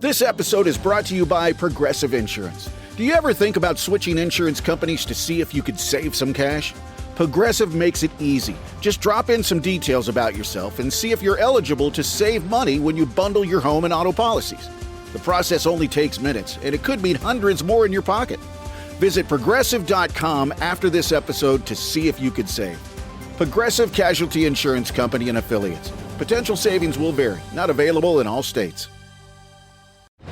This episode is brought to you by Progressive Insurance. Do you ever think about switching insurance companies to see if you could save some cash? Progressive makes it easy. Just drop in some details about yourself and see if you're eligible to save money when you bundle your home and auto policies. The process only takes minutes, and it could mean hundreds more in your pocket. Visit Progressive.com after this episode to see if you could save. Progressive Casualty Insurance Company and Affiliates. Potential savings will vary. Not available in all states.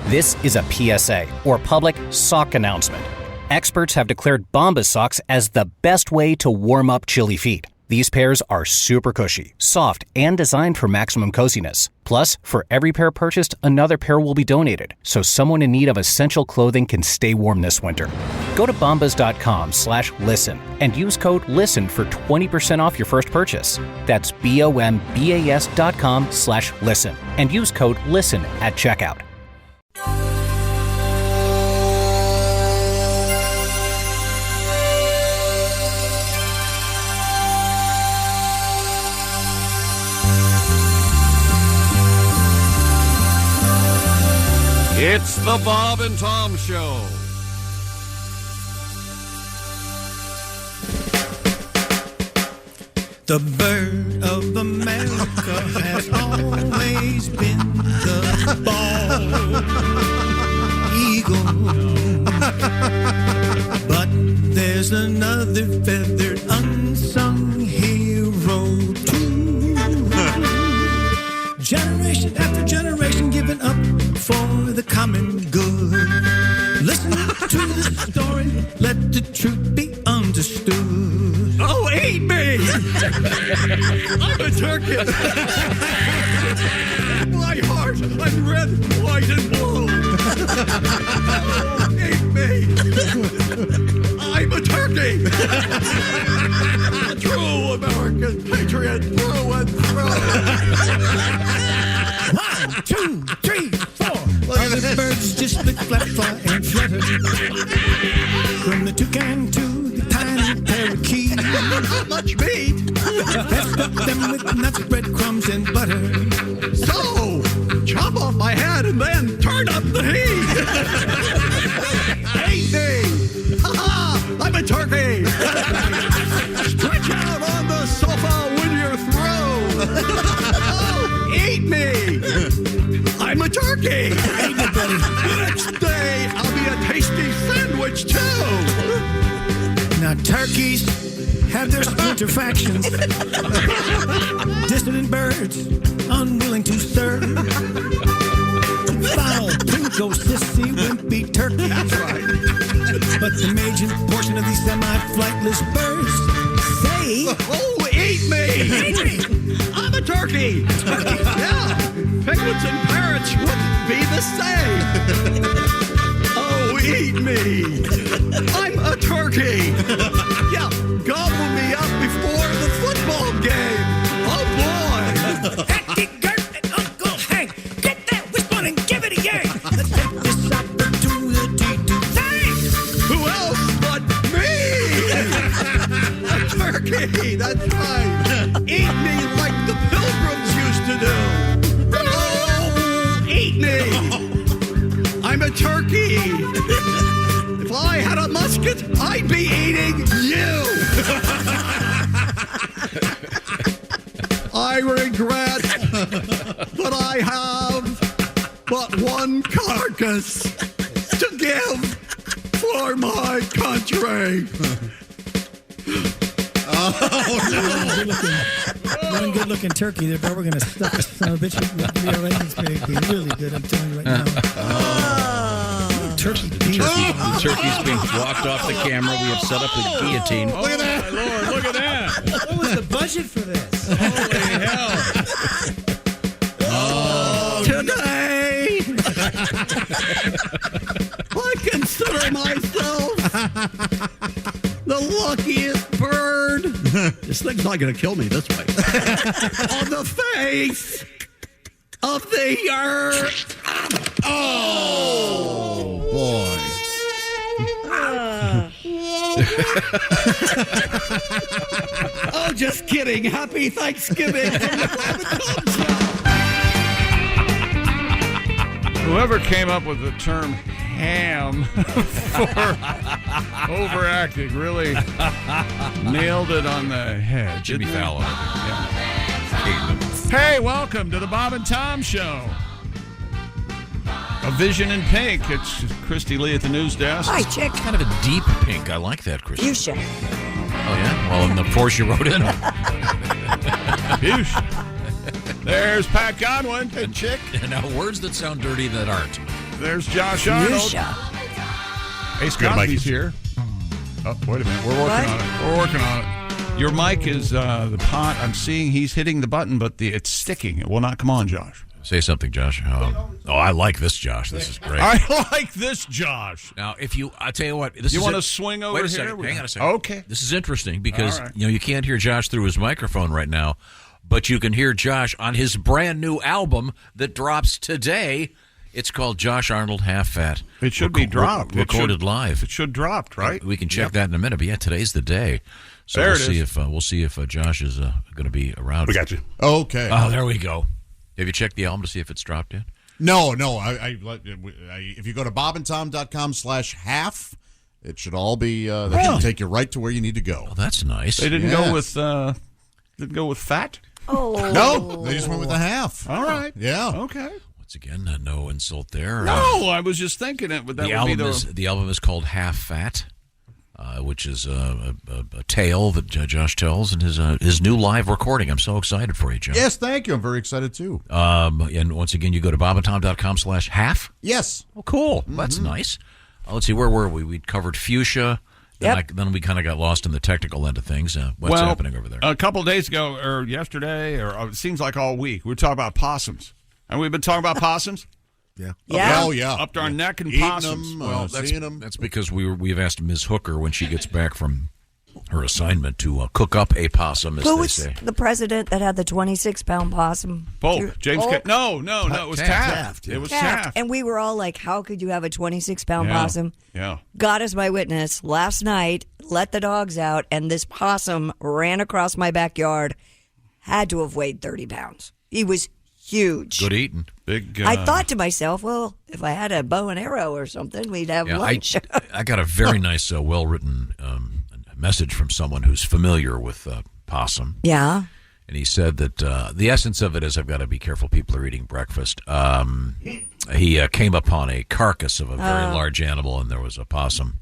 This is a PSA, or public sock announcement. Experts have declared Bombas socks as the best way to warm up chilly feet. These pairs are super cushy, soft, and designed for maximum coziness. Plus, for every pair purchased, another pair will be donated, so someone in need of essential clothing can stay warm this winter. Go to bombas.com/listen and use code LISTEN for 20% off your first purchase. That's BOMBAS.com/listen and use code LISTEN at checkout. It's the Bob and Tom Show. The bird of America has always been the bald eagle. But there's another feathered unsung hero too. Generation after generation giving up for the common good. Listen to the story, let the truth be understood. Oh, eat me! I'm a turkey. My heart, I'm red, white, and blue. Oh, eat me! I'm a turkey. A true American patriot through and through. 1, 2, 3, 4. Other birds just split, flap, fly, and flutter. From the toucan to the tiny parakeet. Not much meat. Pest up them with nuts, breadcrumbs, and butter. So, chop off my head and then turn up the heat. Eat me. Ha-ha, I'm a turkey. Stretch out on the sofa when you're through. Oh, eat me. I'm a turkey. The next day, I'll be a tasty sandwich, too. Now, turkeys have their splinter factions. Dissident birds, unwilling to serve. Foul, pinko, sissy, wimpy turkeys. That's right. But the major portion of these semi-flightless birds say... Oh, eat me. Eat me. I'm a turkey. Yeah. Penguins and parrots wouldn't be the same. Oh, eat me. I'm a turkey. Yeah, gobble me up before the football game. Oh, boy. Hacky Gert and Uncle Hank, get that wishbone and give it a yank. Let's take this opportunity to thank. Who else but me? A turkey, that's right. Eat me like the pilgrims used to do. Oh, eat me. I'm a turkey. If I had a musket, I'd be eating you. I regret that I have but one carcass to give for my country. One good-looking turkey there, but we're going to stuff this son of a bitch. The arrangement's going to be really good, I'm telling you right now. Turkey. The turkey's being walked off the camera. We have set up the guillotine. Look at that. My Lord, look at that. What was the budget for this? Holy hell. Today, I consider myself the luckiest bird. This thing's not going to kill me this way. On the face of the earth. Oh, boy. Oh, just kidding. Happy Thanksgiving from the Bob and Tom Show. Whoever came up with the term ham for overacting really nailed it on the head. Jimmy Fallon. Yeah. Hey, welcome to the Bob and Tom Show. A Vision in Pink. It's Christy Lee at the news desk. Hi, chick. Kind of a deep pink. I like that, Christy. Fuchsia. Oh, yeah? Well, and of course you wrote in. There's Pat Godwin. And chick. Now, words that sound dirty that aren't. There's Josh Arnold. Fuchsia. Ace Cosby's here. Oh, wait a minute. We're working on it. Your mic is the pot. I'm seeing he's hitting the button, but it's sticking. It will not come on, Josh. Say something, Josh. I like this, Josh. This is great. I like this, Josh. Now, I tell you what, you want to swing over Wait a here? second. Hang on a second. Okay. This is interesting because All right. you can't hear Josh through his microphone right now, but you can hear Josh on his brand new album that drops today. It's called Josh Arnold Half Fat. It should be dropped. Recorded live. It should dropped, right? We can check that in a minute. But yeah, today's the day. So there we'll see if Josh is going to be around. We got you. Okay. Oh, there we go. Have you checked the album to see if it's dropped yet? No. If you go to bobandtom.com/half, it should all be. That should take you right to where you need to go. Oh, that's nice. They didn't go with fat. Oh. No, they just went with a half. All right. Yeah. Okay. Once again, no insult there. No, I was just thinking it. But that The album is called Half Fat, which is a tale that Josh tells in his new live recording. I'm so excited for you, Josh. Yes, thank you. I'm very excited too. And once again, you go to bobandtom.com/half. Yes. Oh, cool. That's nice. Let's see, where were we? We covered Fuchsia. Then we kind of got lost in the technical end of things. What's happening over there? A couple of days ago, or yesterday, or it seems like all week, we were talking about possums. And we've been talking about possums? Yeah. Yeah. Oh, yeah. Up to our neck and Eating possums. them, seeing them. That's because we've asked Ms. Hooker when she gets back from her assignment to cook up a possum, as Who they was say. the president that had the 26-pound possum? James. Oh. No, it was Taft. It was Taft. And we were all like, how could you have a 26-pound possum? Yeah. God is my witness. Last night, let the dogs out, and this possum ran across my backyard. Had to have weighed 30 pounds. He was huge. Good eating. Big. I thought to myself, well, if I had a bow and arrow or something, we'd have lunch. I got a very nice, well-written message from someone who's familiar with possum. Yeah. And he said that the essence of it is I've got to be careful. People are eating breakfast. He came upon a carcass of a very large animal, and there was a possum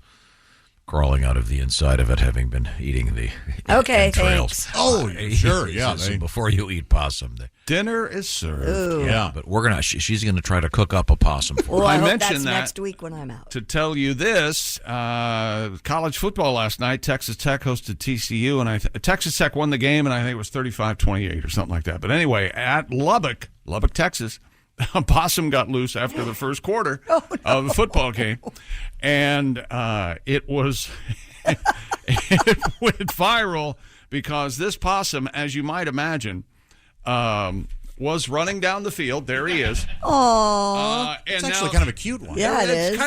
crawling out of the inside of it, having been eating the entrails. Thanks. Oh, sure, He yeah. says, before you eat possum, Dinner is served. Ooh. Yeah. but we're gonna. She's gonna try to cook up a possum for Well, us. I hope mentioned that's that next week when I'm out. To tell you this, college football last night, Texas Tech hosted TCU, and Texas Tech won the game, and I think it was 35-28 or something like that. But anyway, at Lubbock, Texas, a possum got loose after the first quarter of the football game, and it was it went viral because this possum, as you might imagine, was running down the field. There he is. Oh, It's actually kind of a cute one. Yeah, it it's is.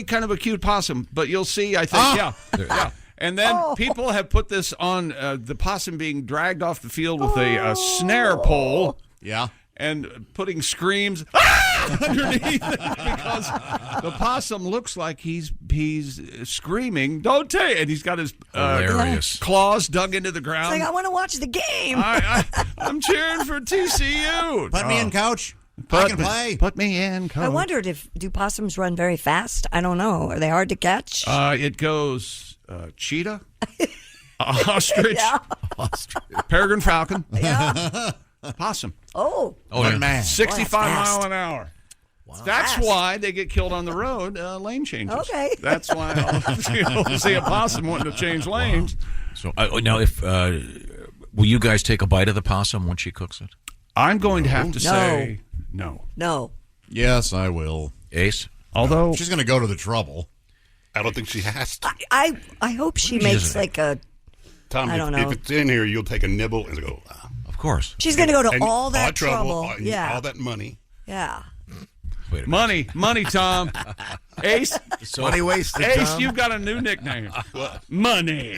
kind of a cute possum. But you'll see, I think, yeah. And then people have put this on the possum being dragged off the field with a snare pole. Yeah. And putting screams underneath it because the possum looks like he's screaming, "Don't take!" And he's got his Hilarious. claws dug into the ground. It's like, I want to watch the game. I'm cheering for TCU. Put me in, coach. I Put can me- play. Put me in, coach. I wondered do possums run very fast? I don't know. Are they hard to catch? It goes cheetah, ostrich, Yeah. peregrine falcon, Yeah. possum. Oh. yeah. Man. 65 fast. mile an hour. That's Fast. why they get killed on the road, lane changes. Okay. That's why you'll see a possum wanting to change lanes. So now, if will you guys take a bite of the possum when she cooks it? I'm going to have to say no. No. Yes, I will. Ace? Although She's going to go to the trouble. I don't think she has to. I hope she makes like a. Tom, I don't if know. it's in here, you'll take a nibble and go. Of course. She's going to go to And all that trouble, trouble. Yeah. all that money. Yeah. Wait a minute. money, Tom. Ace, Money wasted, Ace, Tom. you've got a new nickname. Money.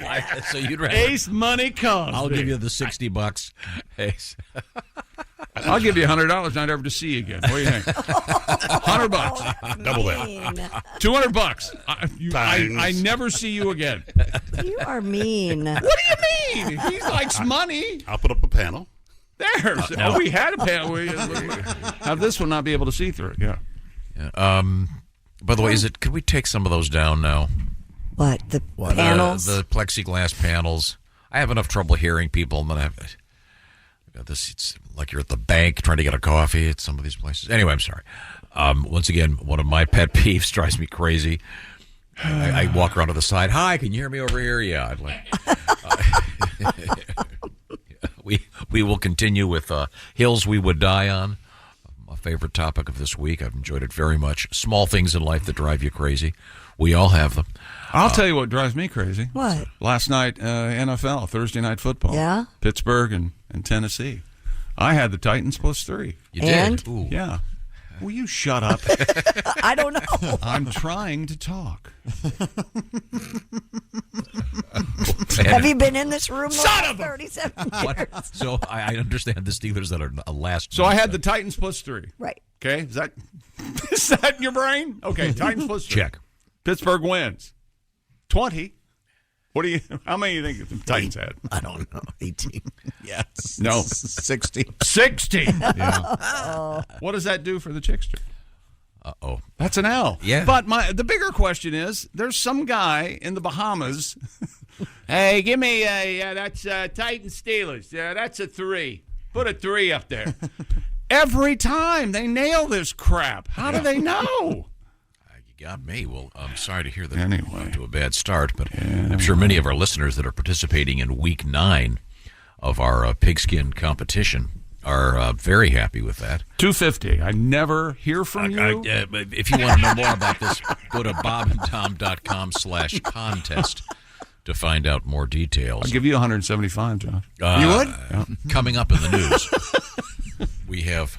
So you'd rather Ace Money Cosby. I'll give you the $60, Ace. I'll give you $100 not ever to see you again. What do you think? $100. Double that. $200. I never see you again. You are mean. What do you mean? He likes money. I'll put up a panel. There. We had a panel. We have this one not be able to see through it. Yeah. By the way, could we take some of those down now? What? The panels? The plexiglass panels. I have enough trouble hearing people, and then I got this. It's like you're at the bank trying to get a coffee at some of these places. Anyway, I'm sorry. Once again, one of my pet peeves drives me crazy. I walk around to the side. Hi, can you hear me over here? Yeah, I'd like. We will continue with hills we would die on. My favorite topic of this week. I've enjoyed it very much. Small things in life that drive you crazy. We all have them. I'll tell you what drives me crazy. What? Last night, NFL, Thursday Night Football. Yeah? Pittsburgh and Tennessee. I had the Titans +3. You And? did? Ooh. Yeah. Will you shut up? I don't know. I'm trying to talk. Have you been in this room Son for of a- 37 years? What? So I understand the Steelers that are last. So I had the Titans +3. Right. Okay? Is that in your brain? Okay, Titans +3. Check. Pittsburgh wins. 20. How many do you think the Titans had? I don't know. 18. Yes. No. 60. 60. Yeah. What does that do for the Chickster? Uh-oh. That's an L. Yeah. But the bigger question is, there's some guy in the Bahamas. Hey, give me that's Titans Steelers. Yeah, that's a 3. Put a 3 up there. Every time they nail this crap. How do they know? You got me. Well, I'm sorry to hear that Anyway. we're off to a bad start, but I'm sure many of our listeners that are participating in Week 9 of our pigskin competition are very happy with that. $250. I never hear from you. If you want to know more about this, go to bobandtom.com/contest to find out more details. I'll give you $175, John. You would? Coming up in the news, we have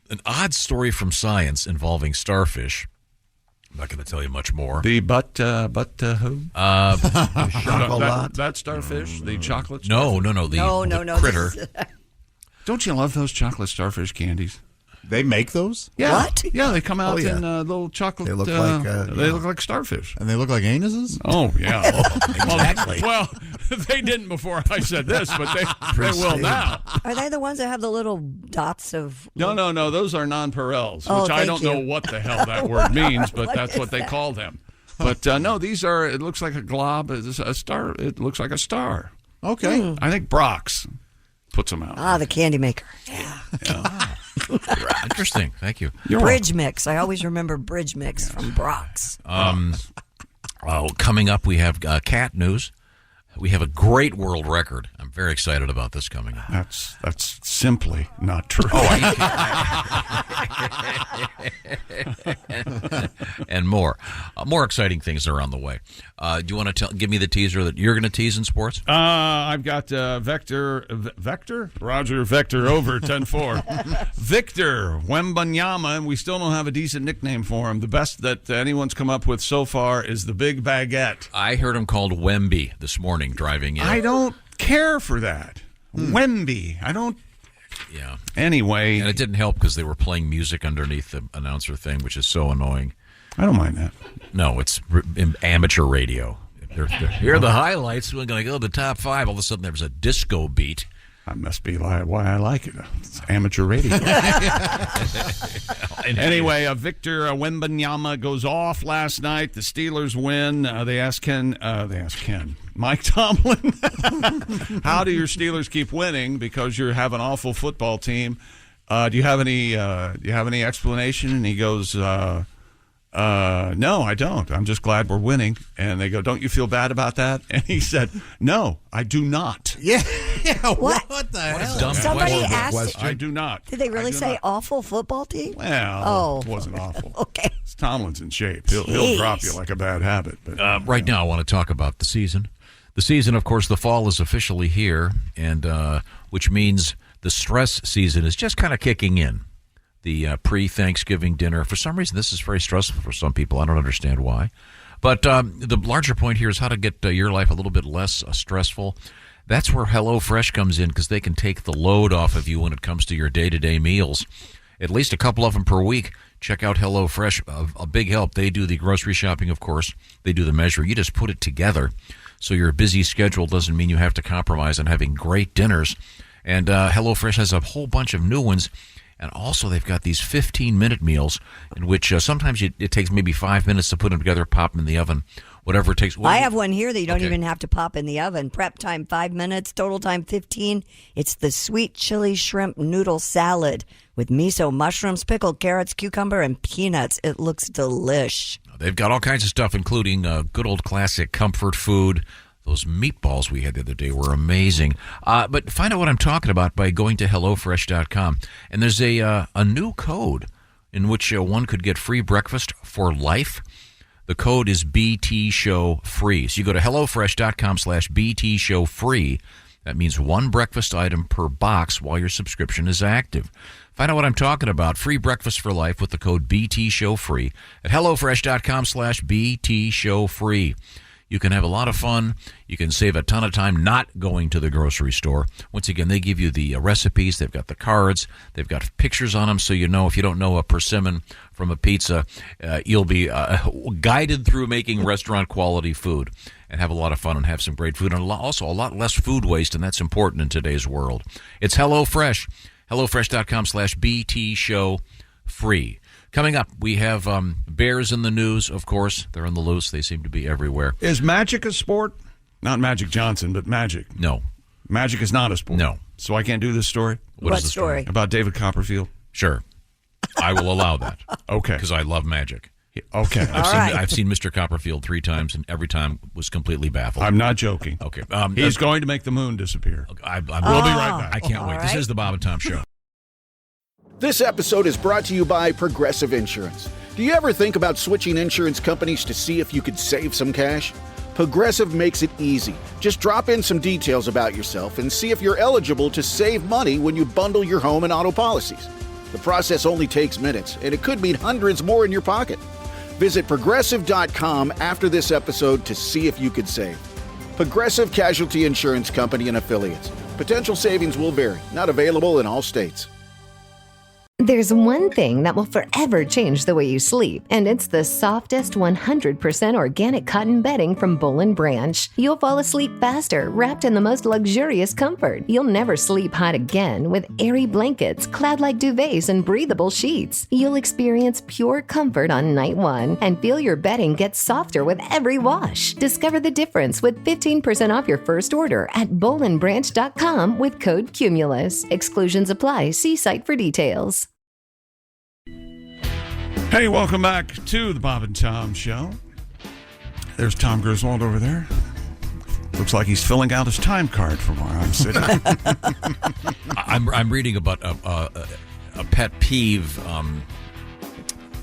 an odd story from science involving starfish. I'm not going to tell you much more. The who? Chocolate. That starfish, the chocolate No. starfish? The critter. Don't you love those chocolate starfish candies? They make those? Yeah. What? Yeah, they come out yeah. in little chocolate. They look they look like starfish. And they look like anuses? Oh, yeah. Exactly. Well, they didn't before I said this, but they will now. Are they the ones that have the little dots of... No. Those are nonpareils, Oh, which I thank don't you. know what the hell that word means, but that's what they call them. But no, these are, it looks like a glob, it's a star. It looks like a star. Okay. I think Brock's puts them out. Ah, the candy maker. Yeah. Interesting. Thank you. Bridge mix. I always remember bridge mix from Brock's. Coming up, we have cat news. We have a great world record. I'm very excited about this coming up. That's simply not true. And more. More exciting things are on the way. Do you want to give me the teaser that you're going to tease in sports? I've got Vector? Roger Vector over 10-4. Victor Wembanyama, and we still don't have a decent nickname for him. The best that anyone's come up with so far is the Big Baguette. I heard him called Wemby this morning driving in. I don't care for that. Wemby. I don't. Yeah. Anyway. And it didn't help because they were playing music underneath the announcer thing, which is so annoying. I don't mind that. No, it's amateur radio. Here are the highlights. We're going to go to the top 5. All of a sudden, there's a disco beat. That must be why I like it. It's amateur radio. Anyway, Victor Wembanyama goes off last night. The Steelers win. They asked Mike Tomlin, how do your Steelers keep winning? Because you have an awful football team. Do you have any explanation? And he goes, no, I don't. I'm just glad we're winning. And they go, don't you feel bad about that? And he said, no, I do not. Yeah. What? What the hell? dumb Somebody question. asked... I do not. Did they really say awful football team? Well, it wasn't awful. Okay. Tomlin's in shape. He'll drop you like a bad habit. But Right now, I want to talk about the season. The season, of course, the fall is officially here, and which means the stress season is just kind of kicking in. The pre-Thanksgiving dinner. For some reason, this is very stressful for some people. I don't understand why. But the larger point here is how to get your life a little bit less stressful. That's where HelloFresh comes in, because they can take the load off of you when it comes to your day-to-day meals. At least a couple of them per week. Check out HelloFresh. A big help. They do the grocery shopping, of course. They do the measuring. You just put it together. So your busy schedule doesn't mean you have to compromise on having great dinners. And HelloFresh has a whole bunch of new ones. And also they've got these 15-minute meals in which sometimes it takes maybe 5 minutes to put them together, pop them in the oven, whatever it takes. I have one here that you don't even have to pop in the oven. Prep time 5 minutes, total time 15. It's the sweet chili shrimp noodle salad with miso, mushrooms, pickled carrots, cucumber, and peanuts. It looks delish. They've got all kinds of stuff, including good old classic comfort food. Those meatballs we had the other day were amazing. But find out what I'm talking about by going to HelloFresh.com. And there's a new code in which one could get free breakfast for life. The code is BTShowFree. So you go to HelloFresh.com/BTShowFree. That means one breakfast item per box while your subscription is active. Find out what I'm talking about. Free breakfast for life with the code BTShowFree at HelloFresh.com/BTShowFree. You can have a lot of fun. You can save a ton of time not going to the grocery store. Once again, they give you the recipes. They've got the cards. They've got pictures on them, so you know if you don't know a persimmon from a pizza, you'll be guided through making restaurant-quality food and have a lot of fun and have some great food. And also a lot less food waste, and that's important in today's world. It's HelloFresh. HelloFresh.com/BTShowFree. Coming up, we have bears in the news, of course. They're on the loose. They seem to be everywhere. Is magic a sport? Not Magic Johnson, but magic. No. Magic is not a sport. No. So I can't do this story? What is the story? About David Copperfield? Sure. I will allow that. Okay. Because I love magic. Okay. I've seen Mr. Copperfield 3 times, and every time was completely baffled. I'm not joking. Okay. He's going to make the moon disappear. We'll be right back. I can't wait. Right. This is the Bob and Tom Show. This episode is brought to you by Progressive Insurance. Do you ever think about switching insurance companies to see if you could save some cash? Progressive makes it easy. Just drop in some details about yourself and see if you're eligible to save money when you bundle your home and auto policies. The process only takes minutes, and it could mean hundreds more in your pocket. Visit Progressive.com after this episode to see if you could save. Progressive Casualty Insurance Company and Affiliates. Potential savings will vary. Not available in all states. There's one thing that will forever change the way you sleep, and it's the softest 100% organic cotton bedding from Boll & Branch. You'll fall asleep faster, wrapped in the most luxurious comfort. You'll never sleep hot again with airy blankets, cloud-like duvets, and breathable sheets. You'll experience pure comfort on night one and feel your bedding get softer with every wash. Discover the difference with 15% off your first order at bollandbranch.com with code CUMULUS. Exclusions apply. See site for details. Hey, welcome back to the Bob and Tom Show. There's Tom Griswold over there. Looks like he's filling out his time card from where I'm sitting. I'm reading about a pet peeve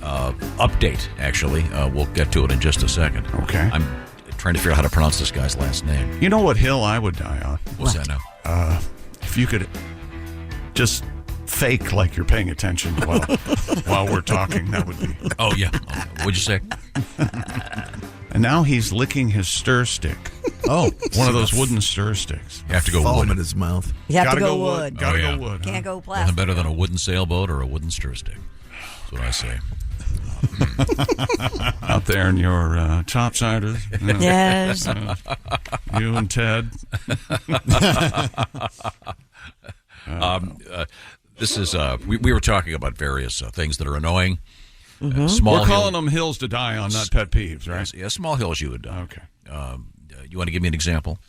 update, actually. We'll get to it in just a second. Okay. I'm trying to figure out how to pronounce this guy's last name. You know what hill I would die on? What's that now? If you could just fake like you're paying attention while we're talking, that would be. Oh, yeah. What'd you say? And now he's licking his stir stick. Oh, One of those wooden stir sticks. You have to go foam wood. in his mouth. You have Gotta to go wood. wood. Gotta yeah. go wood. Can't go plastic. Nothing better than a wooden sailboat or a wooden stir stick. That's what I say. Out there in your topsiders. Yes. You and Ted. This is we were talking about various things that are annoying. Small We're calling them hills to die on, not pet peeves, right? Yeah, small hills you would. Okay. You want to give me an example?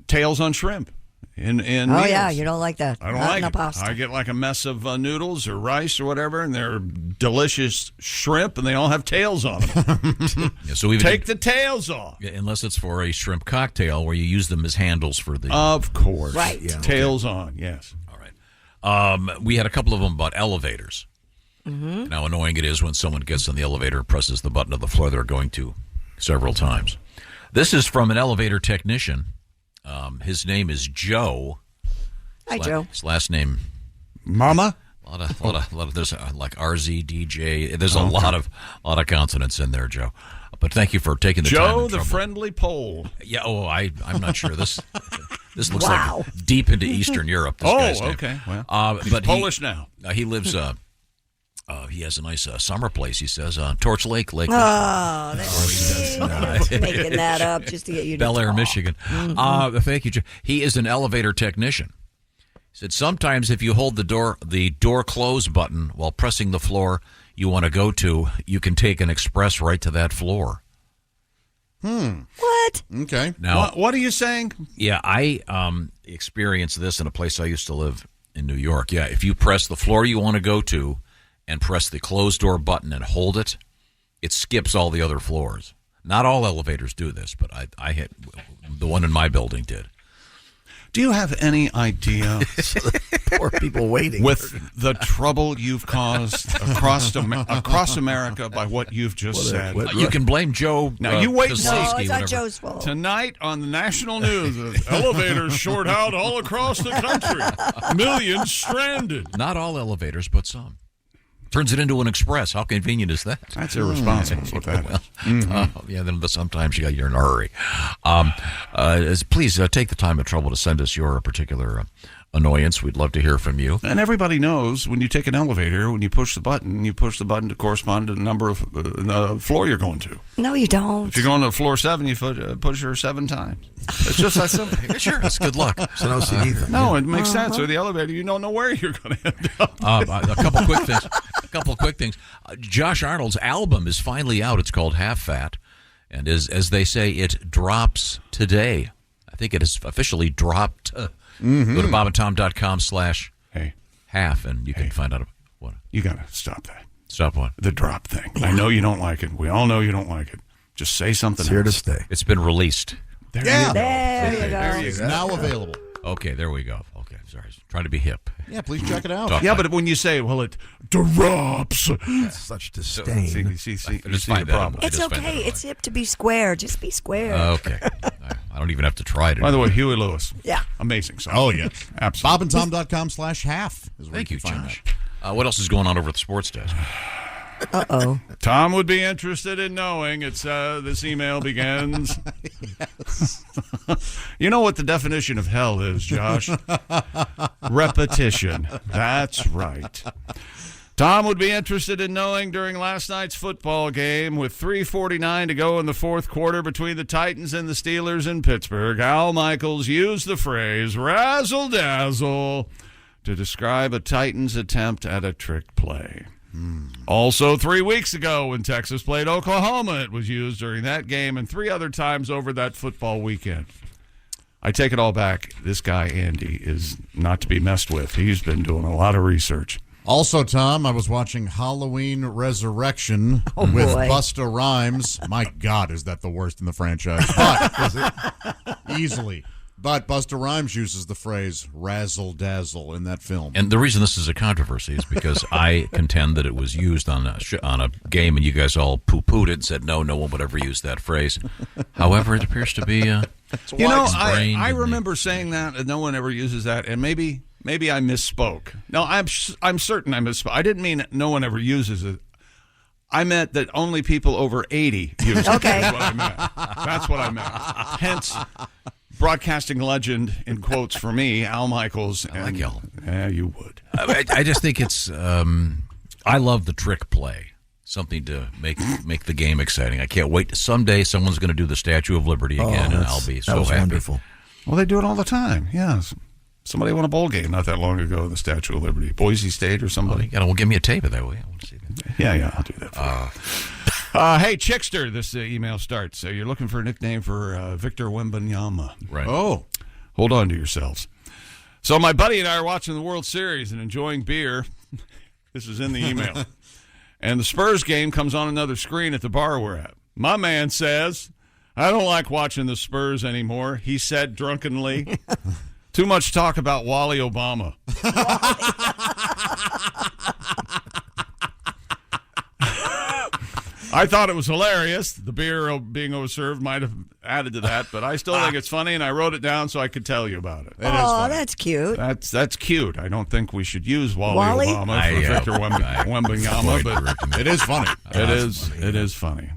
Tails on shrimp. In Oh, meals. yeah, you don't like that. I don't Not like in a it. pasta. I get like a mess of noodles or rice or whatever, and they're delicious shrimp, and they all have tails on them. Yeah, so even Take the tails off. unless it's for a shrimp cocktail where you use them as handles for the. Of course. Right. Yeah, tails on, yes. All right. We had a couple of them about elevators. Mm-hmm. How annoying it is when someone gets on the elevator and presses the button of the floor they're going to several times. This is from an elevator technician. His name is Joe. Hi, Joe. His last name, Mama? A lot of there's like RZ, DJ. There's a lot of consonants in there, Joe. But thank you for taking the time. Joe, the friendly Pole. Yeah. Oh, I'm not sure. This looks like deep into Eastern Europe. This guy's name. Okay. Well, he's but Polish now. He lives. He has a nice summer place. He says Torch Lake. Oh, that's making that up just to get you to Bel Air, talk. Michigan. Thank you, Joe. He is an elevator technician. He said sometimes if you hold the door close button while pressing the floor you want to go to, you can take an express right to that floor. What? Okay. Now, What are you saying? Yeah, I experienced this in a place I used to live in New York. Yeah, if you press the floor you want to go to and press the closed door button and hold it, it skips all the other floors. Not all elevators do this, but I had the one in my building did. Do you have any idea Poor people waiting. with the trouble you've caused across America by what you've just said? You can blame Joe. Now, you wait and see. No, it's not Joe's fault. Tonight on the national news, elevators short out all across the country. Millions stranded. Not all elevators, but some. Turns it into an express. How convenient is that? That's irresponsible. That's what that is. Yeah, then sometimes you're in a hurry. Please take the time and trouble to send us your particular annoyance. We'd love to hear from you. And everybody knows when you take an elevator, when you push the button to correspond to the number of floor you're going to. No, you don't. If you're going to floor 7, you push her 7 times. It's just that simple. Sure, that's good luck. It's an OCD thing. No, it makes sense. With the elevator, you don't know where you're going to end up. A couple quick things. Josh Arnold's album is finally out. It's called Half Fat, and as they say, it drops today. I think it has officially dropped. Go to bobandtom.com/half, and you can find out what. You got to stop that. Stop what? The drop thing. I know you don't like it. We all know you don't like it. Just say something It's here to else. stay. It's been released. There There you go. There you It's go. now available. Okay, there we go. Okay, sorry. Trying to be hip. Yeah, please check it out. Talk Yeah, like- but when you say, well, it drops. Such disdain. See, I see just the find that problem. I It's just find okay. that It's hip to be square. Just be square. Okay. I don't even have to try it. By the way, Huey Lewis. Yeah. Amazing song. Oh, yes. Absolutely. bobandtom.com/half is where Thank you, can find Josh. that. What else is going on over at the sports desk? Uh-oh. Tom would be interested in knowing. It's this email begins. You know what the definition of hell is, Josh? Repetition. That's right. Tom would be interested in knowing during last night's football game with 3:49 to go in the fourth quarter between the Titans and the Steelers in Pittsburgh, Al Michaels used the phrase razzle-dazzle to describe a Titans attempt at a trick play. Also, 3 weeks ago when Texas played Oklahoma, it was used during that game and 3 other times over that football weekend. I take it all back. This guy, Andy, is not to be messed with. He's been doing a lot of research. Also, Tom, I was watching Halloween Resurrection with boy. Busta Rhymes. My God, is that the worst in the franchise? But easily. But Busta Rhymes uses the phrase razzle-dazzle in that film. And the reason this is a controversy is because I contend that it was used on a game, and you guys all poo-pooed it and said, no one would ever use that phrase. However, it appears to be You know, widespread. I remember saying that, and no one ever uses that, and maybe I misspoke. No, I'm certain I misspoke. I didn't mean no one ever uses it. I meant that only people over 80 use it. Okay. That's what I meant. That's what I meant. Hence, broadcasting legend, in quotes for me, Al Michaels. I like Al. Yeah, you would. I just think it's I love the trick play. Something to make the game exciting. I can't wait. Someday someone's going to do the Statue of Liberty again, and I'll be so that was happy. wonderful. Well, they do it all the time. Yes. Somebody won a bowl game not that long ago, the Statue of Liberty. Boise State or somebody. Well, give me a tape of that way. I want to see that. Yeah, I'll do that for you. Hey, Chickster, this email starts. You're looking for a nickname for Victor Wembanyama. Right. Oh. Hold on to yourselves. So my buddy and I are watching the World Series and enjoying beer. This is in the email. And the Spurs game comes on another screen at the bar we're at. My man says, I don't like watching the Spurs anymore, he said drunkenly. Too much talk about Wally Obama. I thought it was hilarious. The beer being overserved might have added to that, but I still think it's funny, and I wrote it down so I could tell you about it. Oh, that's cute. That's cute. I don't think we should use Wally? Obama for Victor Wembanyama, but It is funny. It is funny.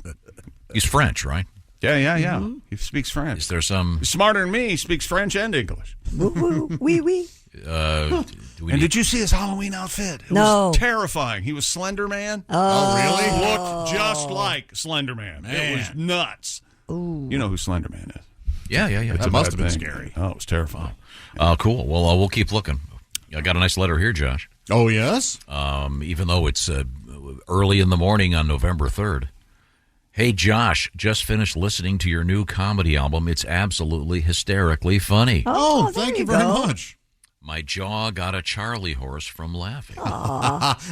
He's French, right? Yeah. Mm-hmm. He speaks French. Is there some? He's smarter than me. He speaks French and English. Wee. Did you see his Halloween outfit? It No. was terrifying. He was Slender Man. Oh, really? Looked just like Slender Man. It was nuts. Ooh. You know who Slender Man is? Yeah. It's That a must bad have been thing. scary. Oh, it was terrifying. Cool. Well, we'll keep looking. I got a nice letter here, Josh. Oh, yes? Even though it's early in the morning on November 3rd. Hey, Josh, just finished listening to your new comedy album. It's absolutely hysterically funny. Oh, thank you very go. much. My jaw got a Charlie horse from laughing.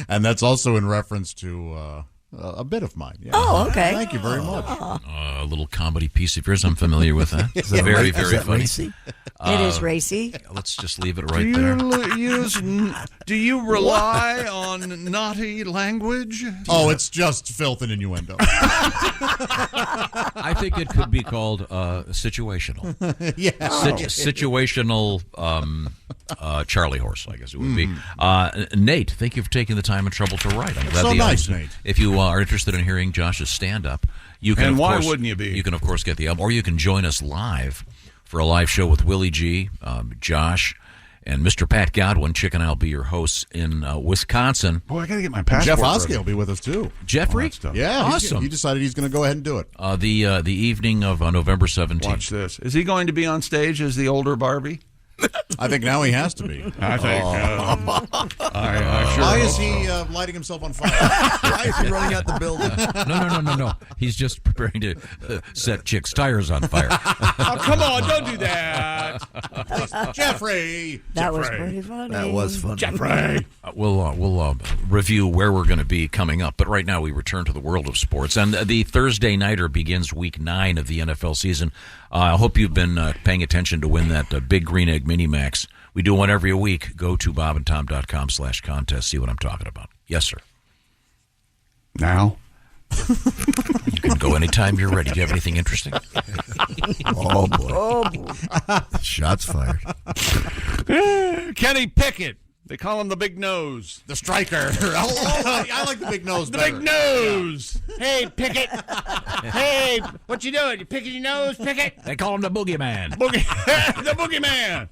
And that's also in reference to a bit of mine. Yeah. Oh, okay. Thank you very much. A little comedy piece of yours. I'm familiar with that. It's very, very funny. Racy? It is racy. Let's just leave it right there. Do you rely on naughty language? Oh, it's just filth and innuendo. I think it could be called situational. Yeah. Situational Charlie horse, I guess it would be. Nate, thank you for taking the time and trouble to write. I'm glad So the nice, album- Nate. If you are interested in hearing Josh's stand-up, you can. And of why course, wouldn't you be? You can, of course, get the album, or you can join us live for a live show with Willie G, Josh, and Mr. Pat Godwin. Chick and I will be your hosts in Wisconsin. Boy, I got to get my passport. Jeff ready. Oskay will be with us, too. Jeffrey? Yeah. Awesome. He decided he's going to go ahead and do it. The evening of November 17th. Watch this. Is he going to be on stage as the older Barbie? I think now he has to be. I think. I sure Why hope is he so. lighting himself on fire? Why is he running out the building? No. He's just preparing to set Chick's tires on fire. Oh, come on, don't do that. Jeffrey! That was Jeffrey. pretty funny. That was funny. Jeffrey. We'll review where we're going to be coming up, but right now we return to the world of sports. And the Thursday Nighter begins Week 9 of the NFL season. I hope you've been paying attention to win that Big Green Egg Mini Max. We do one every week. Go to bobandtom.com/contest. See what I'm talking about. Yes, sir. Now? You can go anytime you're ready. Do you have anything interesting? Oh, boy. Shots fired. Kenny Pickett. They call him the Big Nose. The striker. I like the big nose The better. Big Nose. Hey, Pickett. Hey, what you doing? You picking your nose, Pickett? They call him the Boogeyman. The Boogeyman.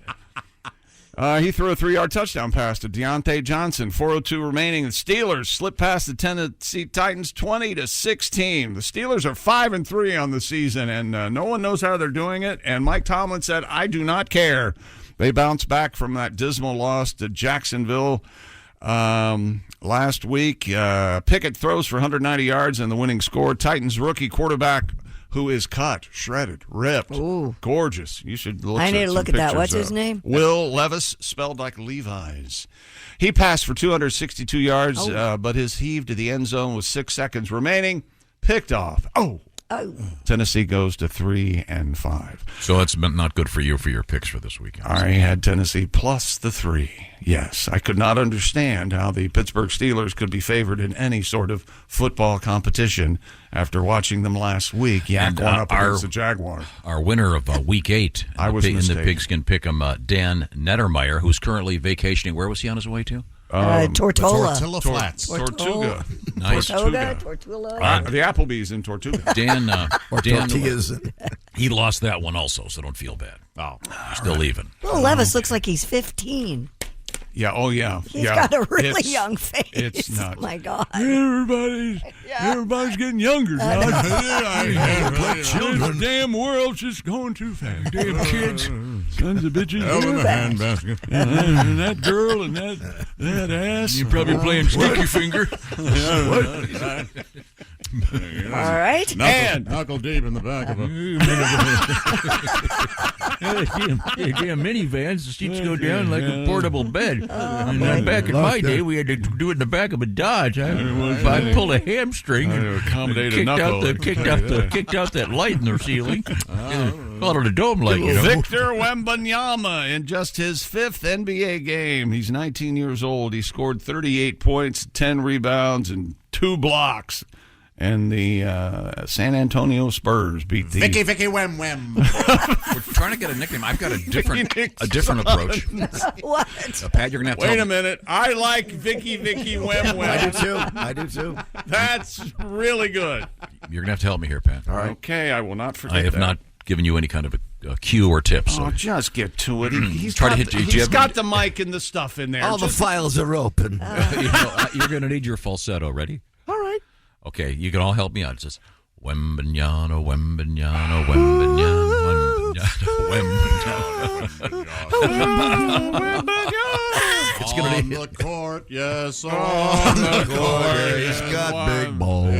He threw a 3-yard touchdown pass to Deontay Johnson. 4:02 remaining. The Steelers slipped past the Tennessee Titans 20-16. The Steelers are 5-3 on the season, and no one knows how they're doing it. And Mike Tomlin said, "I do not care." They bounced back from that dismal loss to Jacksonville last week. Pickett throws for 190 yards and the winning score. Titans rookie quarterback, who is cut, shredded, ripped, gorgeous. You should look. I need to look at that. pictures What's his up. name? Will Levis, spelled like Levi's. He passed for 262 yards, but his heave to the end zone with 6 seconds remaining. Picked off. Tennessee goes to 3-5. So it's not good for you for your picks for this weekend. I had Tennessee plus the 3. Yes, I could not understand how the Pittsburgh Steelers could be favored in any sort of football competition after watching them last week yak one up against the Jaguars. Our winner of Week 8 I was in the mistaken. Pigskin Pick'em, Dan Nettermeyer, who's currently vacationing. Where was he on his way to? Tortola. Tortilla Flats. Tortuga. Nice. Tortuga. The Applebee's in Tortuga. Dan, Or Dan, tortillas. he lost that one also, so don't feel bad. Oh, Still even. Well, Levis looks like he's 15. yeah. Oh, yeah. He's yeah. got a really It's- young face. It's not. Oh, my God. Everybody's getting younger. The damn world's just going too fast. Damn kids, sons of bitches. Hell in the handbasket. And that girl and that ass. You're probably playing sticky finger. All right. Knuckle deep in the back of a... Damn minivans, the seats go down like a portable bed. And back in my day, we had to do it in the back of a Dodge. I pulled a hamstring and accommodate a knuckle. kicked out that light in the ceiling. Called it a dome light, you know. Victor Wembanyama in just his 5th NBA game. He's 19 years old. He scored 38 points, 10 rebounds, and 2 blocks And the San Antonio Spurs beat the Vicky Wem. We're trying to get a nickname. I've got a different approach. What? Pat, you're going to have to Wait a minute. I like Vicky Wem. I do too. That's really good. You're going to have to help me here, Pat. All right. Okay, I will not forget I have that. not given you any kind of a cue or tip. So. Oh, just get to it. He's Try to got, hit- he's got the mic and the stuff in there. All the files are open. You're going to need your falsetto. Ready? All right. Okay, you can all help me out. It says, Wembanyama, Wembanyama, Wembanyama, Wembanyama. It's going to On be the court, yes, on the court. He's got big balls.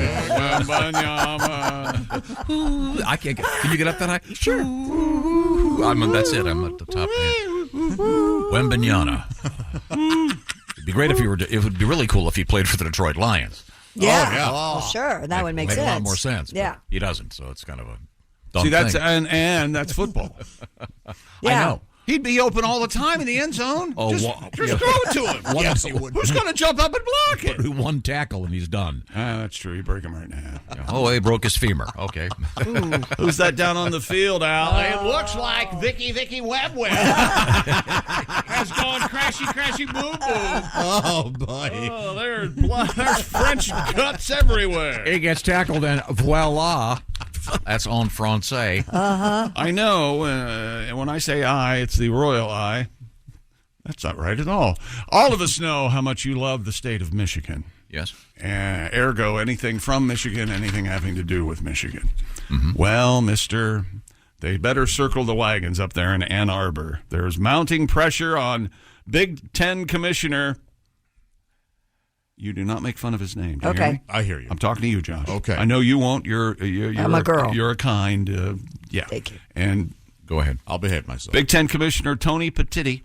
I can't get. Can you get up that high? Sure. That's it. I'm at the top. Wembanyama. It'd be great if you were. It would be really cool if he played for the Detroit Lions. Yeah. yeah. Well, sure. That would make a sense. lot more sense. but Yeah. He doesn't, so it's kind of a dumb See, that's thing. and that's football. Yeah. I know. He'd be open all the time in the end zone. Oh, just yeah. throw it to him. Yes, he would. Who's going to jump up and block it? One tackle and he's done. That's true. You break him right now. Oh, he broke his femur. Okay. Who's that down on the field, Al? It looks like Vicky Web has gone crashy boom boom. Oh, buddy. Oh, there's blood. There's French guts everywhere. He gets tackled and voila. That's en français. I know. When I say I, it's the royal I. That's not right at all. All of us know how much you love the state of Michigan. Yes. Ergo, anything from Michigan, anything having to do with Michigan. Mm-hmm. Well, mister, they better circle the wagons up there in Ann Arbor. There's mounting pressure on Big Ten Commissioner. You do not make fun of his name. Do you hear me? I hear you. I'm talking to you, Josh. Okay. I know you won't. You're I'm a girl. You're a kind. Yeah. Thank you. And Go ahead. I'll behave myself. Big Ten Commissioner Tony Petitti.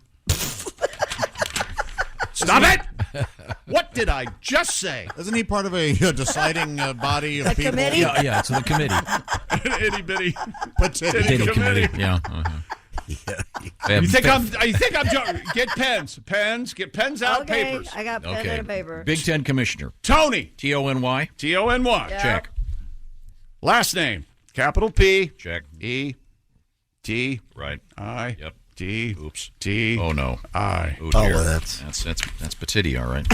Stop it! What did I just say? Isn't he part of a deciding body of A people? committee? Yeah, it's the committee. Itty bitty. Petitti. Committee. committee. Yeah. You think I'm joking? Get pens. Get pens out, Okay, papers. I got pen and a paper. Big Ten Commissioner. Tony. Tony. Tony. Check. Last name. Capital P. Check. E. T. Right. I. Yep. T. Oops. T. Oh, no. I. Oh, Oh, dear. well, that's Petitti, all right.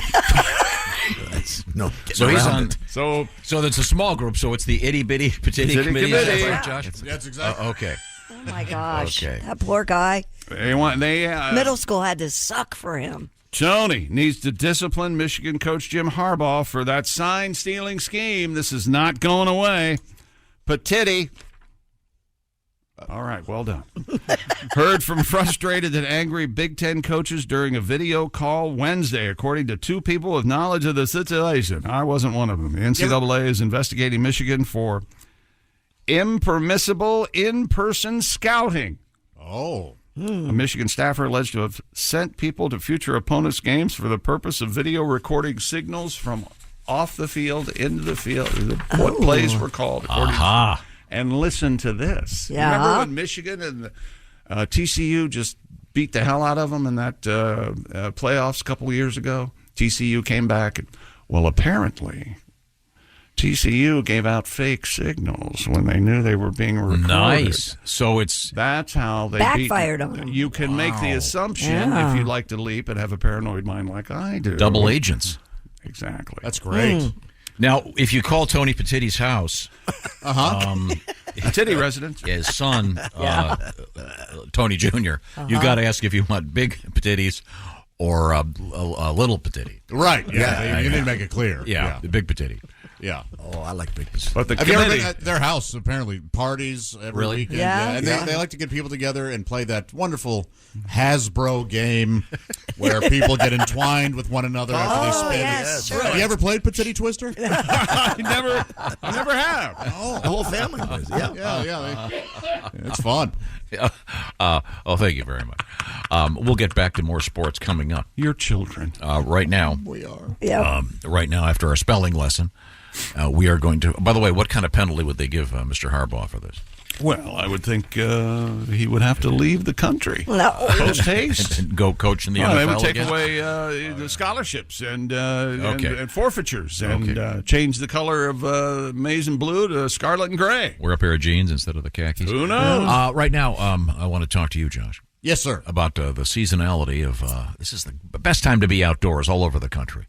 No. So he's around on. it. So It's a small group, so it's the itty bitty Petitti committee. Is that committee. right, Josh? That's exactly. Okay. Oh my gosh. Okay. That poor guy. Middle school had to suck for him. Tony needs to discipline Michigan coach Jim Harbaugh for that sign-stealing scheme. This is not going away. Petitti. All right, well done. Heard from frustrated and angry Big Ten coaches during a video call Wednesday, according to two people with knowledge of the situation. I wasn't one of them. The NCAA is investigating Michigan for impermissible in-person scouting. Oh. A Michigan staffer alleged to have sent people to future opponents' games for the purpose of video recording signals from off the field into the field. What plays were called. Aha. And listen to this. Yeah. Remember when Michigan and TCU just beat the hell out of them in that playoffs a couple of years ago? TCU came back. Well, apparently, TCU gave out fake signals when they knew they were being recorded. Nice. So it's That's how they Backfired on them. You can make the assumption, if you like to leap and have a paranoid mind like I do. double agents. Exactly. That's great. Now, if you call Tony Petitti's house, Titty residence. his son, Tony Jr., you got to ask if you want big Petittis or a little Petitti. Right. Yeah. You need to make it clear. Yeah, the big Petitti. Yeah. Oh, I like big business. But the Have you ever committee. been at their house? Apparently, parties every Really? weekend. Yeah. And Yeah. they like to get people together and play that wonderful Hasbro game where people get entwined with one another after they spin. yes, sure. Have you ever played Petitti Twister? I never have. Oh, The whole family was, yeah. yeah. It's fun. Thank you very much. We'll get back to more sports coming up. Your children. Right now, We are. Yeah. right now, after our spelling lesson, we are going to. By the way, what kind of penalty would they give Mr. Harbaugh for this? Well, I would think he would have to leave the country. No. Post haste. And go coach in the NFL They would take again? away the scholarships and Okay. and forfeitures and change the color of maize and blue to scarlet and gray. Wear a pair of jeans instead of the khakis. Who knows? Right now, I want to talk to you, Josh. Yes, sir. About the seasonality of this is the best time to be outdoors all over the country.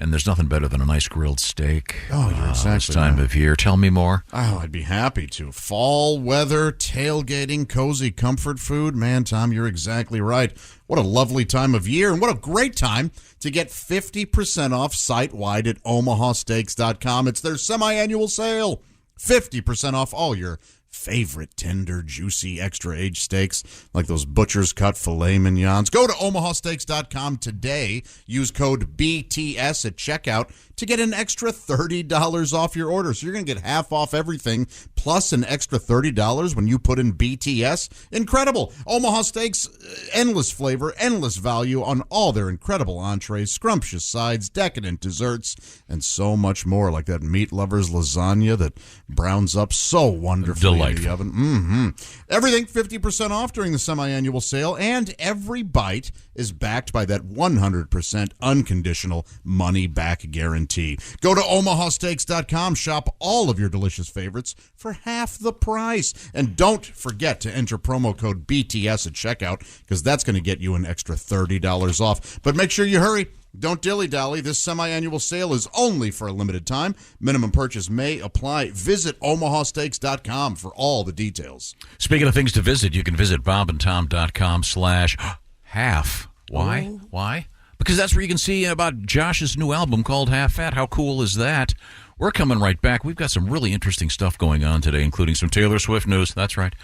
And there's nothing better than a nice grilled steak. Oh, you're exactly this time of year. Tell me more. Oh, I'd be happy to. Fall weather, tailgating, cozy comfort food. Man, Tom, you're exactly right. What a lovely time of year, and what a great time to get 50% off site-wide at omahasteaks.com. It's their semi-annual sale. 50% off all your favorite tender, juicy, extra-aged steaks like those butcher's cut filet mignons. Go to omahasteaks.com today. Use code BTS at checkout to get an extra $30 off your order. So you're going to get half off everything plus an extra $30 when you put in BTS. Incredible. Omaha Steaks, endless flavor, endless value on all their incredible entrees, scrumptious sides, decadent desserts, and so much more, like that meat lover's lasagna that browns up so wonderfully in the oven. Everything 50% off during the semi-annual sale, and every bite is backed by that 100% unconditional money-back guarantee. Go to omahasteaks.com, shop all of your delicious favorites for half the price. And don't forget to enter promo code BTS at checkout, because that's going to get you an extra $30 off. But make sure you hurry. Don't dilly-dally. This semi-annual sale is only for a limited time. Minimum purchase may apply. Visit omahasteaks.com for all the details. Speaking of things to visit, you can visit bobandtom.com/half. Why? Oh. Why? Because that's where you can see about Josh's new album called Half Fat. How cool is that? We're coming right back. We've got some really interesting stuff going on today, including some Taylor Swift news. That's right.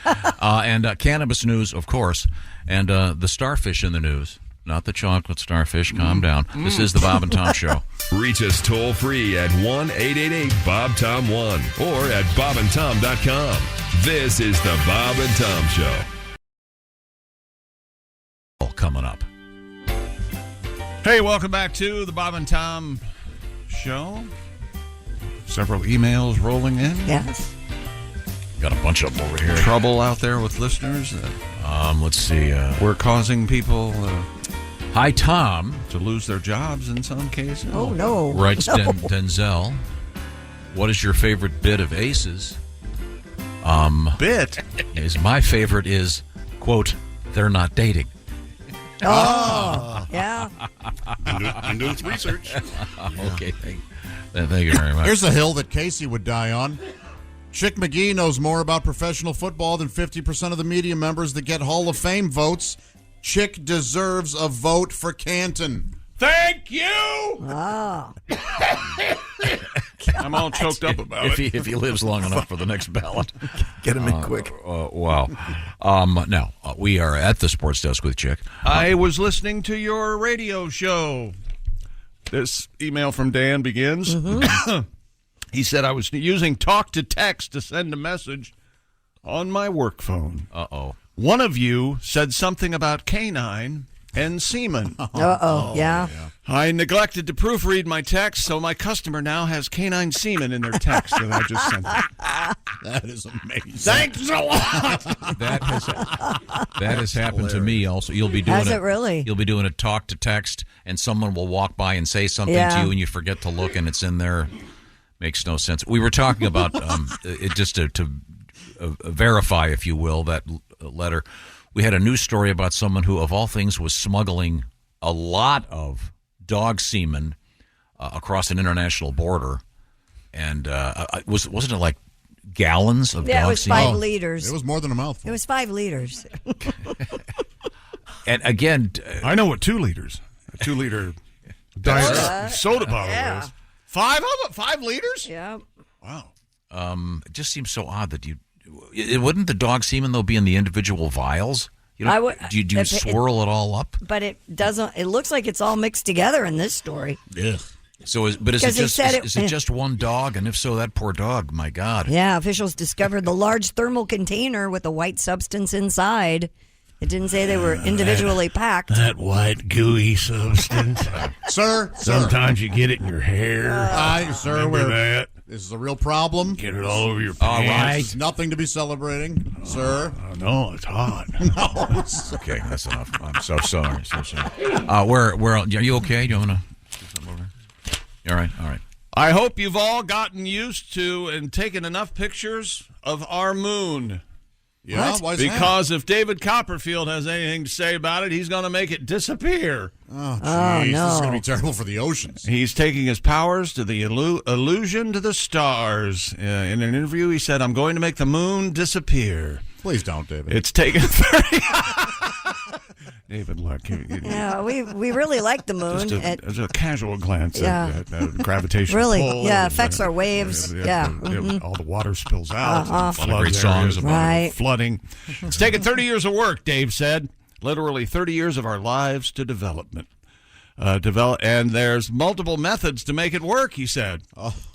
And cannabis news, of course. And the starfish in the news. Not the chocolate starfish. Calm down. This is the Bob and Tom Show. Reach us toll free at 1-888-BOB-TOM-1 or at bobandtom.com. This is the Bob and Tom Show. Coming up. Hey, welcome back to the Bob and Tom Show. Several emails rolling in. Yes. Got a bunch of them over here. Trouble out there with listeners. Let's see. We're causing people Hi, Tom. to lose their jobs in some cases. Oh, no. Writes No. Denzel. What is your favorite bit of Aces? Bit? My favorite is, quote, they're not dating. Oh, yeah. I'm doing some research. Okay, thank you very much. Here's a hill that Casey would die on. Chick McGee knows more about professional football than 50% of the media members that get Hall of Fame votes. Chick deserves a vote for Canton. Thank you! Oh. I'm all choked up about it. If he lives long enough for the next ballot. Get him in quick. Wow. Now, we are at the sports desk with Chick. I was listening to your radio show. This email from Dan begins. He said, I was using talk to text to send a message on my work phone. Uh-oh. One of you said something about canine and semen. Yeah. I neglected to proofread my text, so my customer now has canine semen in their text that I just sent them. That is amazing. Thanks a lot. That has happened to me also. You'll be doing Has it really? You'll be doing a talk to text, and someone will walk by and say something to you, and you forget to look, and it's in there. Makes no sense. We were talking about it just to verify, if you will, that letter. We had a news story about someone who, of all things, was smuggling a lot of dog semen across an international border, and wasn't it like gallons of Yeah, dog it was semen? 5 liters. It was more than a mouthful. It was 5 liters. And again, I know what 2 liters. A 2-liter diet soda bottle is. 5 of it? 5 liters? Yeah. Wow. it just seems so odd that wouldn't the dog semen though be in the individual vials? You know, do you swirl it all up? But it doesn't. It looks like it's all mixed together in this story. Yeah. So, is it just one dog? And if so, that poor dog, my God. Yeah, officials discovered the large thermal container with a white substance inside. It didn't say they were individually packed. That white gooey substance. Sir. Sometimes you get it in your hair. Sir, Remember that? This is a real problem. Get it all over your All pants. right. This is nothing to be celebrating, sir. No, it's hot. Okay, that's enough. I'm so sorry. Where are you okay? Do you want to do something over there? All right. I hope you've all gotten used to and taken enough pictures of our moon. Yeah, why is that? Because if David Copperfield has anything to say about it, he's going to make it disappear. Oh, jeez. no. This is going to be terrible for the oceans. He's taking his powers to the illusion to the stars. In an interview, he said, I'm going to make the moon disappear. Please don't, David. It's taken 30... David, look. Yeah, we really like the moon. Just a casual glance Yeah. at gravitational Really, pull. yeah, affects our waves. Yeah. All the water spills out. Uh-huh. Floods A lot of great songs about Right. flooding. It's taken 30 years of work, Dave said. Literally 30 years of our lives to development. And there's multiple methods to make it work, he said.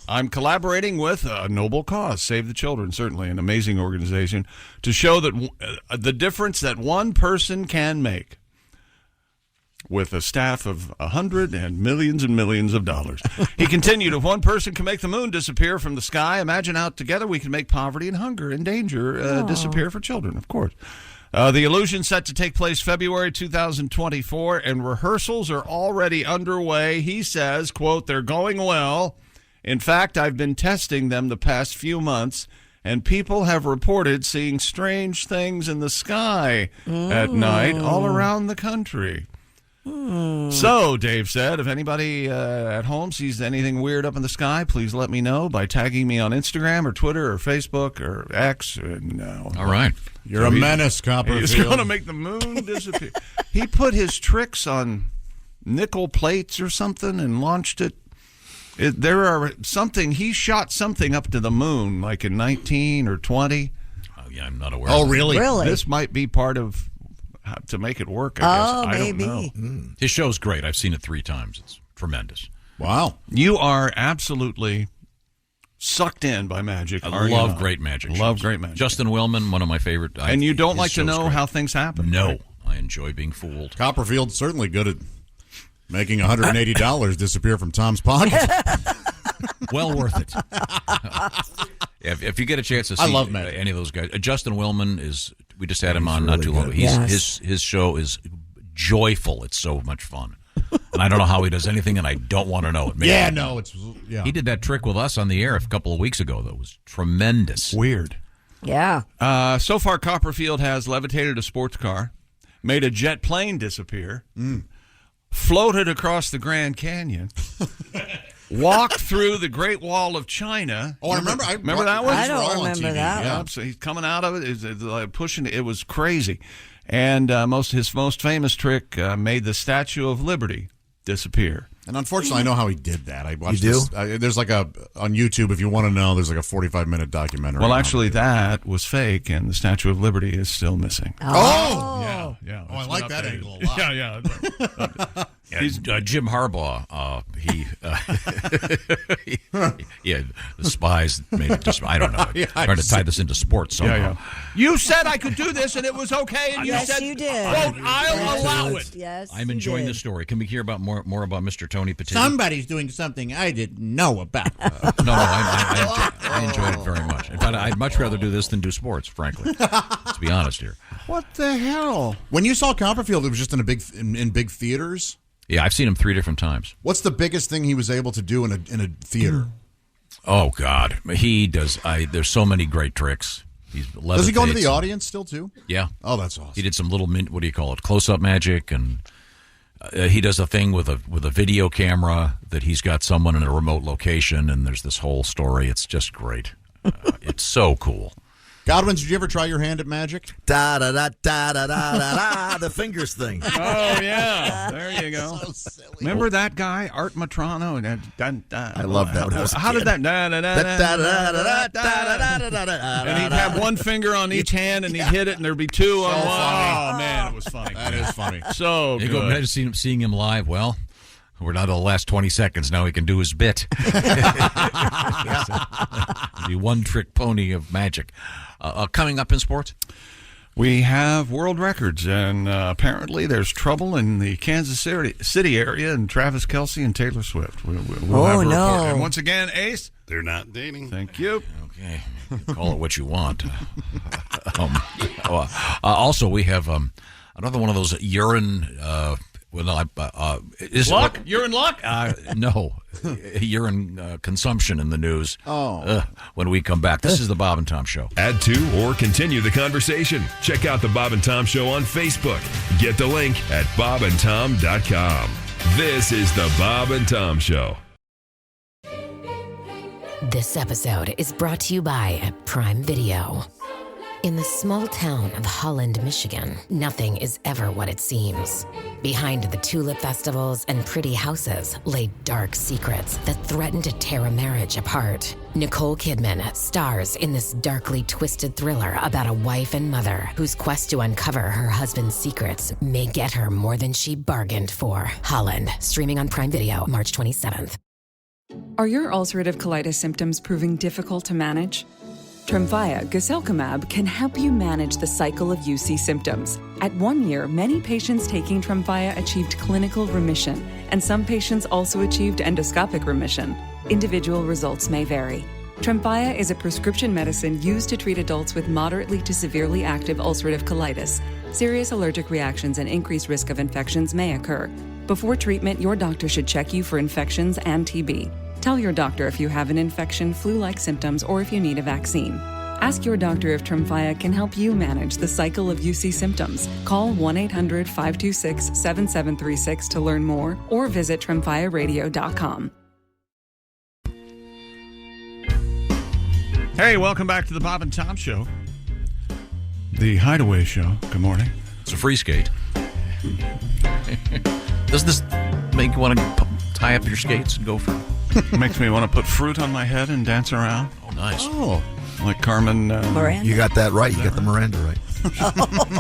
I'm collaborating with a noble cause, Save the Children, certainly an amazing organization, to show that the difference that one person can make with a staff of 100 and millions of dollars. He continued, if one person can make the moon disappear from the sky, imagine how together we can make poverty and hunger and danger disappear for children, of course. The illusion set to take place February 2024, and rehearsals are already underway. He says, quote, they're going well. In fact, I've been testing them the past few months, and people have reported seeing strange things in the sky at night all around the country. So, Dave said, if anybody at home sees anything weird up in the sky, please let me know by tagging me on Instagram or Twitter or Facebook or X. And, All right. You're a menace, Copperfield. He's going to make the moon disappear. He put his tricks on nickel plates or something and launched it. He shot something up to the moon like in 19 or 20. Oh, yeah, I'm not aware. Oh, of that. really? This might be part of how to make it work, I guess. Maybe. I don't know. His show's great. I've seen it 3 times. It's tremendous. Wow. You are absolutely sucked in by magic. I are you love not? great magic. Love shows. great magic. Justin Willman, one of my favorite. And you don't his like to show's know great. how things happen. No, right? I enjoy being fooled. Copperfield's certainly good at making $180 disappear from Tom's pocket. Well worth it. If you get a chance to see I love magic. any of those guys, Justin Willman is. We just had him on really not too long ago. good. His show is joyful. It's so much fun, and I don't know how he does anything, and I don't want to know it. Yeah. He did that trick with us on the air a couple of weeks ago. That was tremendous. Weird. Yeah. So far, Copperfield has levitated a sports car, made a jet plane disappear, floated across the Grand Canyon, walked through the Great Wall of China. Oh, I remember that one? I don't remember that Yeah, one. so he's coming out of it, pushing it. It was crazy. And his most famous trick made the Statue of Liberty disappear. And unfortunately, I know how he did that. I watched You do? this. There's like on YouTube, if you want to know, there's like a 45-minute documentary. Well, on actually, it. that was fake, and the Statue of Liberty is still missing. Oh! Yeah. Oh, I it's like been that updated. angle a lot. Yeah. He's Jim Harbaugh. The spies made it just. I don't know. Trying to tie this into sports somehow. Yeah. You said I could do this, and it was okay, and you Yes, said, you did. quote, I'll allow it. Yes. I'm you enjoying did. the story. Can we hear about more about Mr. Tony Petit? Somebody's doing something I didn't know about. No, I enjoyed it very much. In fact, I'd much rather do this than do sports, frankly. Let's be honest here. What the hell? When you saw Copperfield, it was just in big theaters. Yeah, I've seen him 3 different times. What's the biggest thing he was able to do in a theater? Oh God, he does. There's so many great tricks. Does he go into the audience still too? Yeah. Oh, that's awesome. He did some little what do you call it? Close-up magic, and he does a thing with a video camera that he's got someone in a remote location, and there's this whole story. It's just great. It's so cool. Godwin, did you ever try your hand at magic? Da da da da da da da. The fingers thing. Oh, yeah. There you go. So silly. Remember that guy, Art Matrano? I love that when I was a How did kid. that? And he'd have one finger on each hand, and he'd hit it, and there'd be 2 on one. funny. Oh, man, it was funny. That is funny. So You good. go imagine seeing him live. Well, we're down to the last 20 seconds. Now he can do his bit. The one-trick pony of magic. Coming up in sports? We have world records, and apparently there's trouble in the Kansas City area, and Travis Kelce and Taylor Swift. We'll have a report. And once again, Ace, they're not dating. Thank you. Okay, call it what you want. Also, we have another one of those urine. Is luck? You're in luck? No, urine consumption in the news. When we come back, this is the Bob and Tom Show. Add to or continue the conversation. Check out the Bob and Tom Show on Facebook. Get the link at bobandtom.com. This is the Bob and Tom Show. This episode is brought to you by Prime Video. In the small town of Holland, Michigan, nothing is ever what it seems. Behind the tulip festivals and pretty houses lay dark secrets that threaten to tear a marriage apart. Nicole Kidman stars in this darkly twisted thriller about a wife and mother whose quest to uncover her husband's secrets may get her more than she bargained for. Holland, streaming on Prime Video March 27th. Are your ulcerative colitis symptoms proving difficult to manage? Tremfya guselkumab can help you manage the cycle of UC symptoms. At 1 year, many patients taking Tremfya achieved clinical remission, and some patients also achieved endoscopic remission. Individual results may vary. Tremfya is a prescription medicine used to treat adults with moderately to severely active ulcerative colitis. Serious allergic reactions and increased risk of infections may occur. Before treatment, your doctor should check you for infections and TB. Tell your doctor if you have an infection, flu-like symptoms, or if you need a vaccine. Ask your doctor if Tremfya can help you manage the cycle of UC symptoms. Call 1-800-526-7736 to learn more, or visit tremfyaradio.com. Hey, welcome back to the Bob and Tom Show. The Hideaway Show. Good morning. It's a free skate. Doesn't this make you want to tie up your skates and go for it? Makes me want to put fruit on my head and dance around. Oh, nice. Oh, like Carmen Miranda. You got that right. You got the Miranda right.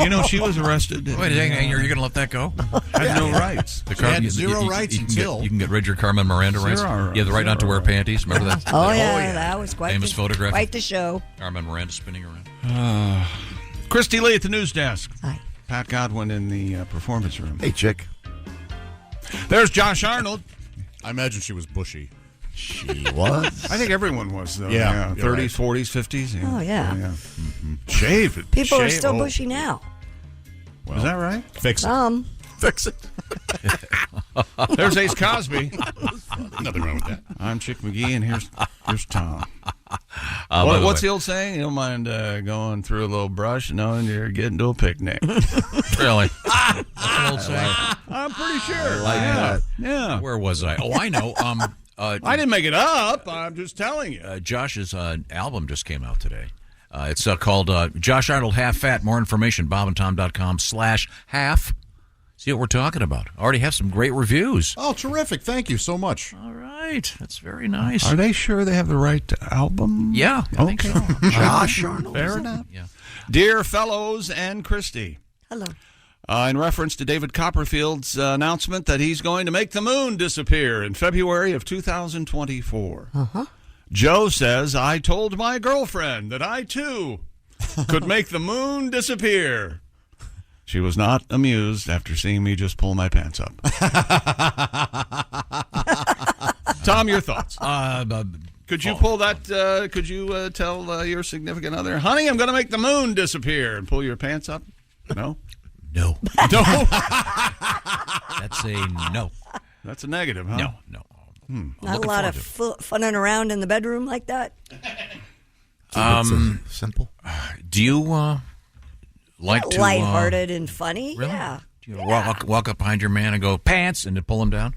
You know, she was arrested. Wait, you're going to let that go? Had no rights. She had zero rights until... You can get rid of your Carmen Miranda rights. You have the right not to wear panties. Remember that? Oh, yeah. That was quite famous photograph. Quite the show. Carmen Miranda spinning around. Christy Lee at the news desk. Hi. Pat Godwin in the performance room. Hey, chick. There's Josh Arnold. I imagine she was bushy. She was. I think everyone was, though. Yeah. 30s, Right. 40s, 50s. Yeah. Oh, yeah. Mm-hmm. Shave. People are still bushy now. Well, is that right? Fix it. Fix it. There's Ace Cosby. Nothing wrong with that. I'm Chick McGee, and here's Tom. What's the old saying? You don't mind going through a little brush knowing you're getting to a picnic. Really? That's an old saying. I'm pretty sure. that. Yeah. Where was I? Oh, I know. I didn't make it up. I'm just telling you. Josh's album just came out today. It's called Josh Arnold Half Fat. More information, bobandtom.com/half. See what we're talking about. Already have some great reviews. Oh, terrific. Thank you so much. All right. That's very nice. Are they sure they have the right album? Yeah, I think so. Josh Arnold. Fair enough. Yeah. Dear fellows and Christy. Hello. In reference to David Copperfield's announcement that he's going to make the moon disappear in February of 2024. Uh-huh. Joe says, I told my girlfriend that I, too, could make the moon disappear. She was not amused after seeing me just pull my pants up. Tom, your thoughts? Could you pull that? Could you tell your significant other, honey, I'm going to make the moon disappear, and pull your pants up? No? No. No? That's a no. That's a negative, huh? No. Not a lot of funning around in the bedroom like that. Simple. Do you like to lighthearted and funny? Really? Yeah. Do you walk up behind your man and go pants and then pull him down?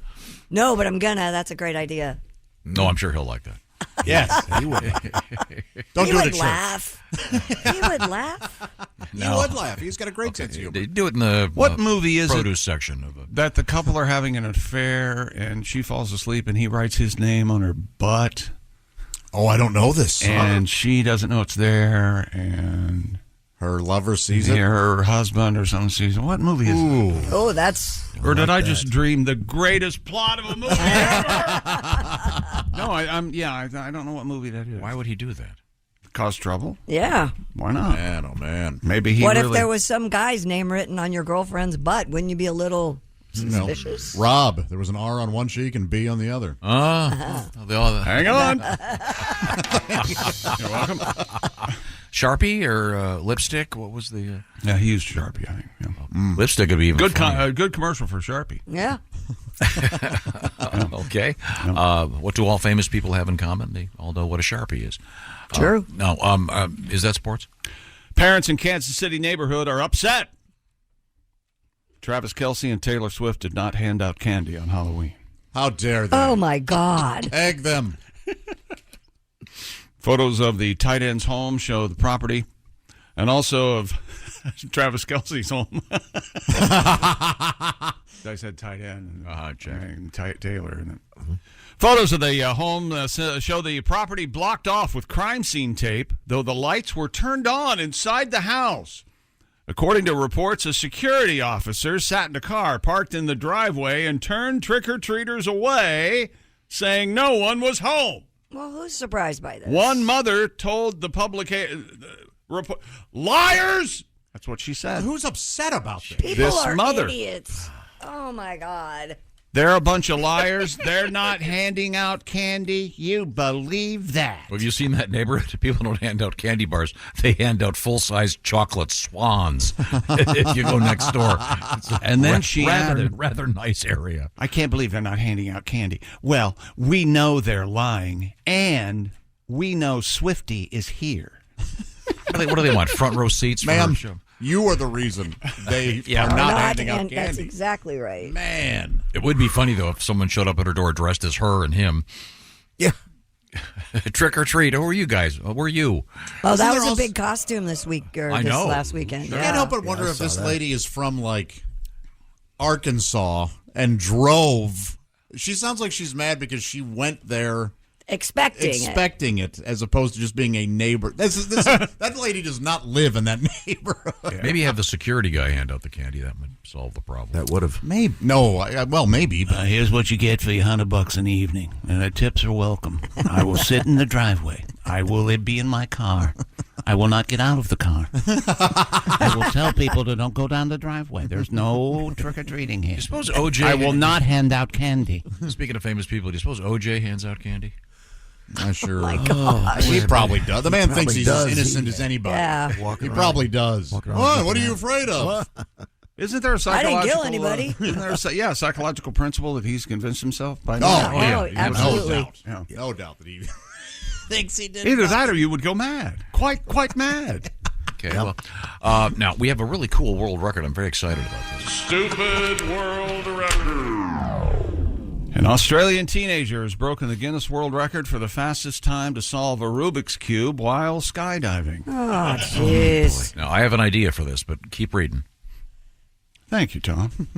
No, but I'm gonna. That's a great idea. No, I'm sure he'll like that. Yes, he would. Don't He do it would at church. laugh. He would laugh. He would laugh. He's got a great sense of humor. They do it in the What movie is produce it section of it. that the couple are having an affair and she falls asleep and he writes his name on her butt? Oh, I don't know this. And she doesn't know it's there, and her lover sees it? Her husband or something sees it. What movie is it? Oh, that's... Or did I just dream the greatest plot of a movie ever? No, I don't know what movie that is. Why would he do that? cause trouble. Yeah. Why not? Man, oh man. Maybe he What really... if there was some guy's name written on your girlfriend's butt? Wouldn't you be a little suspicious? Rob. There was an R on one cheek and B on the other. Hang on. You're welcome. Sharpie or lipstick? What was the... Yeah, he used Sharpie, I think. Yeah. Lipstick would be even good commercial for Sharpie. Yeah. Okay. What do all famous people have in common? They all know what a Sharpie is. True. Is that sports? Parents in Kansas City neighborhood are upset. Travis Kelce and Taylor Swift did not hand out candy on Halloween. How dare they? Oh, my God. Egg them. Photos of the tight end's home show the property, and also of Travis Kelce's home. I said tight end. Taylor. Photos of the home show the property blocked off with crime scene tape, though the lights were turned on inside the house. According to reports, a security officer sat in a car parked in the driveway and turned trick-or-treaters away, saying no one was home. Well, who's surprised by this? One mother told the liars! That's what she said. Who's upset about this? People are idiots. Oh, my God. They're a bunch of liars. They're not handing out candy. You believe that? Have you seen that neighborhood? People don't hand out candy bars. They hand out full-size chocolate swans if you go next door. And then she added, rather nice area. I can't believe they're not handing out candy. Well, we know they're lying, and we know Swifty is here. What do they want? Front row seats for Ma'am, her show? you are the reason they are not handing out candy. That's exactly right. Man. It would be funny, though, if someone showed up at her door dressed as her and him. Yeah. Trick or treat. Who are you guys? Who are you? Oh, that was a big costume this week, or this last weekend. I can't help but wonder if this lady is from, like, Arkansas and drove. She sounds like she's mad because she went there expecting it, as opposed to just being a neighbor. That lady does not live in that neighborhood. Yeah. Maybe have the security guy hand out the candy. That would solve the problem. That would have. Maybe. No, well, maybe. But here's what you get for your $100 in the evening. And the tips are welcome. I will sit in the driveway. I will be in my car. I will not get out of the car. I will tell people to don't go down the driveway. There's no trick-or-treating here. Do you suppose OJ... I will not hand out candy. Speaking of famous people, do you suppose OJ hands out candy? Not sure. My God. He probably does. The man thinks he's does. as innocent as anybody. Yeah. He probably does. What are you afraid of? Isn't there a I psychological... didn't kill anybody. Isn't there a psychological principle that he's convinced himself by now? Oh, absolutely. No doubt. Yeah. No doubt that he thinks he did. Either that or you would go mad. Quite mad. Okay, well, now, we have a really cool world record. I'm very excited about this. Stupid world record. An Australian teenager has broken the Guinness World Record for the fastest time to solve a Rubik's Cube while skydiving. Oh, jeez. Now, I have an idea for this, but keep reading. Thank you, Tom.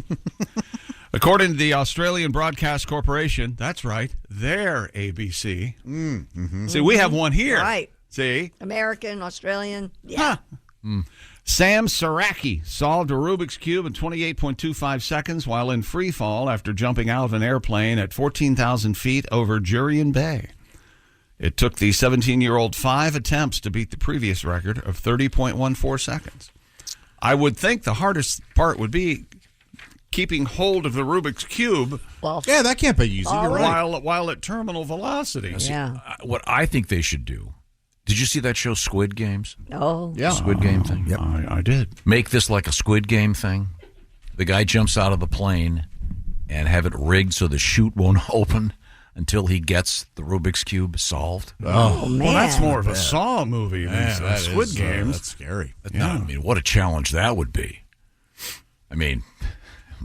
According to the Australian Broadcast Corporation, that's right, their ABC. Mm-hmm. See, we have one here. Right. See? American, Australian. Yeah. Huh. Sam Saraki solved a Rubik's Cube in 28.25 seconds while in free fall after jumping out of an airplane at 14,000 feet over Jurien Bay. It took the 17-year-old 5 attempts to beat the previous record of 30.14 seconds. I would think the hardest part would be keeping hold of the Rubik's Cube. Well, yeah, that can't be easy. You're right. While at terminal velocity. Yeah. What I think they should do. Did you see that show Squid Games? Oh. Yeah. Squid Game thing? Yep. I did. Make this like a Squid Game thing. The guy jumps out of the plane and have it rigged so the chute won't open until he gets the Rubik's Cube solved. Oh, man. Well, that's more of a Saw movie than Squid Games. That's scary. No, I mean, what a challenge that would be. I mean,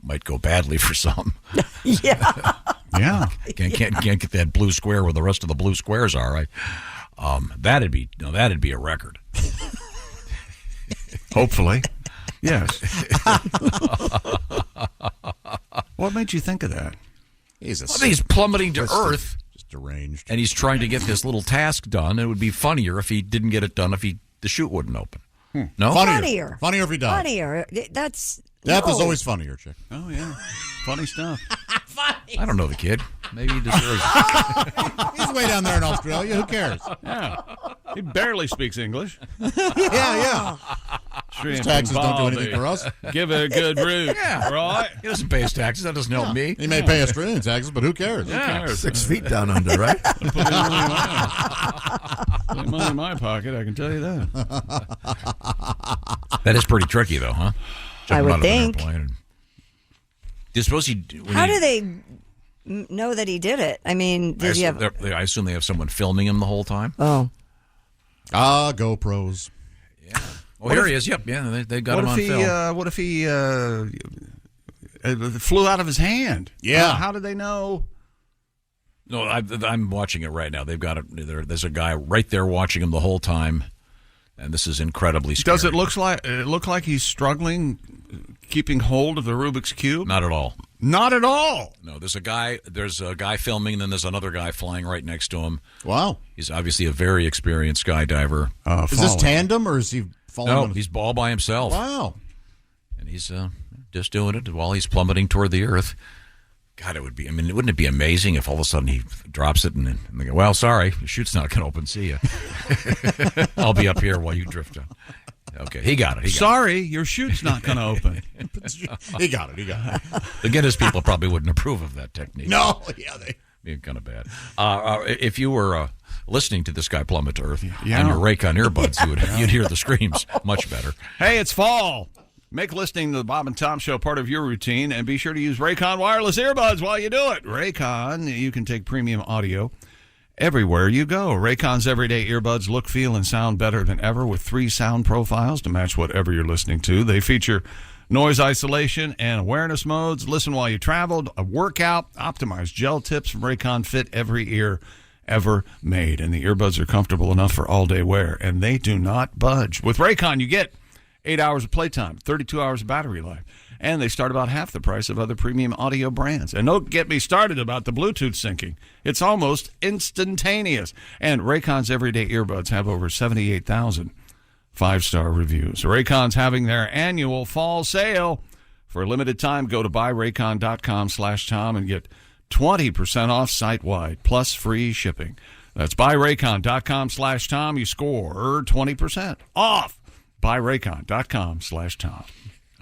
might go badly for some. Yeah. Yeah. Can't get that blue square where the rest of the blue squares are, right? That'd be a record. Hopefully. Yes. What made you think of that? He's plummeting to Earth. Just deranged. And he's trying to get this little task done. It would be funnier if he didn't get it done if the chute wouldn't open. No? Funnier. Funnier if he died. Funnier. Death is always funnier, Chick. Oh, yeah. Funny stuff. I don't know the kid. Maybe he deserves it. He's way down there in Australia. Who cares? Yeah. He barely speaks English. Yeah. His taxes don't do anything for us. Give it a good root. Yeah. Right? He doesn't pay his taxes. That doesn't help me. He may pay Australian taxes, but who cares? Who cares? 6 feet down under, right? Put money in my pocket, I can tell you that. That is pretty tricky, though, huh? I would think. Do you suppose he? How do they know that he did it? I mean, did you have? I assume they have someone filming him the whole time. Oh, GoPros. Yeah. Oh, here he is. Yep. Yeah, they got him on film. What if he flew out of his hand? Yeah. How did they know? No, I'm watching it right now. They've got there's a guy right there watching him the whole time, and this is incredibly scary. Does it look like he's struggling, keeping hold of the Rubik's Cube? Not at all. Not at all. No, there's a guy filming, and then there's another guy flying right next to him. Wow. He's obviously a very experienced skydiver. Is this tandem, or is he falling? No, he's all by himself. Wow. And he's just doing it while he's plummeting toward the earth. God, wouldn't it be amazing if all of a sudden he drops it and they go, well, sorry, your chute's not going to open. See ya. I'll be up here while you drift down. Okay, he got it. Sorry, your chute's not going to open. He got it. The Guinness people probably wouldn't approve of that technique. No, yeah, they be kind of bad. If you were listening to this guy plummet to earth on your Raycon earbuds, you'd hear the screams much better. Hey, it's fall. Make listening to the Bob and Tom Show part of your routine, and be sure to use Raycon wireless earbuds while you do it. Raycon, you can take premium audio everywhere you go. Raycon's everyday earbuds look, feel, and sound better than ever with 3 sound profiles to match whatever you're listening to. They feature noise isolation and awareness modes. Listen while you travel, a workout, optimized gel tips from Raycon fit every ear ever made. And the earbuds are comfortable enough for all-day wear, and they do not budge. With Raycon, you get 8 hours of playtime, 32 hours of battery life, and they start about half the price of other premium audio brands. And don't get me started about the Bluetooth syncing. It's almost instantaneous. And Raycon's everyday earbuds have over 78,000 5-star reviews. Raycon's having their annual fall sale. For a limited time, go to buyraycon.com/Tom and get 20% off site-wide, plus free shipping. That's buyraycon.com/Tom. You score 20% off. buyraycon.com/Tom.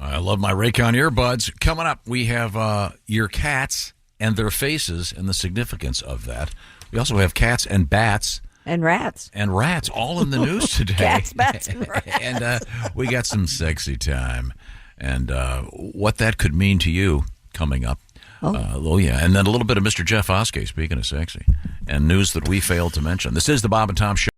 I love my Raycon earbuds. Coming up, we have your cats and their faces and the significance of that. We also have cats and bats. And rats. And rats, all in the news today. Cats, bats, and rats. And we got some sexy time. And what that could mean to you coming up. Oh, yeah. And then a little bit of Mr. Jeff Oskay, speaking of sexy. And news that we failed to mention. This is the Bob and Tom Show.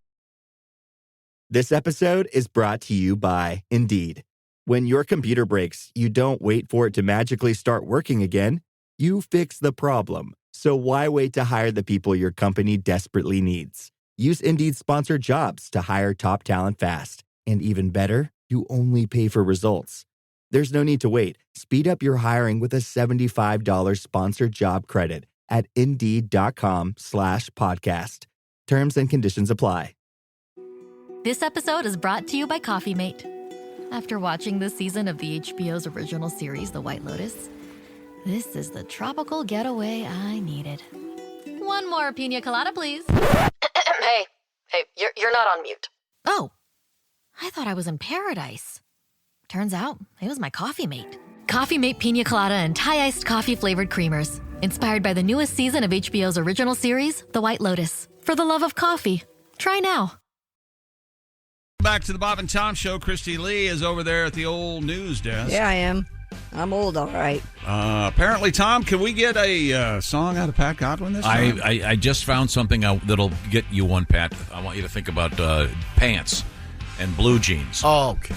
This episode is brought to you by Indeed. When your computer breaks, you don't wait for it to magically start working again. You fix the problem. So why wait to hire the people your company desperately needs? Use Indeed's sponsored jobs to hire top talent fast. And even better, you only pay for results. There's no need to wait. Speed up your hiring with a $75 sponsored job credit at Indeed.com/podcast. Terms and conditions apply. This episode is brought to you by Coffee Mate. After watching this season of the HBO's original series, The White Lotus, this is the tropical getaway I needed. One more pina colada, please. Hey, you're not on mute. Oh, I thought I was in paradise. Turns out it was my Coffee Mate. Coffee Mate pina colada and Thai-iced coffee flavored creamers. Inspired by the newest season of HBO's original series, The White Lotus. For the love of coffee. Try now. Back to the Bob and Tom Show. Christy Lee is over there at the old news desk. Yeah, I am. I'm old, all right. Apparently, Tom, can we get a song out of Pat Godwin this time? I just found something that'll get you one, Pat. I want you to think about pants and blue jeans. Oh, okay.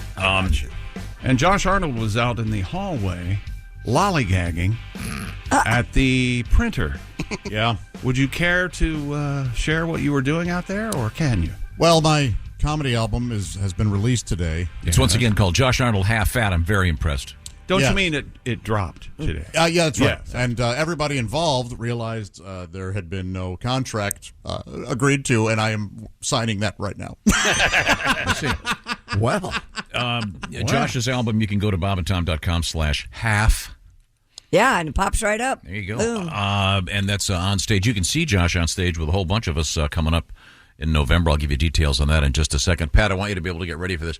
And Josh Arnold was out in the hallway lollygagging at the printer. Yeah. Would you care to share what you were doing out there, or can you? Well, my comedy album has been released today. It's once again called Josh Arnold Half Fat. I'm very impressed. Don't you mean it dropped today? Yeah, that's right. Yes. And everybody involved realized there had been no contract agreed to, and I am signing that right now. Let's see. Well. Josh's album, you can go to bobandtom.com/half. Yeah, and it pops right up. There you go. Boom. And that's on stage. You can see Josh on stage with a whole bunch of us coming up in November. I'll give you details on that in just a second. Pat, I want you to be able to get ready for this.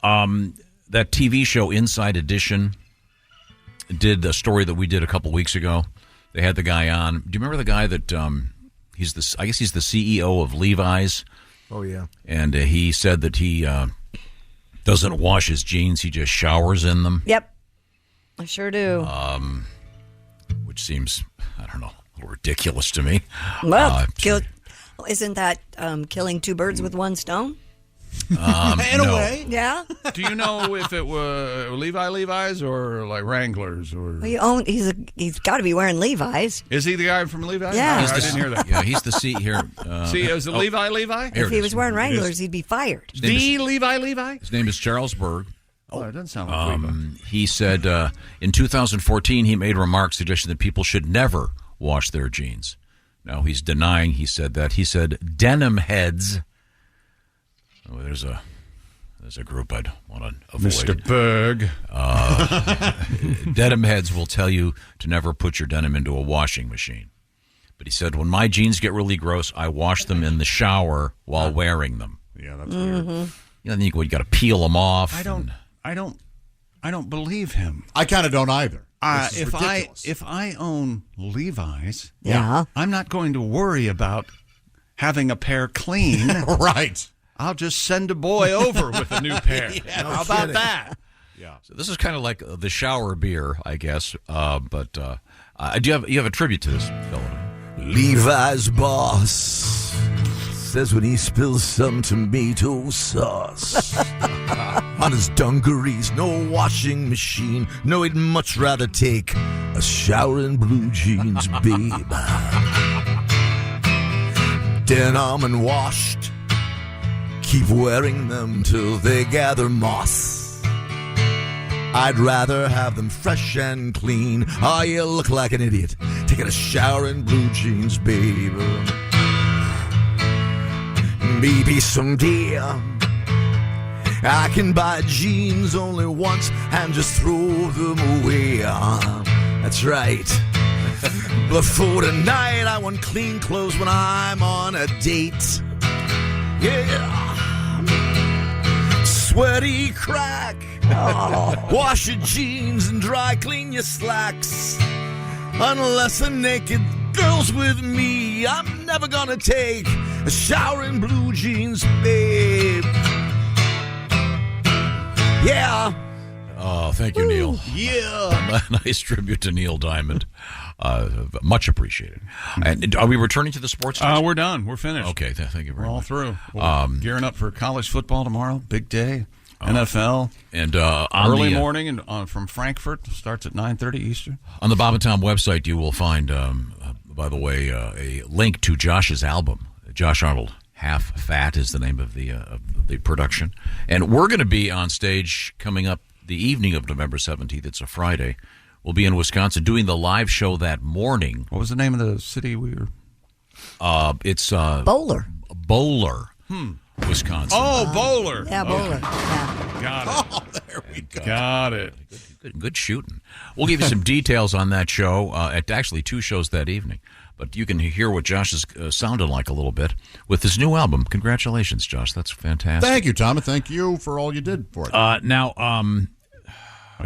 That TV show Inside Edition did a story that we did a couple weeks ago. They had the guy on. Do you remember the guy that he's the CEO of Levi's? Oh, yeah. And he said that he doesn't wash his jeans. He just showers in them. Yep. I sure do. Which seems, I don't know, a little ridiculous to me. Well, isn't that killing two birds with one stone? In a way. Yeah. Do you know if it were Levi's or like Wranglers or? Well, he's got to be wearing Levi's. Is he the guy from Levi's? Yeah. I didn't hear that. Yeah, he's the seat here. See, is it Levi? If he was wearing Wranglers, he'd be fired. Levi? His name is Charles Berg. Oh, it doesn't sound like Levi. He said in 2014 he made remarks suggesting that people should never wash their jeans. Now he's denying he said that. He said denim heads. Oh, there's a group I'd want to avoid. Mr. Berg. Denim heads will tell you to never put your denim into a washing machine. But he said, when my jeans get really gross, I wash them in the shower while wearing them. Yeah, that's weird. You know, then you got to peel them off. I don't believe him. I kind of don't either. If I own Levi's, yeah, I'm not going to worry about having a pair clean. Right. I'll just send a boy over with a new pair. How about that? Yeah. So this is kind of like the shower beer, I guess. But do you have a tribute to this fellow? Levi's boss says when he spills some tomato sauce on his dungarees, no washing machine. No, he'd much rather take a shower in blue jeans, babe. Denim and washed, keep wearing them till they gather moss. I'd rather have them fresh and clean. Oh, you look like an idiot taking a shower in blue jeans, baby. Maybe someday I can buy jeans only once and just throw them away. That's right. But for tonight, I want clean clothes when I'm on a date. Yeah. Sweaty crack. Wash your jeans and dry clean your slacks. Unless a naked girl's with me, I'm never gonna take a shower in blue jeans, babe. Yeah. Oh, thank you, Neil. Yeah. A nice tribute to Neil Diamond. Much appreciated. And are we returning to the sports? We're done. We're finished. Okay, thank you very We're all much. through. Gearing up for college football tomorrow. Big day. NFL. And early morning and from Frankfurt. Starts at 9:30 Eastern. On the Bob and Tom website, you will find, by the way, a link to Josh's album. Josh Arnold, Half Fat is the name of the production. And we're going to be on stage coming up the evening of November 17th. It's a Friday. We'll be in Wisconsin doing the live show that morning. What was the name of the city we were? It's Bowler. Bowler, Wisconsin. Oh, Bowler. Yeah, Bowler. Yeah. Got it. Oh, there we go. Got it. Good shooting. We'll give you some details on that show. At actually 2 shows that evening. But you can hear what Josh is sounding like a little bit with his new album. Congratulations, Josh. That's fantastic. Thank you, Tom, and thank you for all you did for it. Now,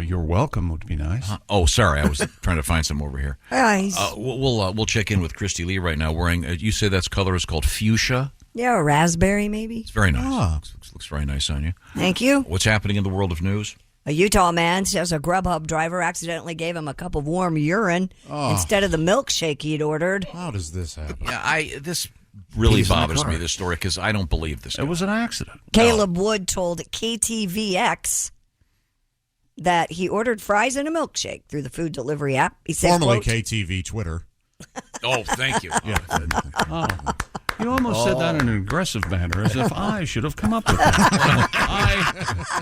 you're welcome would be nice. Sorry. I was trying to find some over here. Nice. We'll check in with Christy Lee right now wearing, you say that's color is called fuchsia? Yeah, a raspberry maybe. It's very nice. Looks very nice on you. Thank you. What's happening in the world of news? A Utah man says a Grubhub driver accidentally gave him a cup of warm urine instead of the milkshake he'd ordered. How does this happen? Yeah, this really bothers me, this story, because I don't believe this guy. It was an accident. Caleb Wood told KTVX that he ordered fries and a milkshake through the food delivery app. He said, Formerly quote, KTV Twitter. Oh, thank you. You almost said that in an aggressive manner, as if I should have come up with that.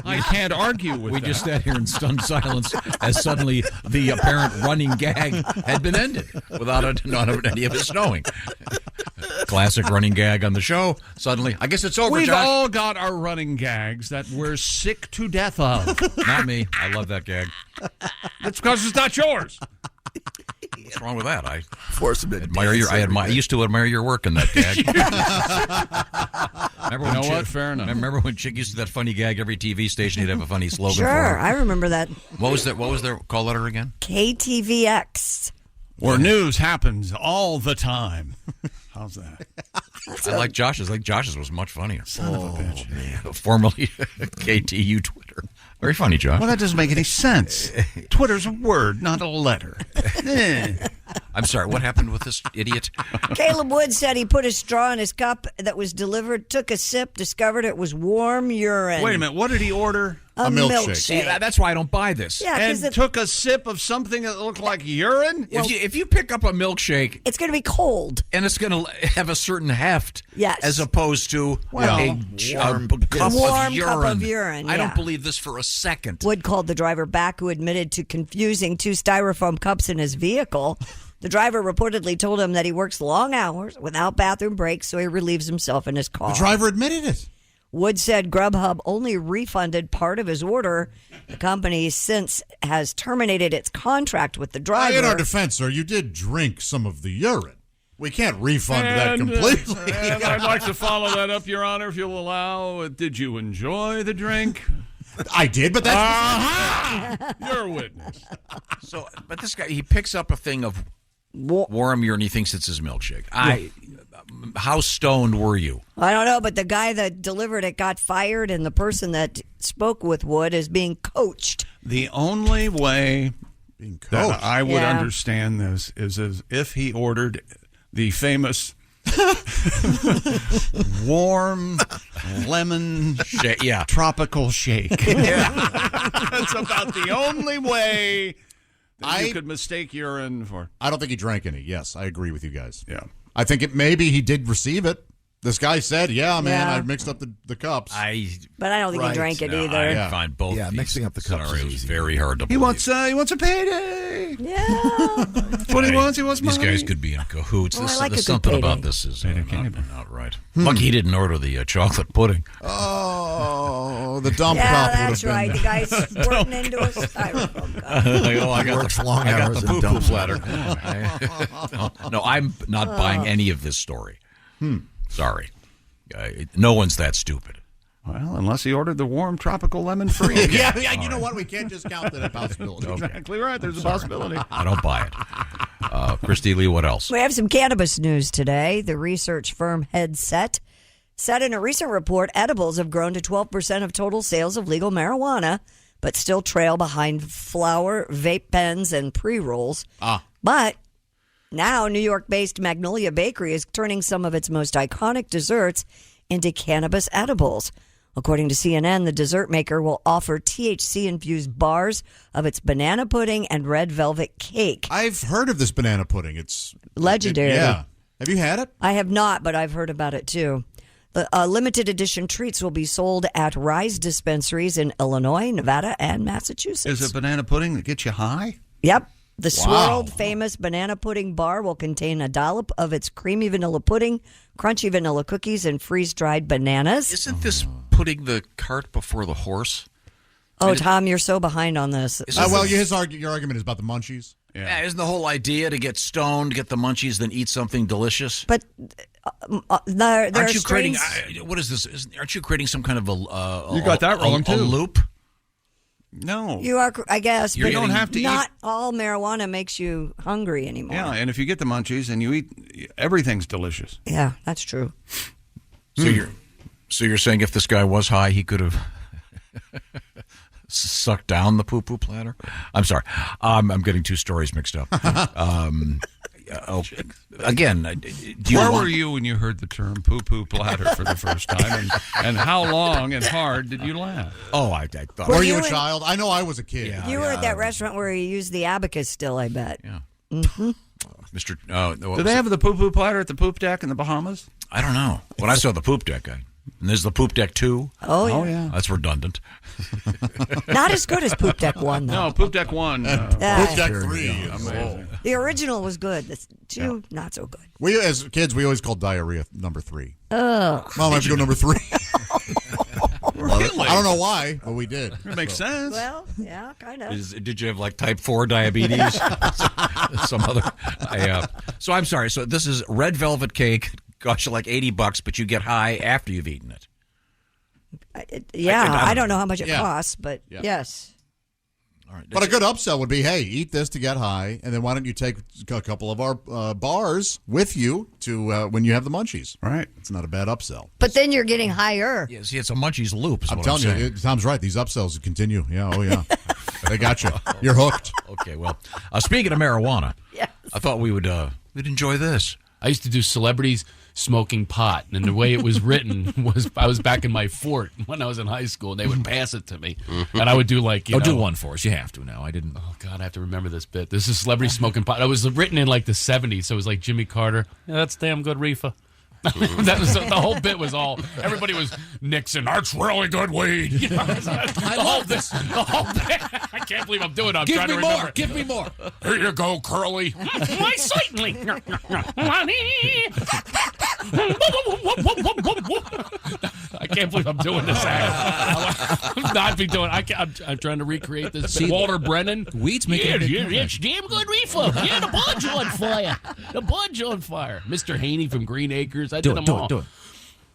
I can't argue with that. We just sat here in stunned silence as suddenly the apparent running gag had been ended without none of any of us knowing. Classic running gag on the show. Suddenly, I guess it's over, We've Josh. all got our running gags that we're sick to death of. Not me. I love that gag. That's because it's not yours. What's wrong with that? I force him to admire your. I used to admire your work in that gag. Remember when what? Fair enough. Remember when Chick used to do that funny gag? Every TV station, he'd have a funny slogan. Sure, for I remember that. What was their call letter again? KTVX. Where news happens all the time. How's that? I like Josh's. Josh's was much funnier. Son of a bitch. Man. Formerly KTU Twitter. Very funny, Josh. Well, that doesn't make any sense. Twitter's a word, not a letter. I'm sorry, what happened with this idiot? Caleb Wood said he put a straw in his cup that was delivered, took a sip, discovered it was warm urine. Wait a minute, what did he order? A milkshake. See, that's why I don't buy this. Yeah, and took a sip of something that looked like urine? If you pick up a milkshake... It's going to be cold. And it's going to have a certain heft. Yes. As opposed to a cup of urine. I don't believe this for a second. Wood called the driver back, who admitted to confusing 2 styrofoam cups in his vehicle. The driver reportedly told him that he works long hours without bathroom breaks, so he relieves himself in his car. The driver admitted it. Wood said Grubhub only refunded part of his order. The company since has terminated its contract with the driver. In our defense, sir, you did drink some of the urine. We can't refund that completely. And I'd like to follow that up, Your Honor, if you'll allow. Did you enjoy the drink? I did, but that's... You're a witness. So, but this guy, he picks up a thing of warm urine. He thinks it's his milkshake. How stoned were you? I don't know, but the guy that delivered it got fired, and the person that spoke with Wood is being coached. The only way that I would understand this is as if he ordered the famous warm lemon tropical shake. That's about the only way that you could mistake urine for. I don't think he drank any. Yes, I agree with you guys. Yeah. I think maybe he did receive it. This guy said, I mixed up the cups. But I don't think he drank it either. I find both mixing up the cups scenarios very hard to He believe. wants a payday. Yeah. That's what he wants. He wants money. These guys could be in cahoots. Well, I like There's a good something payday. about this is not right. Lucky he didn't order the chocolate pudding. Oh, the dump Yeah, cup would that's have right. been The guy's squirting into a styrofoam cup. I got Works the long I got hours the and poo-poo dumps. platter. No, I'm not buying any of this story. Sorry. No one's that stupid. Well, unless he ordered the warm tropical lemon free. yeah, you know what? We can't discount that possibility. Okay. Exactly right. There's a possibility. I don't buy it. Christy Lee, what else? We have some cannabis news today. The research firm Headset said in a recent report, edibles have grown to 12% of total sales of legal marijuana, but still trail behind flower, vape pens, and pre-rolls. But now New York-based Magnolia Bakery is turning some of its most iconic desserts into cannabis edibles. According to CNN, the dessert maker will offer THC-infused bars of its banana pudding and red velvet cake. I've heard of this banana pudding. It's legendary. Yeah. Have you had it? I have not, but I've heard about it too. The limited edition treats will be sold at Rise dispensaries in Illinois, Nevada, and Massachusetts. Is it banana pudding that gets you high? Yep. The swirled famous banana pudding bar will contain a dollop of its creamy vanilla pudding, crunchy vanilla cookies, and freeze-dried bananas. Isn't this putting the cart before the horse? Oh, Tom, you're so behind on this. Your argument is about the munchies. Yeah, isn't the whole idea to get stoned, get the munchies, then eat something delicious? But there aren't are you creating? strains- What is this? Aren't you creating some kind of a? You got that wrong, a too. loop. No. You are, I guess. You but don't have to Not eat. all marijuana makes you hungry anymore. Yeah, and if you get the munchies and you eat, everything's delicious. Yeah, that's true. So you're saying if this guy was high, he could have sucked down the poo-poo platter? I'm sorry. I'm getting two stories mixed up. Again, where were you when you heard the term poo-poo platter for the first time? And how long and hard did you laugh? Oh, I thought. Were you a child? I know I was a kid. Yeah, You were at that restaurant where you used the abacus still, I bet. Yeah. Mm-hmm. Mr. Do they have the poo-poo platter at the poop deck in the Bahamas? I don't know. When I saw the poop deck, and there's the poop deck 2. Oh, yeah. That's redundant. Not as good as Poop Deck 1, though. No, Poop Deck 1. Poop Deck 3. Amazing. The original was good. The 2, not so good. We, as kids, we always called diarrhea number 3. Ugh. Mom, I have to go number 3. Really? I don't know why, but we did. It makes sense. Well, yeah, kind of. Did you have like type 4 diabetes? Some other. So I'm sorry. So this is red velvet cake. Costs you like $80, but you get high after you've eaten it. I don't know how much it costs, but yes. All right. But a good upsell would be, hey, eat this to get high, and then why don't you take a couple of our bars with you to when you have the munchies? Right. It's not a bad upsell. But then you're getting higher. Yeah, see, it's a munchies loop. I'm telling you, Tom's right. These upsells continue. Yeah, oh yeah. They got you. You're hooked. Okay, well, speaking of marijuana, I thought we'd enjoy this. I used to do celebrities smoking pot, and the way it was written was I was back in my fort when I was in high school, and they would pass it to me, and I would do like, do one for us. You have to now. I didn't. Oh God, I have to remember this bit. This is celebrity smoking pot. It was written in like the 70s, so it was like Jimmy Carter. Yeah, that's damn good reefer. That was the whole bit was all everybody was Nixon. That's really good weed. You know, the whole bit. I can't believe I'm doing it. I'm trying to remember. Give me more. Here you go, Curly. Why certainly. I can't believe I'm doing this act. I'm not be doing. I'm trying to recreate this. See, Walter Brennan. Weed's making it's damn good reefer. Yeah, the bud's on fire. The bud's on fire. Mr. Haney from Green Acres. I did them all. Do it.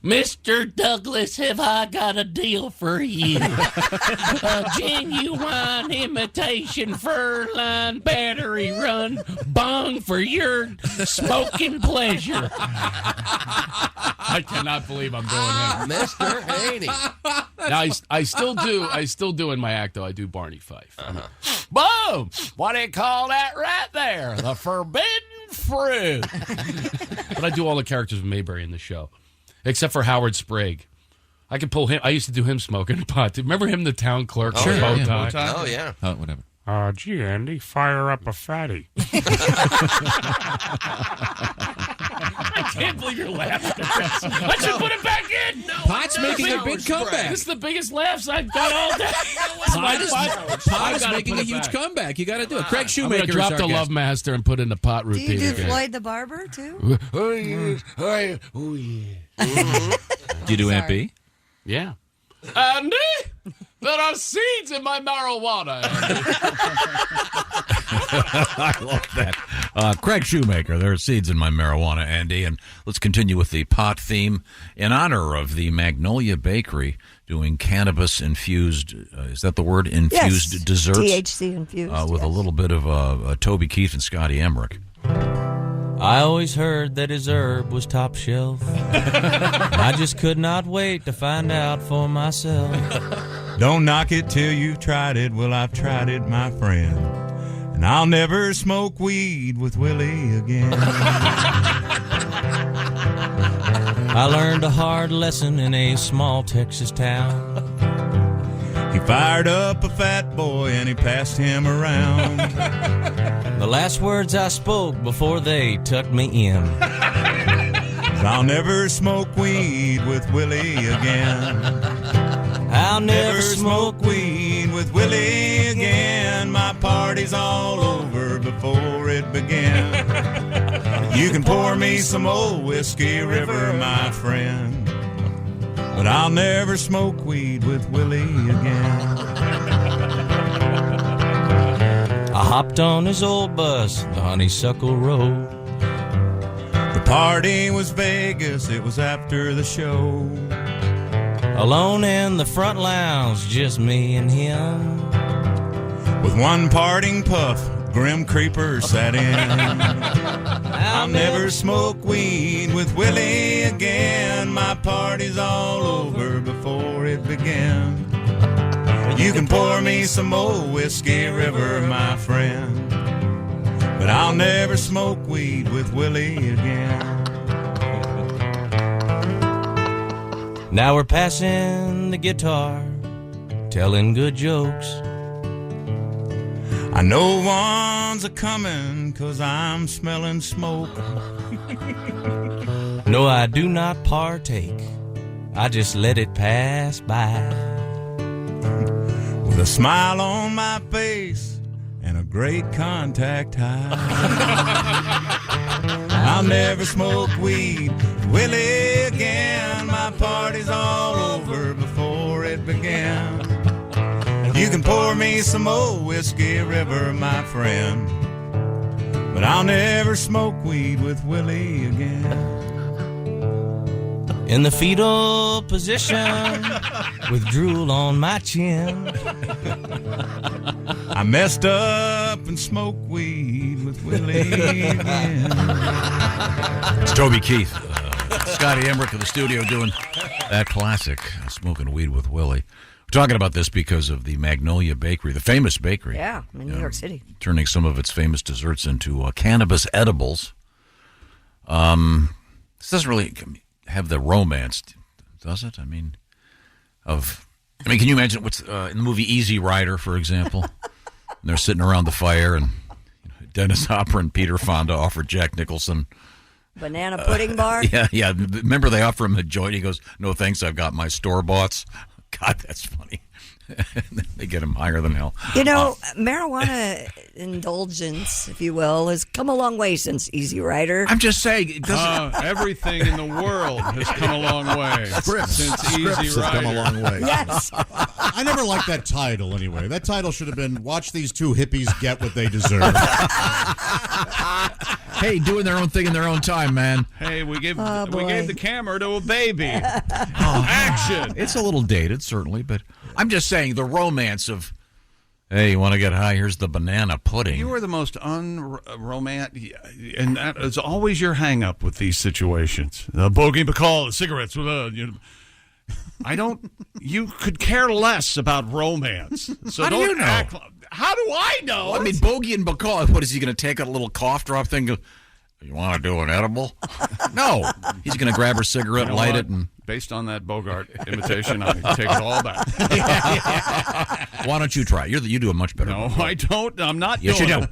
Mr. Douglas, have I got a deal for you? A genuine imitation fur-lined battery run bong for your smoking pleasure. I cannot believe I'm doing that. Mr. Haney. Now, I still do in my act, though. I do Barney Fife. Boom! What do you call that right there? The forbidden fruit. But I do all the characters of Mayberry in the show. Except for Howard Sprague. I could pull him. I used to do him smoking pot. Remember him, the town clerk? Oh, with yeah, bow tie? Oh, yeah. Whatever. Gee, Andy, fire up a fatty. I can't believe you're laughing at this. I should put it back in. Pot's making a big comeback. This is the biggest laughs I've got all day. Pot is making a huge comeback. You got to do it. Craig Shoemaker. I'm going to drop the Love Master and put in the pot Do routine. you do again. Floyd the Barber, too? Oh, yes. Oh, yeah. Do you do Aunt B? Yeah. Andy, there are seeds in my marijuana. I love that. Craig Shoemaker, there are seeds in my marijuana, Andy. And let's continue with the pot theme. In honor of the Magnolia Bakery doing cannabis-infused, is that the word? Infused desserts? THC-infused, with a little bit of Toby Keith and Scotty Emmerich. I always heard that his herb was top shelf. I just could not wait to find out for myself. Don't knock it till you've tried it. Well, I've tried it, my friend. And I'll never smoke weed with Willie again. I learned a hard lesson in a small Texas town. He fired up a fat boy and he passed him around. The last words I spoke before they tucked me in. I'll never smoke weed with Willie again. I'll never smoke weed with Willie again. My party's all over before it began. You can pour me some old Whiskey River, my friend, but I'll never smoke weed with Willie again. I hopped on his old bus, the Honeysuckle Road. The party was Vegas, it was after the show. Alone in the front lounge, just me and him. With one parting puff, Grim Creeper sat in. I'll never smoke weed with Willie again. My party's all over before it began. You can pour me some old Whiskey River, my friend, but I'll never smoke weed with Willie again. Now we're passing the guitar, telling good jokes. I know one's a-comin' 'cause I'm smelling smoke. No, I do not partake. I just let it pass by. With a smile on my face and a great contact high. I'll never smoke weed with Willie again. My party's all over before it began. can pour me some old Whiskey River, my friend, but I'll never smoke weed with Willie again. In the fetal position with drool on my chin. I messed up and smoked weed with Willie again. It's Toby Keith, Scotty Emmerich in the studio doing that classic, Smoking Weed with Willie. We're talking about this because of the Magnolia Bakery, the famous bakery. Yeah, in New York City. Turning some of its famous desserts into cannabis edibles. This doesn't really have the romance, does it? I mean, can you imagine what's in the movie Easy Rider, for example? And they're sitting around the fire, and Dennis Hopper and Peter Fonda offered Jack Nicholson banana pudding bar. Yeah. Remember they offer him a joint. He goes, "No thanks, I've got my store-boughts." God, that's funny. They get him higher than hell. Marijuana indulgence, if you will, has come a long way since Easy Rider. I'm just saying, it doesn't. Everything in the world has come a long way since Easy Rider. Have come a long way. Yes. I never liked that title anyway. That title should have been "Watch These Two Hippies Get What They Deserve." Hey, doing their own thing in their own time, man. Hey, we gave the camera to a baby. Action. It's a little dated, certainly, but I'm just saying the romance of, hey, you want to get high? Here's the banana pudding. You are the most unromantic, and that is always your hang-up with these situations. The bogey bacall, the cigarettes. You could care less about romance. So How do you know? How do I know? Well, I mean, Bogey and Bacall, what is he going to take a little cough drop thing? Go, you want to do an edible? No. He's going to grab her cigarette, light it, and... Based on that Bogart imitation, I take it all back. Why don't you try? You do a much better No, I don't. I'm not yes, doing you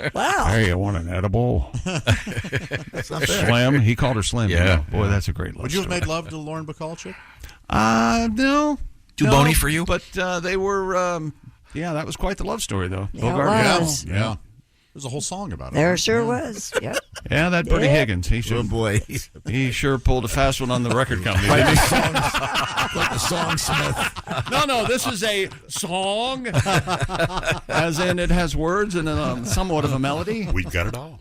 it. Wow. Hey, you want an edible? Slim. He called her Slim. Yeah. Boy, that's a great love Would you have story. made love to Lauren Bacall chick? No. Too bony for you? But they were, that was quite the love story, though. Yeah, Bogart. it was. Yeah. There's a whole song about it. There sure was. Yep. Yeah, that Bertie Higgins. He sure pulled a fast one on the record company. Like the songsmith. No, this is a song, as in it has words and somewhat of a melody. We've got it all.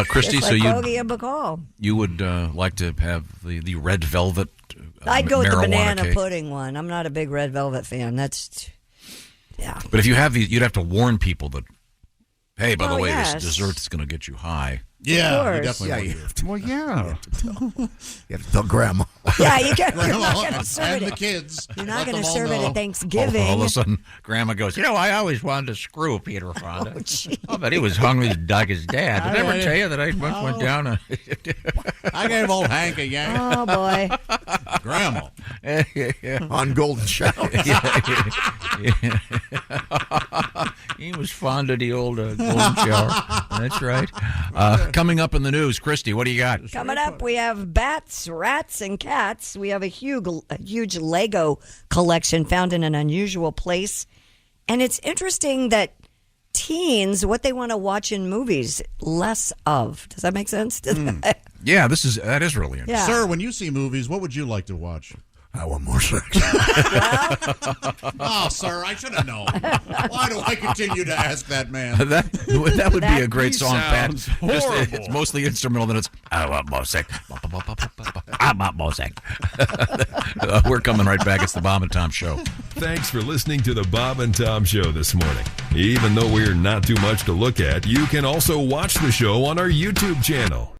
Christy, Just so like Bogey and Bacall. you would like to have the red velvet I'd go with the marijuana banana cake? pudding one. I'm not a big red velvet fan. Yeah. But if you have these, you'd have to warn people that, hey, by the way, yes. this dessert is going to get you high. Yeah, Of course. definitely would. Well, yeah. You have to tell Grandma. Yeah, you're not Grandma going to serve and it. the kids. You're not Let going to them all serve it know. at Thanksgiving. All of a sudden, Grandma goes, I always wanted to screw Peter Fonda. Gee. But he was hungry like his dad. Did I ever tell you that I once went down a... I gave old Hank a yank. Oh, boy. Grandma. On Golden Shower. He was fond of the old golden shower. That's right. Coming up in the news, Christy, what do you got? Coming up, we have bats, rats, and cats. We have a huge Lego collection found in an unusual place. And it's interesting that teens, what they want to watch in movies, less of. Does that make sense? Yeah, that is really interesting. Yeah. Sir, when you see movies, what would you like to watch? I want more sex. Oh, sir, I should have known. Why do I continue to ask that man? That would be a great song, Pat. sounds horrible. It's mostly instrumental, then it's, I want more sex. I want more sex. We're coming right back. It's the Bob and Tom Show. Thanks for listening to the Bob and Tom Show this morning. Even though we're not too much to look at, you can also watch the show on our YouTube channel.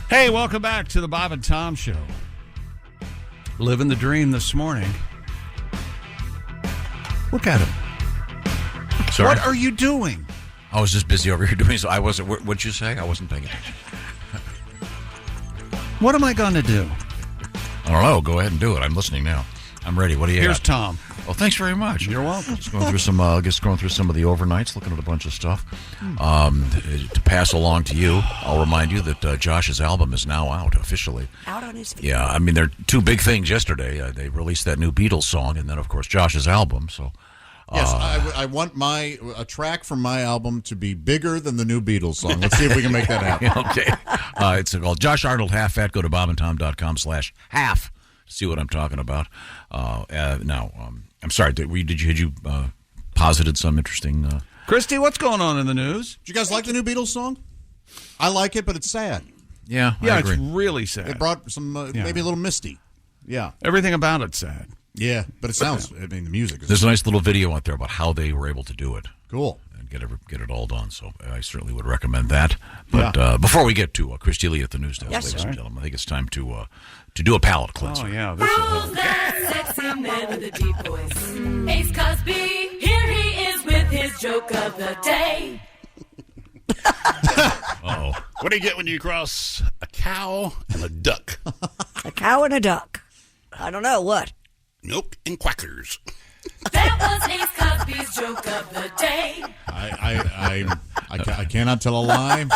Hey, welcome back to the Bob and Tom Show. Living the dream this morning. Look at him. Sorry? What are you doing? I was just busy over here doing so. I wasn't. What'd you say? I wasn't paying attention. What am I going to do? I don't know. Go ahead and do it. I'm listening now. I'm ready. What do you Here's got? Tom. Well, thanks very much. You're welcome. Just going through some of the overnights, looking at a bunch of stuff. To pass along to you, I'll remind you that Josh's album is now out officially. Out on his feet. Yeah, I mean, there are two big things yesterday. They released that new Beatles song, and then, of course, Josh's album. So Yes, I want a track from my album to be bigger than the new Beatles song. Let's see if we can make that happen. Okay. It's called Josh Arnold Half Fat. Go to bobandtom.com/half to see what I'm talking about. Now, I'm sorry. Had you posited some interesting... Christy, what's going on in the news? Did you guys like the new Beatles song? I like it, but it's sad. Yeah, I agree. It's really sad. It brought some, maybe a little misty. Yeah. Everything about it's sad. Yeah, but it sounds, I mean, the music is... There's a nice little video out there about how they were able to do it. Cool. And get it all done, so I certainly would recommend that. But before we get to Christy Lee at the news desk, ladies and gentlemen, I think it's time to do a palate cleanser. Oh, yeah. This will that sexy man with a deep voice. Ace Cosby, here he is with his joke of the day. Uh-oh. What do you get when you cross a cow and a duck? A cow and a duck. I don't know, what? Milk and quackers. That was Ace Cosby's joke of the day. I cannot tell a lie.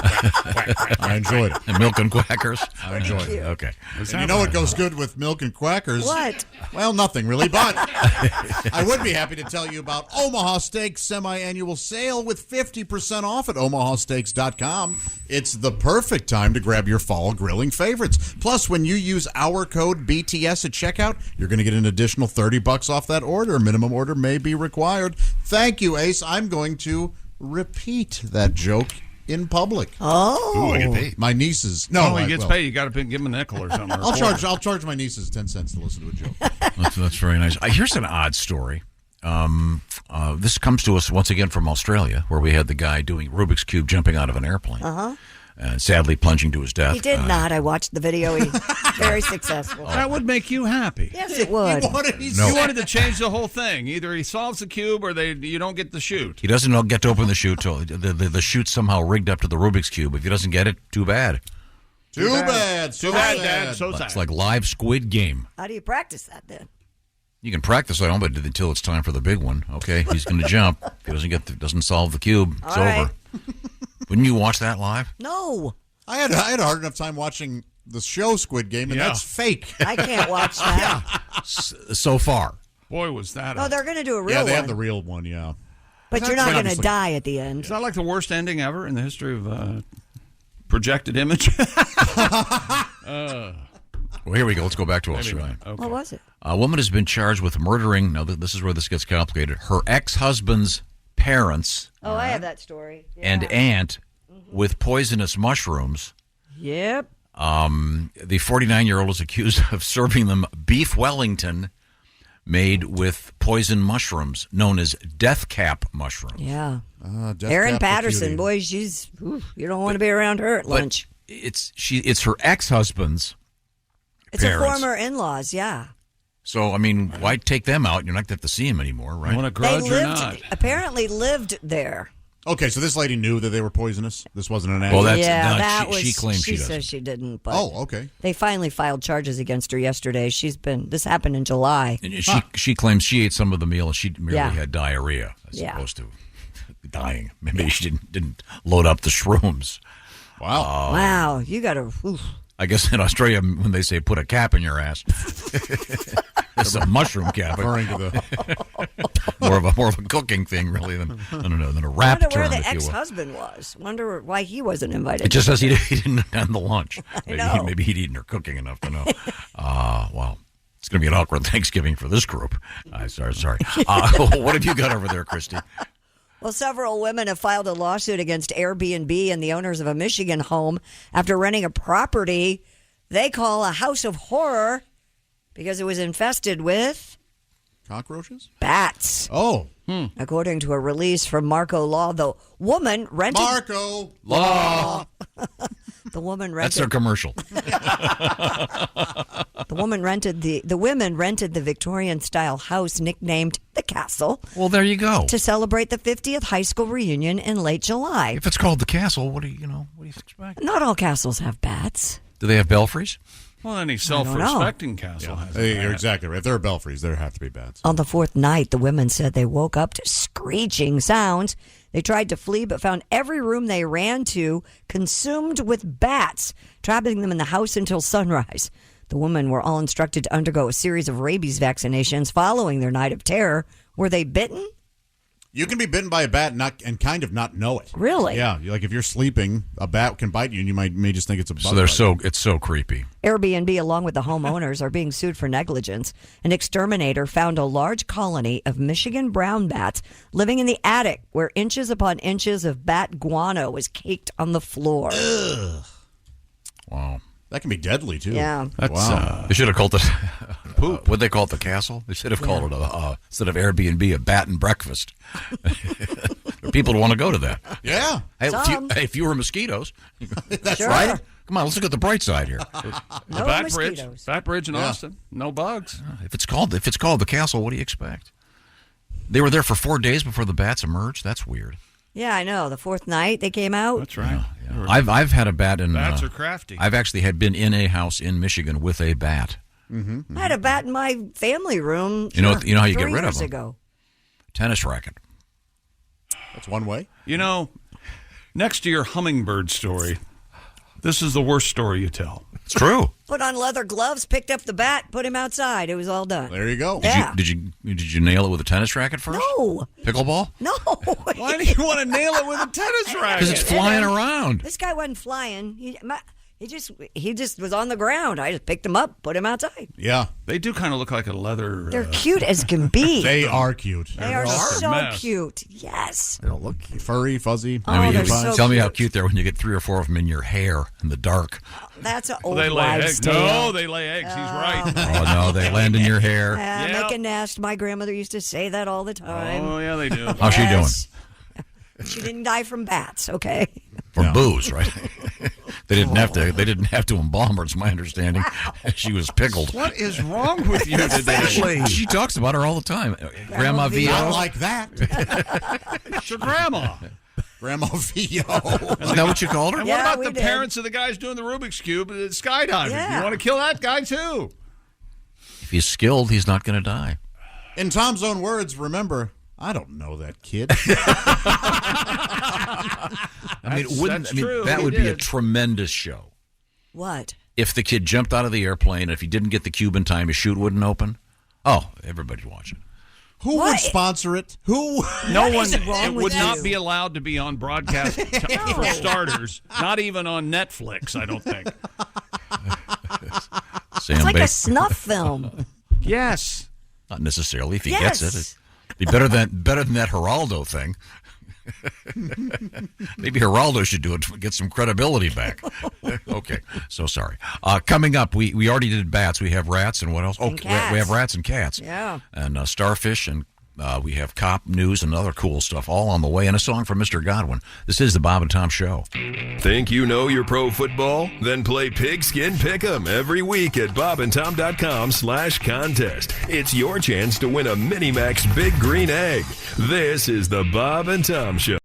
I enjoyed it. And milk and quackers? I enjoyed it. Okay. And you know what goes good with milk and quackers? What? Well, nothing really, but I would be happy to tell you about Omaha Steaks semi-annual sale with 50% off at omahasteaks.com. It's the perfect time to grab your fall grilling favorites. Plus, when you use our code BTS at checkout, you're going to get an additional $30 off that order. Minimum order may be required. Thank you, Ace. I'm going to repeat that joke in public. Oh. Ooh, I get paid. My nieces. No, he gets paid. You got to give him a nickel or something. I'll charge my nieces 10 cents to listen to a joke. That's very nice. Here's an odd story. This comes to us once again from Australia, where we had the guy doing Rubik's Cube jumping out of an airplane. Uh-huh. Sadly plunging to his death. He did not. I watched the video. He's very successful. That would make you happy. Yes, it would. You wanted to change the whole thing. Either he solves the cube or you don't get the chute. He doesn't get to open the chute till the chute's somehow rigged up to the Rubik's Cube. If he doesn't get it, too bad. Too bad. Too bad, Dad. So sad. It's like live Squid Game. How do you practice that then? You can practice at home, but until it's time for the big one. Okay, he's going to jump. If he doesn't solve the cube, it's over. Wouldn't you watch that live? No. I had a hard enough time watching the show Squid Game, and that's fake. I can't watch that. So far. Boy, was that. No, they're going to do a real one. Yeah, they have the real one, yeah. But you're not going to die at the end. Is that like the worst ending ever in the history of projected image? Well, here we go. Let's go back to Australia. Okay. What was it? A woman has been charged with murdering. Now, this is where this gets complicated. Her ex-husband's parents Oh, I have that story. Yeah. and aunt with poisonous mushrooms. Yep. The 49-year-old is accused of serving them beef Wellington made with poison mushrooms known as death cap mushrooms. Yeah. Death Erin Cap Patterson, cutie. boy, she's you don't want to be around her at lunch. It's her ex-husband's It's parents. her former in-laws, yeah. So, I mean, why take them out? You're not going to have to see them anymore, right? Want a grudge or not? Apparently lived there. Okay, so this lady knew that they were poisonous? This wasn't an Well, accident? she claims she doesn't. says she didn't. But okay. They finally filed charges against her yesterday. This happened in July. And she claims she ate some of the meal and she merely had diarrhea as Yeah. opposed to dying. Maybe she didn't load up the shrooms. Wow. Wow, you got to... I guess in Australia, when they say put a cap in your ass, it's a mushroom cap. Referring to more of a cooking thing, really, than a I rap wonder term, where the if you will. ex-husband was. Wonder why he wasn't invited. It just says he didn't attend the lunch. know. Maybe he'd eaten her cooking enough to know. Well, it's going to be an awkward Thanksgiving for this group. Sorry. What have you got over there, Christy? Well, several women have filed a lawsuit against Airbnb and the owners of a Michigan home after renting a property they call a house of horror because it was infested with cockroaches? Bats. Oh. According to a release from Marco Law, the woman rented... Marco Law. The woman rented... That's their commercial. The women rented the Victorian-style house nicknamed the Castle. Well, there you go. To celebrate the 50th high school reunion in late July. If it's called the Castle, what do you expect? Not all castles have bats. Do they have belfries? Well, any self-respecting castle has Hey, a you're bat. exactly right. If there are belfries, there have to be bats. On the fourth night, the women said they woke up to screeching sounds. They tried to flee, but found every room they ran to consumed with bats, trapping them in the house until sunrise. The women were all instructed to undergo a series of rabies vaccinations following their night of terror. Were they bitten? You can be bitten by a bat and kind of not know it. Really? Yeah. Like if you're sleeping, a bat can bite you, and you may just think it's a bug. So it's so creepy. Airbnb, along with the homeowners, are being sued for negligence. An exterminator found a large colony of Michigan brown bats living in the attic, where inches upon inches of bat guano was caked on the floor. Ugh. Wow. That can be deadly, too. Yeah. Wow. They should have called it poop. What'd they call it? The castle? They should have called it, instead of Airbnb, a bat and breakfast. People want to go to that. Yeah. Hey, fewer mosquitoes. That's right. Come on, let's look at the bright side here. No Bat Bridge in Austin. No bugs. If it's called the castle, what do you expect? They were there for 4 days before the bats emerged. That's weird. Yeah, I know. The fourth night they came out. That's right. Yeah. I've had a bat in. Bats are crafty. I've actually been in a house in Michigan with a bat. I had a bat in my family room. You know how you get 3 rid of years them? ago. Tennis racket. That's one way. Next to your hummingbird story, this is the worst story you tell. It's true. Put on leather gloves, picked up the bat, put him outside. It was all done. There you go. Yeah. Did you nail it with a tennis racket first? No. Pickleball? No. Why do you want to nail it with a tennis racket? Because it's flying around. This guy wasn't flying. He just was on the ground. I just picked him up, put him outside. Yeah. They do kind of look like a leather. They're cute as can be. They are cute. They are so cute. Yes. They don't look cute. Furry, fuzzy. They're so tell me how cute. cute they're when you get 3 or 4 of them in your hair in the dark. That's an old They lay wives' eggs. tale. No, they lay eggs. He's right. Oh, no, they land in your hair. Make a nest. My grandmother used to say that all the time. Oh, yeah, they do. How's she doing? She didn't die from bats, okay? From booze, right? They didn't have to embalm her, it's my understanding. She was pickled. What is wrong with you today? She talks about her all the time. Grandma V.O. Not like that. It's your grandma. Grandma V.O. Isn't that what you called her? And Yeah, what about we the did. parents of the guys doing the Rubik's Cube at skydiving? Yeah. You want to kill that guy, too? If he's skilled, he's not going to die. In Tom's own words, remember, I don't know that kid. That would be a tremendous show. What? If the kid jumped out of the airplane, if he didn't get the cube in time, his chute wouldn't open. Oh, everybody'd watch it. Who would sponsor it? Who? No one. is wrong It with would not you? be allowed to be on broadcast for starters. Not even on Netflix, I don't think. It's like a snuff film. Yes. Not necessarily if he Yes. gets it. It'd be better than that Geraldo thing. Maybe Geraldo should do it to get some credibility back. Okay, so sorry. Coming up, we already did bats. We have rats and what else? And cats. We have rats and cats. Yeah. And starfish, and we have cop news and other cool stuff all on the way, and a song from Mr. Godwin. This is the Bob and Tom Show. Think you know your pro football? Then play Pigskin Pick'em every week at bobandtom.com/contest. It's your chance to win a Minimax Big Green Egg. This is the Bob and Tom Show.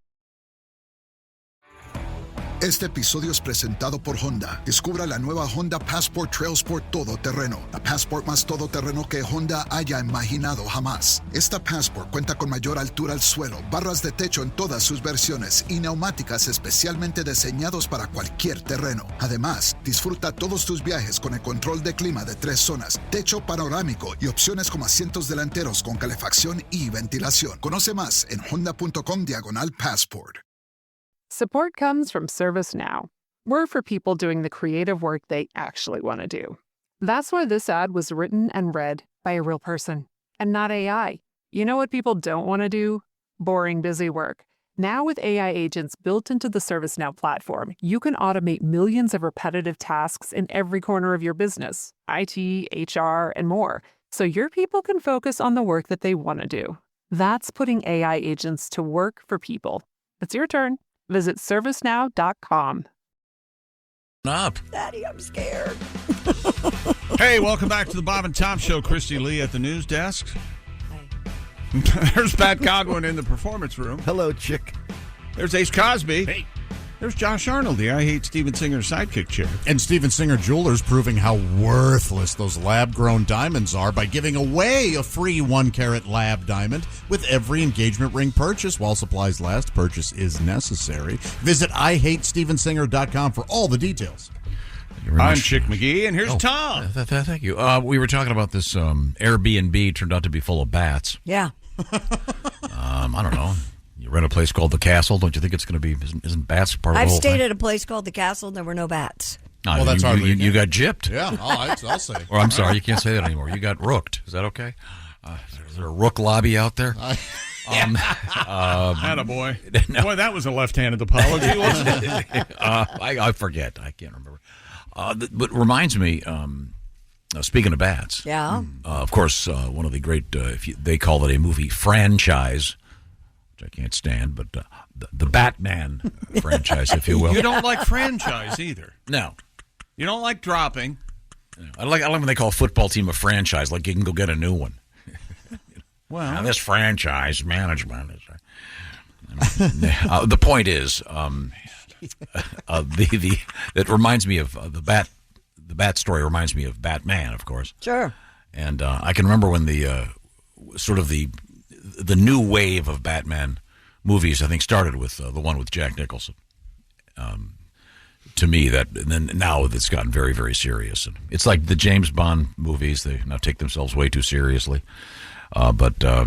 Este episodio es presentado por Honda. Descubra la nueva Honda Passport Trail Sport Todoterreno. La Passport más todoterreno que Honda haya imaginado jamás. Esta Passport cuenta con mayor altura al suelo, barras de techo en todas sus versiones y neumáticas especialmente diseñados para cualquier terreno. Además, disfruta todos tus viajes con el control de clima de 3 zonas, techo panorámico y opciones como asientos delanteros con calefacción y ventilación. Conoce más en honda.com/passport. Support comes from ServiceNow. We're for people doing the creative work they actually want to do. That's why this ad was written and read by a real person and not AI. You know what people don't want to do? Boring, busy work. Now with AI agents built into the ServiceNow platform, you can automate millions of repetitive tasks in every corner of your business, IT, HR, and more, so your people can focus on the work that they want to do. That's putting AI agents to work for people. It's your turn. Visit servicenow.com. Daddy, I'm scared. Hey, welcome back to the Bob and Tom Show. Christy Lee at the news desk. There's Pat Godwin in the performance room. Hello, chick. There's Ace Cosby. Hey. There's Josh Arnold, the I Hate Steven Singer sidekick chair. And Steven Singer Jewelers proving how worthless those lab-grown diamonds are by giving away a free 1-carat lab diamond with every engagement ring purchase. While supplies last, purchase is necessary. Visit IHateStevenSinger.com for all the details. I'm Chick McGee, and here's Tom. Thank you. We were talking about this Airbnb turned out to be full of bats. Yeah. I don't know. You rent a place called the Castle. Don't you think it's going to be? Isn't bats part of the I've whole stayed thing? at a place called the Castle, and there were no bats. No, Well, that's hardly you got gypped. Yeah, I'll say. Or I'm sorry, you can't say that anymore. You got rooked. Is that okay? Is there a rook lobby out there? Attaboy. Boy, that was a left-handed apology, wasn't it? I forget. I can't remember. But reminds me, speaking of bats, Yeah. of course, one of the great, they call it a movie franchise, which I can't stand, but the Batman franchise, if you will. You don't like franchise either. No. You don't like dropping. I like when they call a football team a franchise, like you can go get a new one. Well, now, this franchise management is. The point is, it reminds me of the bat story. Reminds me of Batman, of course. Sure. And I can remember when the sort of the new wave of Batman movies, I think, started with the one with Jack Nicholson. To me, and then now it's gotten very, very serious. And it's like the James Bond movies; they now take themselves way too seriously. But wait a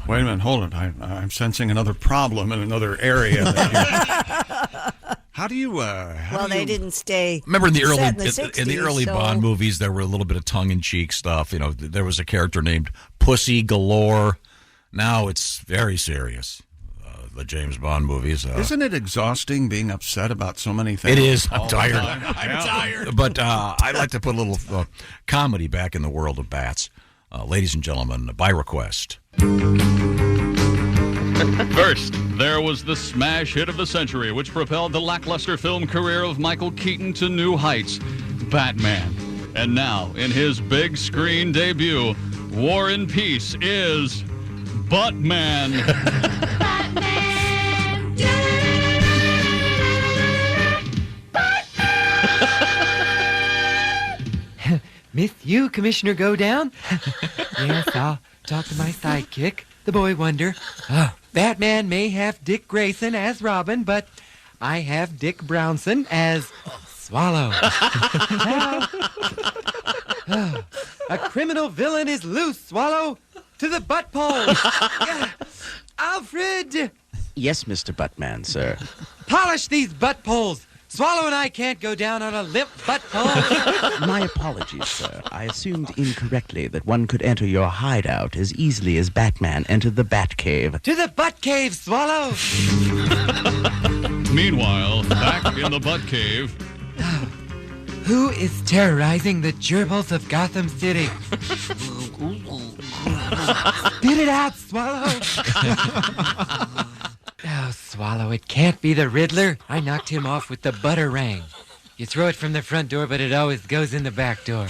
minute, hold it. I'm sensing another problem in another area. How do you? They didn't stay. Remember in the early set in the 60s, early so- Bond movies, there were a little bit of tongue-in-cheek stuff. You know, there was a character named Pussy Galore. Now it's very serious. The James Bond movies. Isn't it exhausting being upset about so many things? It is. I'm all the tired. time? I'm tired. But I'd like to put a little comedy back in the world of bats. Ladies and gentlemen, by request. First, there was the smash hit of the century, which propelled the lackluster film career of Michael Keaton to new heights, Batman. And now, in his big screen debut, War and Peace is Buttman. Miss you, Commissioner Go Down? Yes, I'll talk to my sidekick, the Boy Wonder. Batman may have Dick Grayson as Robin, but I have Dick Brownson as Swallow. A criminal villain is loose, Swallow. To the butt pole. Alfred! Yes, Mr. Buttman, sir. Polish these butt poles. Swallow and I can't go down on a limp butt pole. My apologies, sir. I assumed incorrectly that one could enter your hideout as easily as Batman entered the Batcave. To the butt cave, Swallow! Meanwhile, back in the butt cave. Who is terrorizing the gerbils of Gotham City? Spit it out, Swallow! Oh, Swallow, it can't be the Riddler. I knocked him off with the butter-rang. You throw it from the front door, but it always goes in the back door.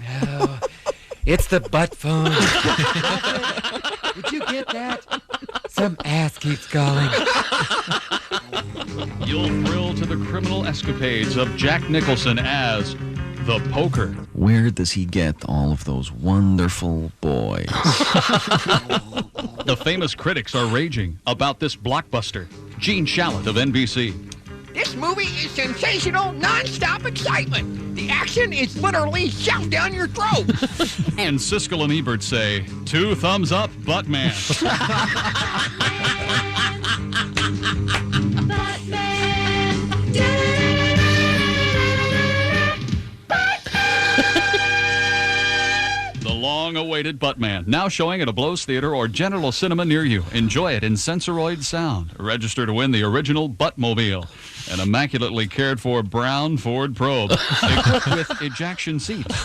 Oh, it's the butt phone. Did you get that? Some ass keeps calling. You'll thrill to the criminal escapades of Jack Nicholson as the Poker. Where does he get all of those wonderful boys? The famous critics are raging about this blockbuster. Gene Shalit of NBC. This movie is sensational, non-stop excitement. The action is literally shoved down your throat. And Siskel and Ebert say, 2 thumbs up, Buttman. The long-awaited Buttman, now showing at a Blows Theater or General Cinema near you. Enjoy it in Sensoroid sound. Register to win the original Buttmobile, an immaculately cared-for brown Ford Probe, equipped with ejection seats.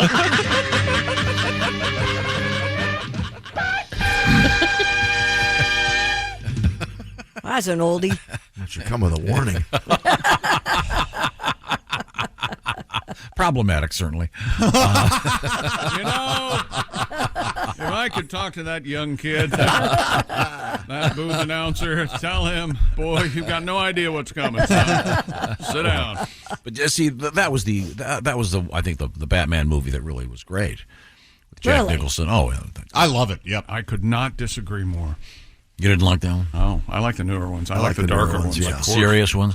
That's an oldie. That should come with a warning. Problematic, certainly. You know, if I could talk to that young kid, that booth announcer, tell him, boy, you've got no idea what's coming. Son. Sit down. But see, that was the I think the Batman movie that really was great. With Jack Nicholson. Oh, I love it. Yep. I could not disagree more. You didn't like that one? Oh, I like the newer ones. I like the darker ones. Yeah. Serious ones?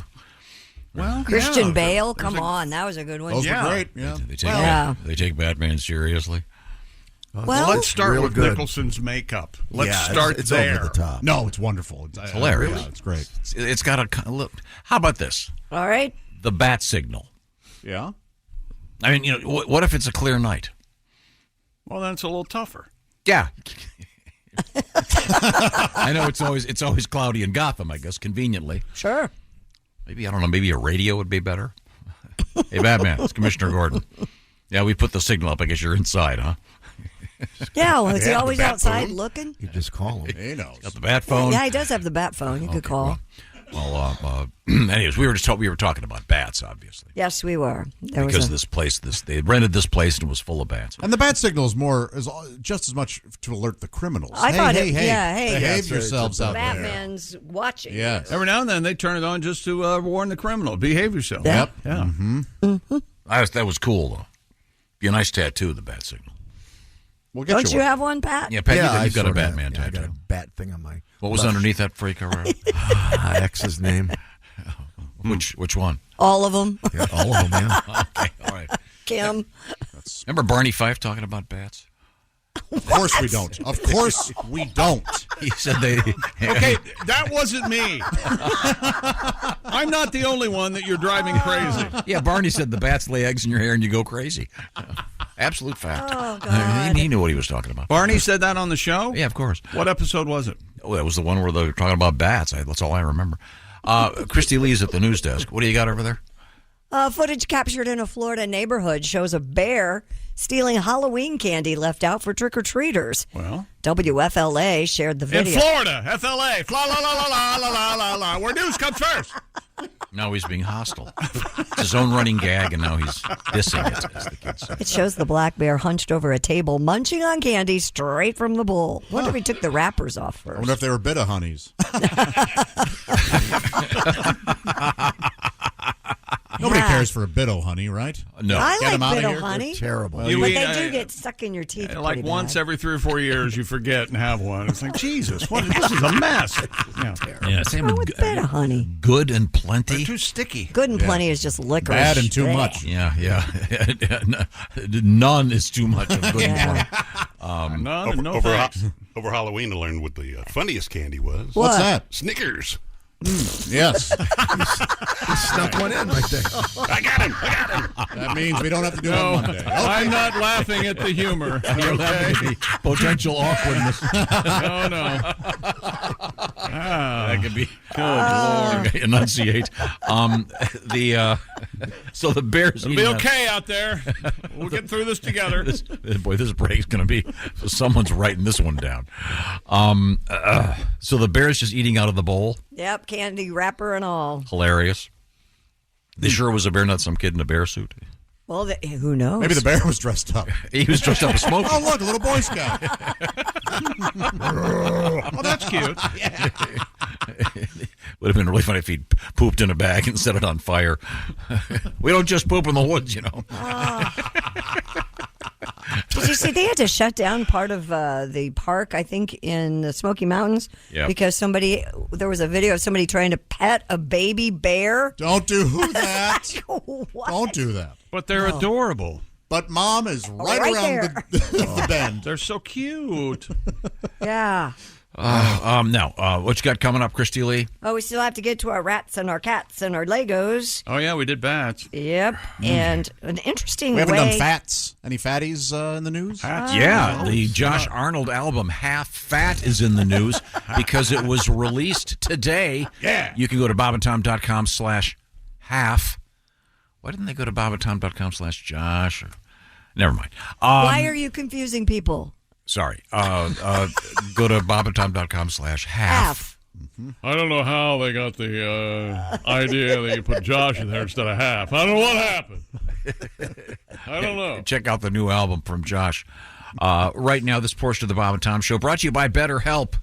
Well, Christian Bale, come on, that was a good one. Those were great. Yeah. They take Yeah. they take Batman seriously. Well, let's start real with good. Nicholson's makeup. Let's Yeah, start it's there. over the top. No, it's wonderful. It's hilarious. Yeah, it's great. It's got a look. How about this? All right. The bat signal. Yeah. I mean, what if it's a clear night? Well, then it's a little tougher. Yeah. I know it's always cloudy in Gotham, I guess, conveniently. Sure. Maybe, I don't know, maybe a radio would be better. Hey, Batman, it's Commissioner Gordon. Yeah, we put the signal up. I guess you're inside, huh? Yeah, well, is he always the bat outside phone. looking? You just call him. He knows. Got the bat phone. Yeah, he does have the bat phone. You could call. Well, anyways, we were talking about bats, obviously. Yes, we were. Because this place, they rented this place and it was full of bats. And the bat signal is just as much to alert the criminals. I thought hey, behave yourselves out there. Batman's watching. Yes. Every now and then they turn it on just to warn the criminal. Behave yourself. Yep. Yeah. Mm-hmm. That was cool, though. Be a nice tattoo, the bat signal. We'll get Don't you have one, Pat? Yeah, Pat, Yeah, you've got a sorta Batman have. Yeah, tattoo. I got a bat thing on my. What was left. underneath that freak over? X's name. Which one? All of them. Yeah, all of them, yeah. Okay, all right. Kim. Remember Barney Fife talking about bats? Of course we don't. Of course we don't. He said they... Okay, that wasn't me. I'm not the only one that you're driving crazy. Yeah, Barney said the bats lay eggs in your hair and you go crazy. Absolute fact. Oh, God. He knew what he was talking about. Barney said that on the show? Yeah, of course. What episode was it? Oh, that was the one where they were talking about bats. That's all I remember. Christy Lee's at the news desk. What do you got over there? Footage captured in a Florida neighborhood shows a bear stealing Halloween candy left out for trick-or-treaters. Well, WFLA shared the video. in Florida, FLA, la la la la la la la la, where news comes first. Now he's being hostile. It's his own running gag, and now he's dissing it, as the kids say. It shows the black bear hunched over a table, munching on candy straight from the bowl. Wonder if he took the wrappers off first. I wonder if they were bit of honeys. Nobody cares for a bit of honey, right? No. I Get 'em like outta bit of here. honey. They're terrible. You But eat, they do get stuck in your teeth. like pretty once bad. every 3 or 4 years, you forget and have one. It's like, Jesus, this is a mess. Yeah, same What's with bit of honey? good and plenty. They're too sticky. Good and plenty is just licorice. Bad and too Blech. much. Yeah. None is too much of good and plenty. None and no over, thanks. over Halloween, I learned what the funniest candy was. What? What's that? Snickers. Yes. He snuck one in right there. I got him. That means we don't have to do it No, on Monday. Okay. I'm not laughing at the humor. You're laughing at the potential awkwardness. No. That could be. Good Lord. Enunciate. So the Bears. It'll be okay out there. We'll get through this together. This break's going to be. Someone's writing this one down. So the Bears just eating out of the bowl. Yep, candy wrapper and all. Hilarious. They sure was a bear, not some kid in a bear suit. Well, who knows? Maybe the bear was dressed up. He was dressed up as Smokey. Oh, look, a little Boy Scout. Well, that's cute. Would have been really funny if he'd pooped in a bag and set it on fire. We don't just poop in the woods, you know. Did you see they had to shut down part of the park, I think, in the Smoky Mountains? Yeah. Because there was a video of somebody trying to pet a baby bear. Don't do that. What? Don't do that. But they're adorable. But Mom is right right around the bend. They're so cute. Yeah. Now, what you got coming up, Christy Lee? Oh, we still have to get to our rats and our cats and our Legos. Oh, yeah, we did bats. Yep. And an interesting We haven't way. done fats. Any fatties in the news? Yeah, the Josh Arnold album Half Fat is in the news because it was released today. Yeah. You can go to bobandtom.com/half. Why didn't they go to bobandtom.com/Josh? Never mind. Why are you confusing people? Sorry. Go to bobandtom.com/half. I don't know how they got the idea that you put Josh in there instead of half. I don't know what happened. I don't know. Check out the new album from Josh. Right now, this portion of the Bob and Tom Show brought to you by BetterHelp.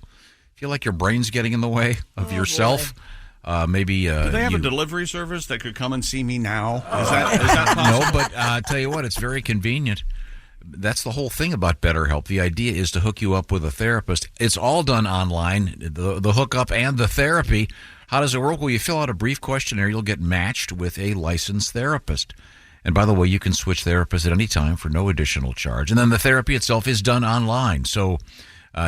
Feel like your brain's getting in the way of yourself? Maybe. Do they have a delivery service that could come and see me now? Is that possible? No, but tell you what, it's very convenient. That's the whole thing about BetterHelp. The idea is to hook you up with a therapist. It's all done online, the hookup and the therapy. How does it work? Well, you fill out a brief questionnaire. You'll get matched with a licensed therapist. And by the way, you can switch therapists at any time for no additional charge. And then the therapy itself is done online. So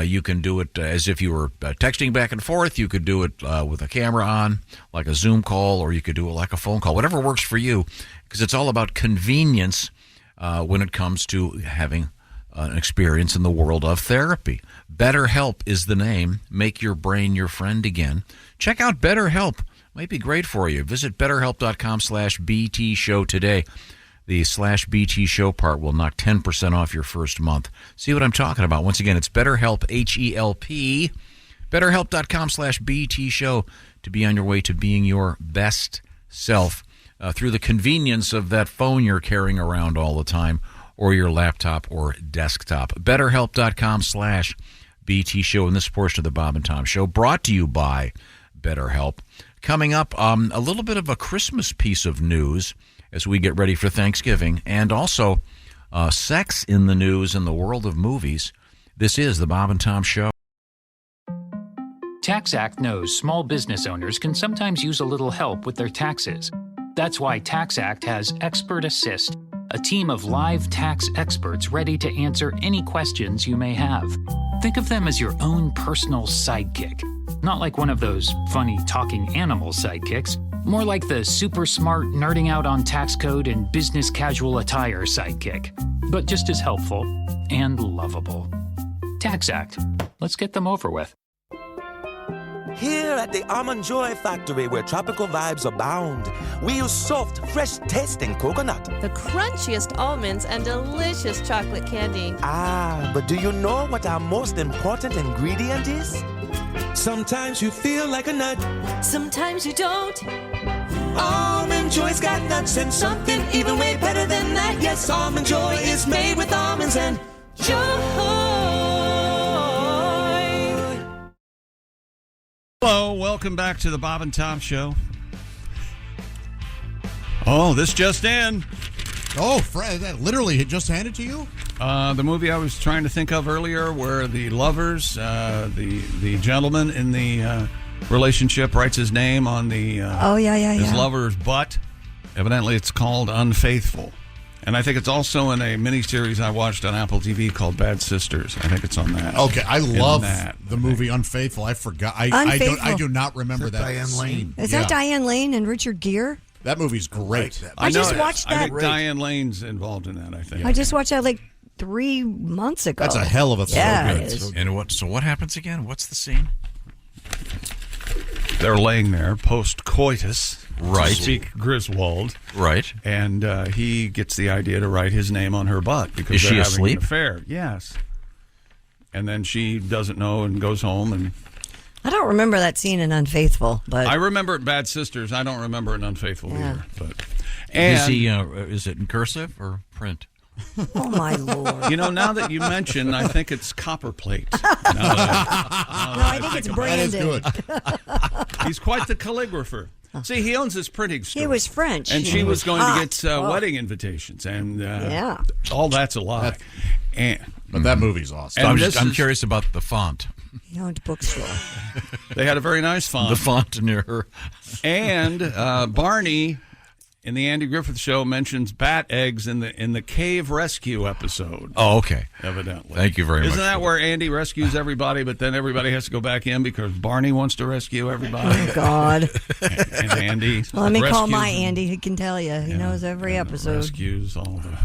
you can do it as if you were texting back and forth. You could do it with a camera on, like a Zoom call, or you could do it like a phone call, whatever works for you, because it's all about convenience when it comes to having an experience in the world of therapy. BetterHelp is the name. Make your brain your friend again. Check out BetterHelp. Might be great for you. Visit BetterHelp.com/BT Show today. The /BT Show part will knock 10% off your first month. See what I'm talking about? Once again, it's BetterHelp, H-E-L-P. BetterHelp.com/BT Show to be on your way to being your best self through the convenience of that phone you're carrying around all the time, or your laptop or desktop. BetterHelp.com/BT Show. And this portion of the Bob and Tom Show brought to you by BetterHelp. Coming up, a little bit of a Christmas piece of news as we get ready for Thanksgiving, and also sex in the news in the world of movies. This is the Bob and Tom Show. TaxAct knows small business owners can sometimes use a little help with their taxes. That's why TaxAct has Expert Assist, a team of live tax experts ready to answer any questions you may have. Think of them as your own personal sidekick. Not like one of those funny talking animal sidekicks, more like the super smart nerding out on tax code and business casual attire sidekick, but just as helpful and lovable. TaxAct. Let's get them over with. Here at the Almond Joy Factory, where tropical vibes abound, we use soft, fresh-tasting coconut. The crunchiest almonds and delicious chocolate candy. Ah, but do you know what our most important ingredient is? Sometimes you feel like a nut. Sometimes you don't. Almond Joy's got nuts and something even way better than that. Yes, Almond Joy is made with almonds and joy. Hello, welcome back to the Bob and Tom Show. Oh, this just in. Oh, Fred, that literally just handed to you? The movie I was trying to think of earlier, where the lovers, the gentleman in the relationship writes his name on the his lover's butt. Evidently, it's called Unfaithful. And I think it's also in a miniseries I watched on Apple TV called Bad Sisters. I think it's on that. Okay, I love the movie Unfaithful. I forgot. I do not remember that Diane scene. Lane? Is that Diane Lane and Richard Gere? That movie's great. I just watched that. I think Diane Lane's involved in that, I think. I just watched that like 3 months ago. That's a hell of a thing. Yeah, it is. And what happens again? What's the scene? They're laying there post-coitus. Right. To speak Griswold. Right. And he gets the idea to write his name on her butt because Is they're she having asleep? an affair. Yes. And then she doesn't know and goes home. And I don't remember that scene in Unfaithful, but I remember it Bad Sisters. I don't remember it in Unfaithful either. But is it in cursive or print? Oh my Lord! You know, now that you mention, I think it's copperplate. No, I think it's branded. That is good. He's quite the calligrapher. See, he owns his printing store. He was French. And she was going hot. to get wedding invitations. And yeah. all that's a lie. But that movie's awesome. So I'm curious about the font. He owned a bookstore. They had a very nice font. The font near her. And Barney, in the Andy Griffith Show, mentions bat eggs in the cave rescue episode. Oh, okay. Evidently. Thank you very much. Isn't that where Andy rescues everybody, but then everybody has to go back in because Barney wants to rescue everybody? Oh, God. And Andy Well, let me call rescues my them. Andy. He can tell you. He knows every episode. Rescues all the...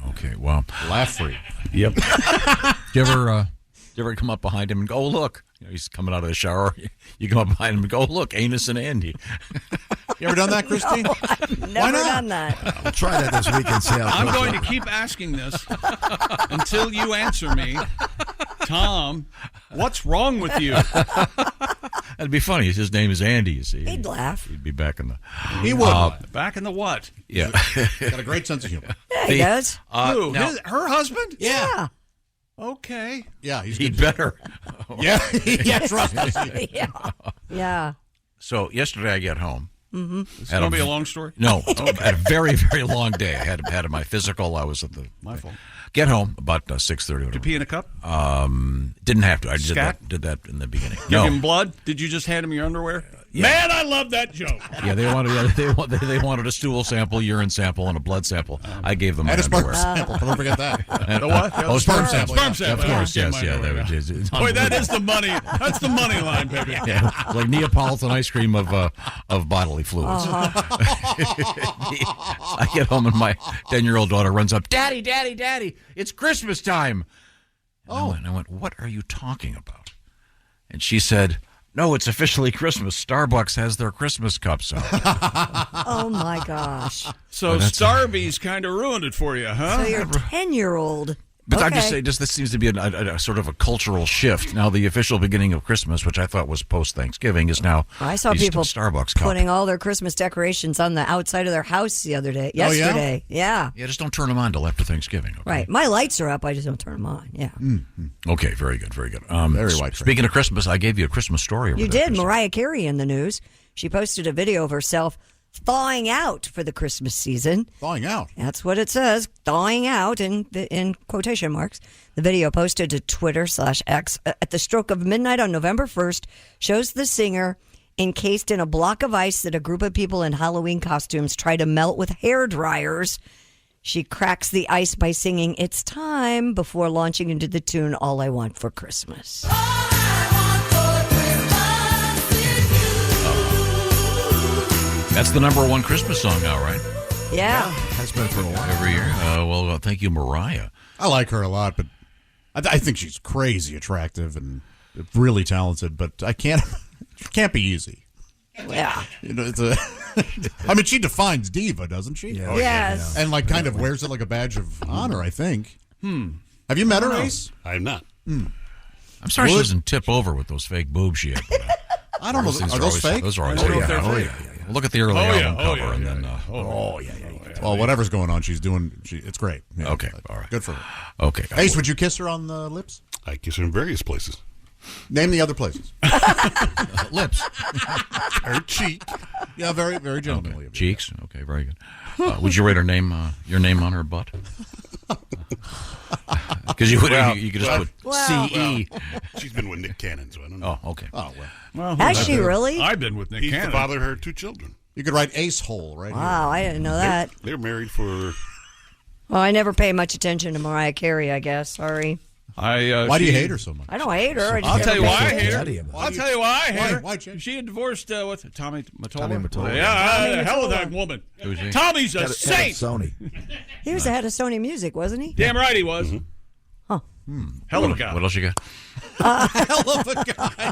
Okay, well. Laugh free. Yep. Do you ever come up behind him and go, oh, look. You know, he's coming out of the shower. You come up behind him and go, oh, look, Anus and Andy. You ever done that, Christine? No, I've never done that. We'll try that this week and see how it I'm goes. going to keep asking this until you answer me. Tom, what's wrong with you? That'd be funny. His name is Andy, you see. He'd laugh. He'd be back in the... He would. Back in the what? Yeah. Got a great sense of humor. Yeah, he does. Who? now- Her husband? Yeah. Okay. Yeah, he's He'd good. better. Yeah, yeah, trust us. Yeah. Yeah. So yesterday I get home. Mm-hmm. It's going to be a long story? No. I had a very, very long day. I had my physical. I was at the... My fault. Get home about 6:30. Did you pee in a cup? Didn't have to. I Scat? did that in the beginning. Give him blood? Did you just hand him your underwear? Yeah. Man, I love that joke. Yeah, they wanted a stool sample, urine sample, and a blood sample. I gave them my And a sperm underwear. sample. Don't forget that. The what? Oh, sperm sample. Sperm sample. Of course, Yeah, yes, yeah. my underwear. Boy, that is the money. That's the money line, baby. Yeah, like Neapolitan ice cream of bodily fluids. I get home and my 10-year-old daughter runs up, Daddy, Daddy, Daddy, it's Christmas time. And I went, what are you talking about? And she said, no, it's officially Christmas. Starbucks has their Christmas cups out. Oh, my gosh. So Starbucks kind of ruined it for you, huh? So your 10-year-old. But okay. I just say, this seems to be a sort of a cultural shift. Now, the official beginning of Christmas, which I thought was post-Thanksgiving, is now I saw these people Starbucks cup. putting all their Christmas decorations on the outside of their house yesterday. Yeah. Yeah, just don't turn them on till after Thanksgiving. Okay? Right. My lights are up. I just don't turn them on. Yeah. Mm-hmm. Okay, very good, very good. Very white. Speaking of Christmas, I gave you a Christmas story. You did. Mariah Carey in the news. She posted a video of herself thawing out for the Christmas season. Thawing out? That's what it says. Thawing out in quotation marks. The video posted to Twitter/X at the stroke of midnight on November 1st shows the singer encased in a block of ice that a group of people in Halloween costumes try to melt with hair dryers. She cracks the ice by singing "It's Time" before launching into the tune "All I Want for Christmas." That's the #1 Christmas song now, right? Yeah. Has been for a while. Every year. Well, thank you, Mariah. I like her a lot, but I think she's crazy attractive and really talented, but it can't be easy. Yeah. You know, I mean, she defines diva, doesn't she? Yeah. Yes. And like kind of wears it like a badge of honor, I think. Have you met her, Ace? I have not. I'm sorry she doesn't tip over with those fake boobs she had. I don't know. Are those fake? Those are always I don't know fake. if they're fake. Yeah. Look at the early album cover, and then. Well, whatever's going on, she's doing. It's great. Yeah. Okay, all right. Good for her. Okay. Ace, would you kiss her on the lips? I kiss her in various places. Name the other places. Lips. Her cheek. Yeah, very, very gentlemanly. Okay. Cheeks. Okay, very good. Would you write her name? Your name on her butt? Because you could just put CE. She's been with Nick Cannon, so I don't know. Oh, okay. Oh, well. Has she really? I've been with Nick He's Cannon. the father of her 2 children. You could write Ace Hole right Wow, I didn't know that. They're married for... Well, I never pay much attention to Mariah Carey, I guess. Sorry. Why do you hate her so much? I don't hate her. I'll tell you why I hate her. Why, She had divorced Tommy Mottola. Tommy Mottola. Yeah, hell of that woman. Tommy's a saint. Sony. He was the head of Sony Music, wasn't he? Damn right he was. Huh. Hell of a guy. What else you got? Hell of a guy.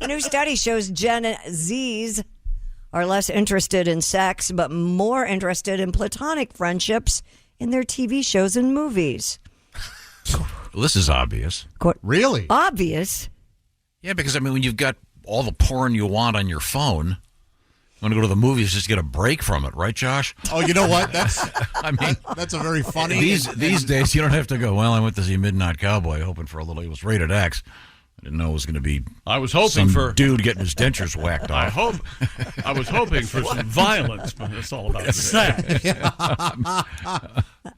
A new study shows Gen Zs are less interested in sex, but more interested in platonic friendships in their TV shows and movies. Well, this is obvious. Really? Obvious? Yeah, because, I mean, when you've got all the porn you want on your phone, you want to go to the movies just to get a break from it, right, Josh? Oh, you know what? That's a very funny... These days, you don't have to go, well, I went to see Midnight Cowboy hoping for a little... It was rated X. I didn't know it was going to be... I was hoping for... dude getting his dentures whacked off. I was hoping for some violence, but it's all about sex.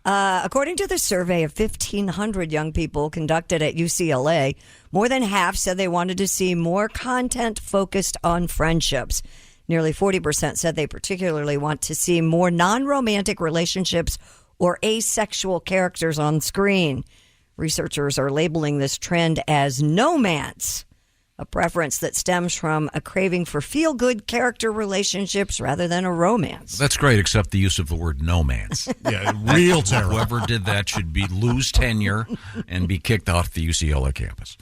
According to the survey of 1,500 young people conducted at UCLA, more than half said they wanted to see more content focused on friendships. Nearly 40% said they particularly want to see more non-romantic relationships or asexual characters on screen. Researchers are labeling this trend as nomance, a preference that stems from a craving for feel-good character relationships rather than a romance. That's great, except the use of the word nomance. Yeah, real terror. Whoever did that should lose tenure and be kicked off the UCLA campus.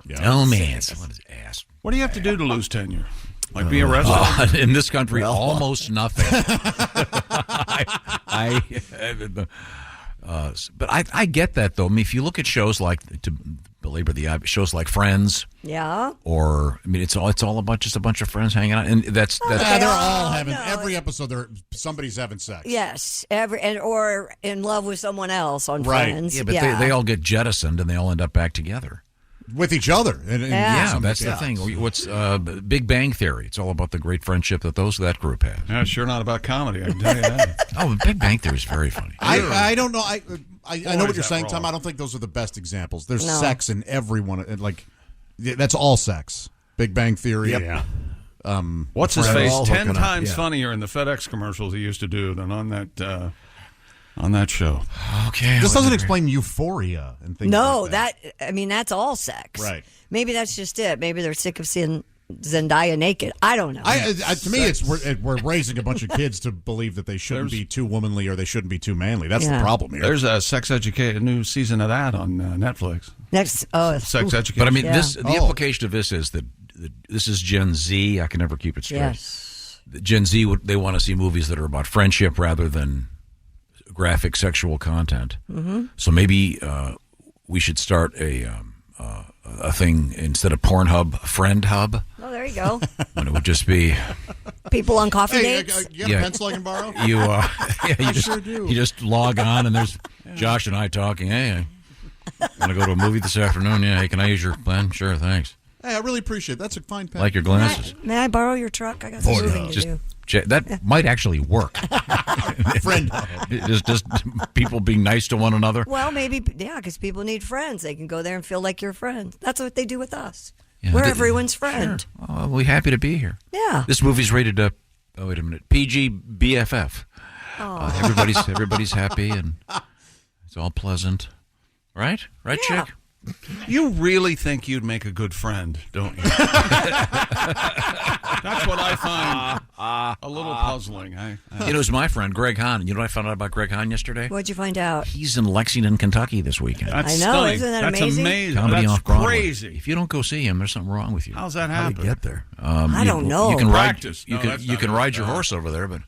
Yeah. Nomance. What is ass? What do you have to do to lose tenure? Like be arrested? In this country, almost nothing. But I get that, though. I mean, if you look at shows like, to belabor the obvious, shows like Friends, yeah, or I mean, it's all about just a bunch of friends hanging out, and that's they're all having every episode. Somebody's having sex. Yes, or in love with someone else on right. Friends. Yeah, but they all get jettisoned and they all end up back together. With each other. Yeah, that's the thing. What's Big Bang Theory? It's all about the great friendship that group has. Yeah, sure not about comedy, I can tell you that. Oh, Big Bang Theory is very funny. I don't know. I know what you're saying, Tom. I don't think those are the best examples. There's sex in every one. That's all sex. Big Bang Theory. Yep. Yeah. What's his face? 10 times funnier in the FedEx commercials he used to do than on that show. Okay. This doesn't explain Euphoria and things like that. That's all sex. Right. Maybe that's just it. Maybe they're sick of seeing Zendaya naked. I don't know. To me, we're raising a bunch of kids to believe that they shouldn't be too womanly or they shouldn't be too manly. That's the problem here. There's a Sex Educated, new season of that on Netflix. Sex Education. But I mean, the implication of this is that this is Gen Z. I can never keep it straight. Yes. Gen Z, they want to see movies that are about friendship rather than graphic sexual content. Mm-hmm. So maybe we should start a thing instead of Pornhub, Friend Hub. Oh, there you go. And it would just be people on coffee dates. You have a pencil I can borrow? You just log on and there's Josh and I talking. Hey, I want to go to a movie this afternoon. Yeah, hey, can I use your pen? Sure, thanks. Hey, I really appreciate it. That's a fine pen. Like your glasses. May I borrow your truck? I got some moving to do. That might actually work. Friend. just people being nice to one another. Well, maybe, because people need friends. They can go there and feel like you're friends. That's what they do with us. Yeah, We're everyone's friend. Sure. Oh, we're happy to be here. Yeah. This movie's rated wait a minute, PG BFF. Everybody's happy and it's all pleasant. Right, Chick? You really think you'd make a good friend, don't you? That's what I find a little puzzling. It was my friend, Greg Hahn. You know what I found out about Greg Hahn yesterday? What'd you find out? He's in Lexington, Kentucky this weekend. That's I know, stunning. isn't that That's amazing? Comedy That's off Broadway. crazy. If you don't go see him, there's something wrong with you. How's that How do happen? you get there? I don't know. You can Practice. ride. You can ride your horse over there, but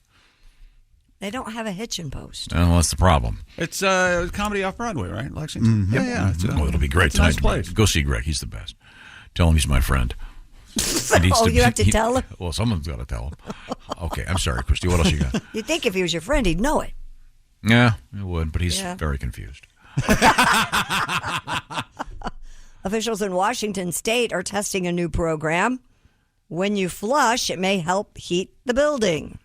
They don't have a hitching post. well, that's the problem. It's Comedy Off Broadway, right? Lexington. Mm-hmm. Yeah. It'll be great it's a nice tonight. place. Go see Greg. He's the best. Tell him he's my friend. You have to tell him? Well, someone's got to tell him. Okay, I'm sorry, Christy. What else you got? You'd think if he was your friend, he'd know it. Yeah, it would, but he's very confused. Officials in Washington State are testing a new program. When you flush, it may help heat the building.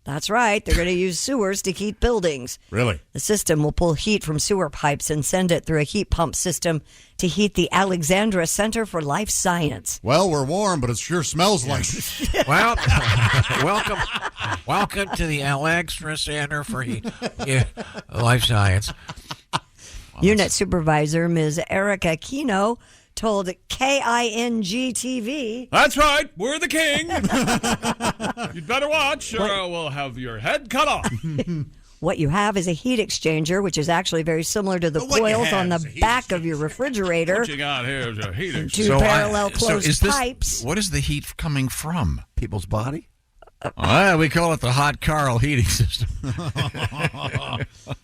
That's right. They're going to use sewers to heat buildings. Really? The system will pull heat from sewer pipes and send it through a heat pump system to heat the Alexandra Center for Life Science. Well, we're warm, but it sure smells like it. Well, welcome to the Alexandra Center for Life Science. Unit Supervisor Ms. Erica Kino told KING-TV. That's right. We're the king. You'd better watch or we'll have your head cut off. What you have is a heat exchanger, which is actually very similar to the coils on the back of your refrigerator. What you got here is a heat exchanger. Two parallel closed pipes. What is the heat coming from? People's body? We call it the hot Carl heating system.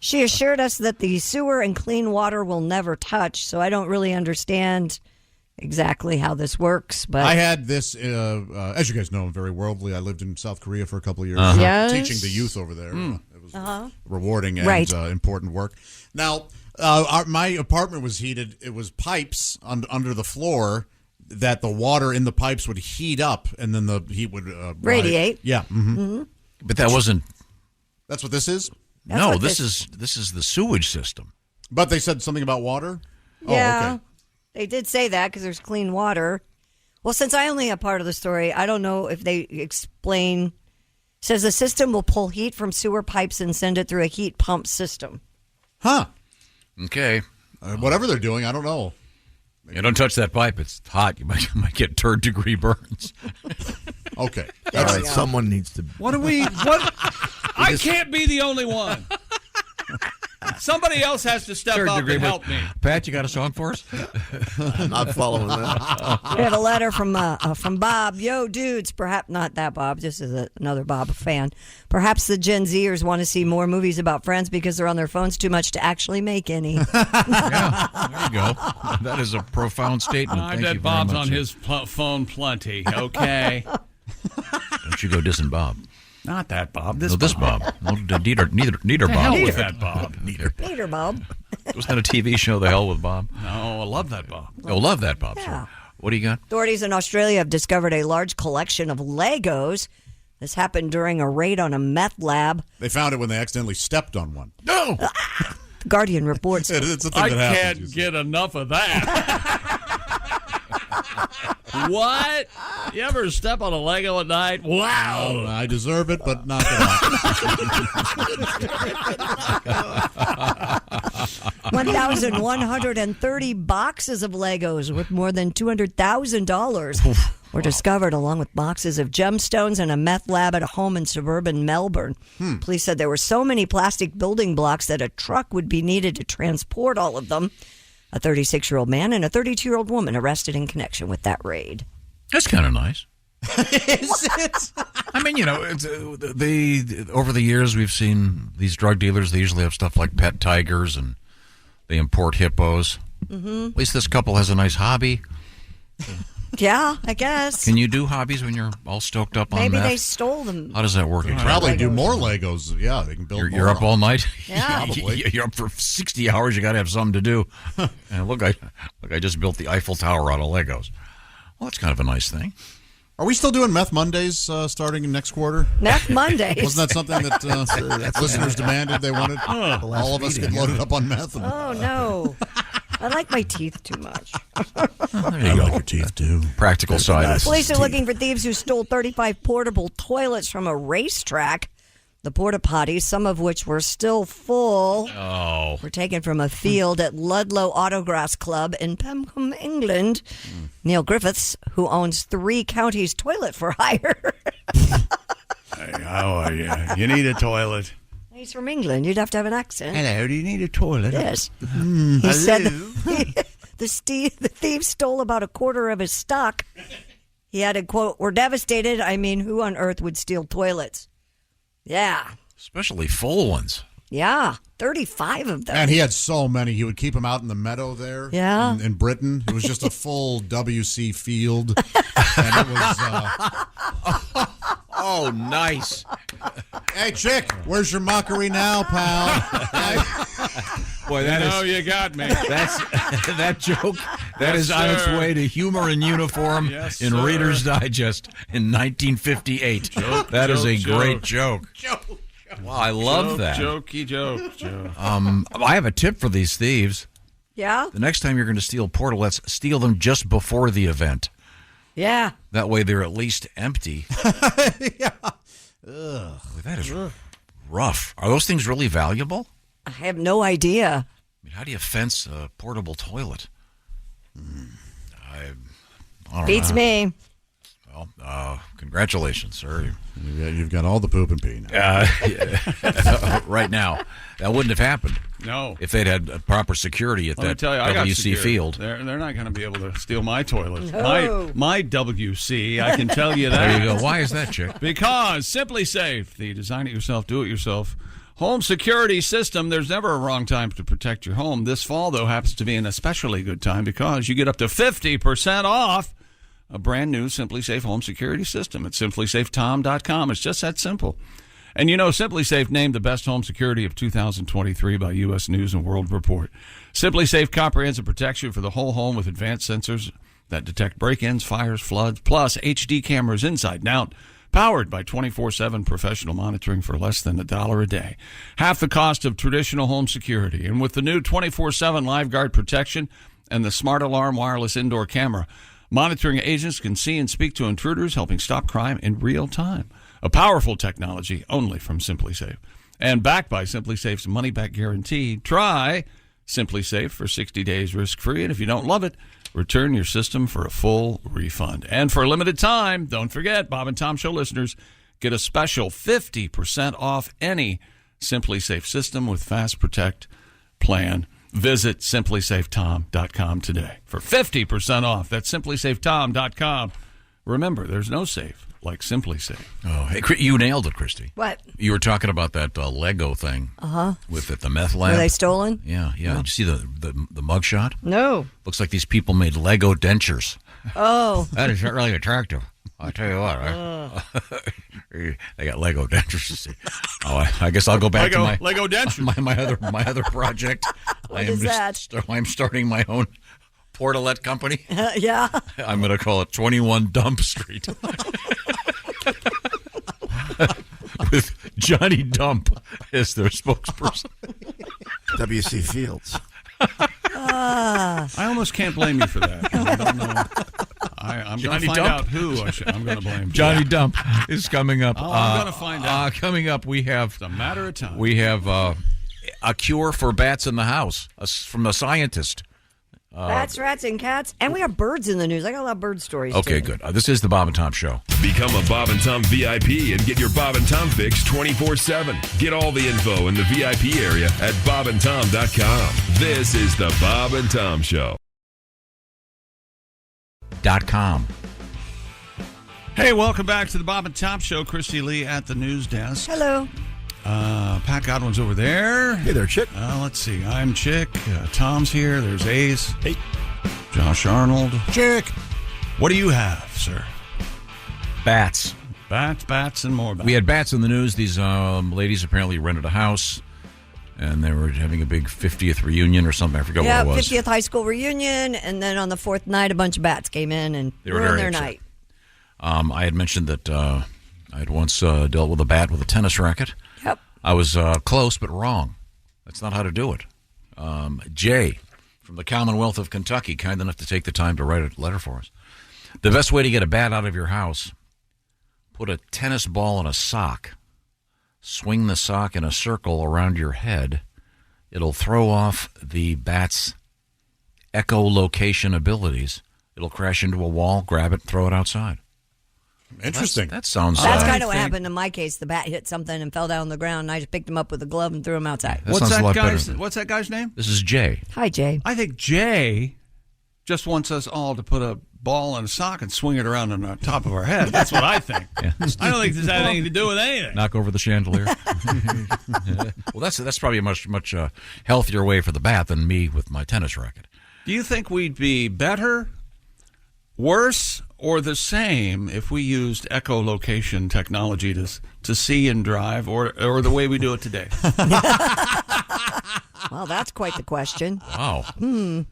She assured us that the sewer and clean water will never touch, so I don't really understand exactly how this works. But I had this, as you guys know, I'm very worldly. I lived in South Korea for a couple of years, Yes. teaching the youth over there. It was rewarding and Right. important work. Now, my apartment was heated. It was pipes under the floor that the water in the pipes would heat up, and then the heat would radiate. Yeah, But that wasn't. That's what this is. This is the sewage system. But they said something about water. Yeah, Oh, okay. they did say that because there's clean water. Well, since I only have part of the story, I don't know if they explain. Says the system will pull heat from sewer pipes and send it through a heat pump system. Huh. Okay. Whatever they're doing, I don't know. Yeah, don't touch that pipe. It's hot. You might get third-degree burns. Okay. All right, someone needs to. What do we? What? I can't be the only one. Somebody else has to step up and help me. Pat, you got a song for us? I'm not following that. We have a letter from Bob. Yo, dudes, perhaps not that Bob. This is another Bob fan. Perhaps the Gen Zers want to see more movies about friends because they're on their phones too much to actually make any. Yeah, there you go. That is a profound statement. I Thank you bet very Bob's much. on his phone plenty. Okay. Don't you go dissing Bob? Not that Bob. This Bob. No, neither The Bob. hell with that Bob. Peter Bob. Wasn't that a TV show, The Hell with Bob? No, I love that Bob. Oh, love that Bob. Yeah. Sorry. What do you got? Authorities in Australia have discovered a large collection of Legos. This happened during a raid on a meth lab. They found it when they accidentally stepped on one. No! The Guardian reports. It's a thing I that happens, can't get enough of that. What? You ever step on a Lego at night? Wow. Oh, I deserve it, but not that. 1,130 boxes of Legos worth more than $200,000 were discovered, along with boxes of gemstones and a meth lab at a home in suburban Melbourne. Police said there were so many plastic building blocks that a truck would be needed to transport all of them. A 36-year-old man and a 32-year-old woman arrested in connection with that raid. That's kind of nice. Is it? I mean, you know, over the years we've seen these drug dealers. They usually have stuff like pet tigers, and they import hippos. Mm-hmm. At least this couple has a nice hobby. Yeah, I guess. Can you do hobbies when you're all stoked up on Maybe meth? they stole them. How does that work? They probably do more Legos. Yeah, they can build more. You're up all night? Yeah. You're up for 60 hours. You got to have something to do. And look, I just built the Eiffel Tower out of Legos. Well, that's kind of a nice thing. Are we still doing Meth Mondays starting next quarter? Meth Mondays? Wasn't that something that listeners demanded they wanted? All of us get loaded up on meth. Oh, no. I like my teeth too much. There you go. Your teeth too. Practical side. Police are looking for thieves who stole 35 portable toilets from a racetrack. The porta potties, some of which were still full, were taken from a field at Ludlow Autograss Club in Peckham, England. Neil Griffiths, who owns 3 counties toilet for hire. Hey, how are you? You need a toilet. He's from England. You'd have to have an accent. Hello, do you need a toilet? Yes. He said the thieves stole about a quarter of his stock. He added, quote, "We're devastated. I mean, who on earth would steal toilets?" Yeah. Especially full ones. Yeah. 35 of them. And he had so many. He would keep them out in the meadow there. Yeah. In Britain. It was just a full WC field. And it was... Oh, nice. Hey, chick, where's your mockery now, pal? Boy, you got me. That's that joke. That Yes, is on its sir. way to humor in uniform Yes, in sir. Reader's Digest in 1958. That is a great joke. Wow, I love that. Jokey joke. I have a tip for these thieves. Yeah? The next time you're going to steal portalets, steal them just before the event. Yeah. That way they're at least empty. Yeah. Ugh, that is rough. Are those things really valuable? I have no idea. I mean, how do you fence a portable toilet? I don't Beats know. me. Well, congratulations, sir. You've got all the poop and pee now. Right now. That wouldn't have happened. No. If they'd had proper security at Let me that tell you, I got WC security. field. They're not going to be able to steal my toilet. No. My WC, I can tell you that. There you go. Why is that, Chick? Because Simply Safe, the design it yourself, do it yourself home security system. There's never a wrong time to protect your home. This fall, though, happens to be an especially good time because you get up to 50% off a brand new Simply Safe home security system at simplysafetom.com. It's just that simple. And you know, Simply Safe named the best home security of 2023 by U.S. News and World Report. Simply Safe comprehensive protection for the whole home with advanced sensors that detect break-ins, fires, floods, plus HD cameras inside and out, powered by 24/7 professional monitoring for less than $1 a day. Half the cost of traditional home security. And with the new 24/7 LiveGuard protection and the Smart Alarm wireless indoor camera, monitoring agents can see and speak to intruders, helping stop crime in real time. A powerful technology only from Simply Safe. And backed by Simply Safe's money-back guarantee. Try Simply Safe for 60 days risk-free. And if you don't love it, return your system for a full refund. And for a limited time, don't forget, Bob and Tom Show listeners get a special 50% off any Simply Safe system with Fast Protect plan. Visit simplysafetom.com today for 50% off. That's simplysafetom.com. Remember, there's no safe like Simply Safe. Oh, hey, you nailed it, Christy. What? You were talking about that Lego thing. Uh-huh. With it, the meth lab. Were they stolen? Yeah. No. Did you see the mugshot? No. Looks like these people made Lego dentures. Oh. That is really attractive. I tell you what. They got Lego dentures. Oh, I guess I'll go back to my Lego dentures. my other project. What is that? I'm starting my own portalet company. Yeah. I'm going to call it 21 Dump Street. With Johnny Dump as their spokesperson. W.C. Fields. I almost can't blame you for that. I don't know. I'm going to find out who I'm going to blame. Johnny Dump is coming up. I'm going to find out. Coming up, we have... It's a matter of time. We have a cure for bats in the house from a scientist. Bats, rats, and cats. And we have birds in the news. I got a lot of bird stories, Okay, too. good. This is the Bob and Tom Show. Become a Bob and Tom VIP and get your Bob and Tom fix 24/7. Get all the info in the VIP area at bobandtom.com. This is the Bob and Tom Show. .com. Hey, welcome back to the Bob and Tom Show. Christy Lee at the news desk. Hello. Pat Godwin's over there. Hey there, Chick. Let's see. I'm Chick. Tom's here. There's Ace. Hey. Josh Arnold. Chick. What do you have, sir? Bats. Bats, and more bats. We had bats in the news. These ladies apparently rented a house, and they were having a big 50th reunion or something. I forgot what it was. 50th high school reunion, and then on the fourth night, a bunch of bats came in and ruined their night. I had mentioned that I had once dealt with a bat with a tennis racket. Yep. I was close, but wrong. That's not how to do it. Jay from the Commonwealth of Kentucky, kind enough to take the time to write a letter for us. The best way to get a bat out of your house, put a tennis ball in a sock. Swing the sock in a circle around your head. It'll throw off the bat's echolocation abilities. It'll crash into a wall, grab it, throw it outside. Interesting. That sounds... That's kind of what happened in my case. The bat hit something and fell down on the ground, and I just picked him up with a glove and threw him outside. What's that guy's name? This is Jay. Hi, Jay. I think Jay just wants us all to put a ball in a sock and swing it around on the top of our head. That's what I think. Yeah. I don't think this has anything to do with anything. Knock over the chandelier. Well, that's probably a much healthier way for the bat than me with my tennis racket. Do you think we'd be better, worse, or the same if we used echolocation technology to see and drive, or the way we do it today? Well, that's quite the question. Wow.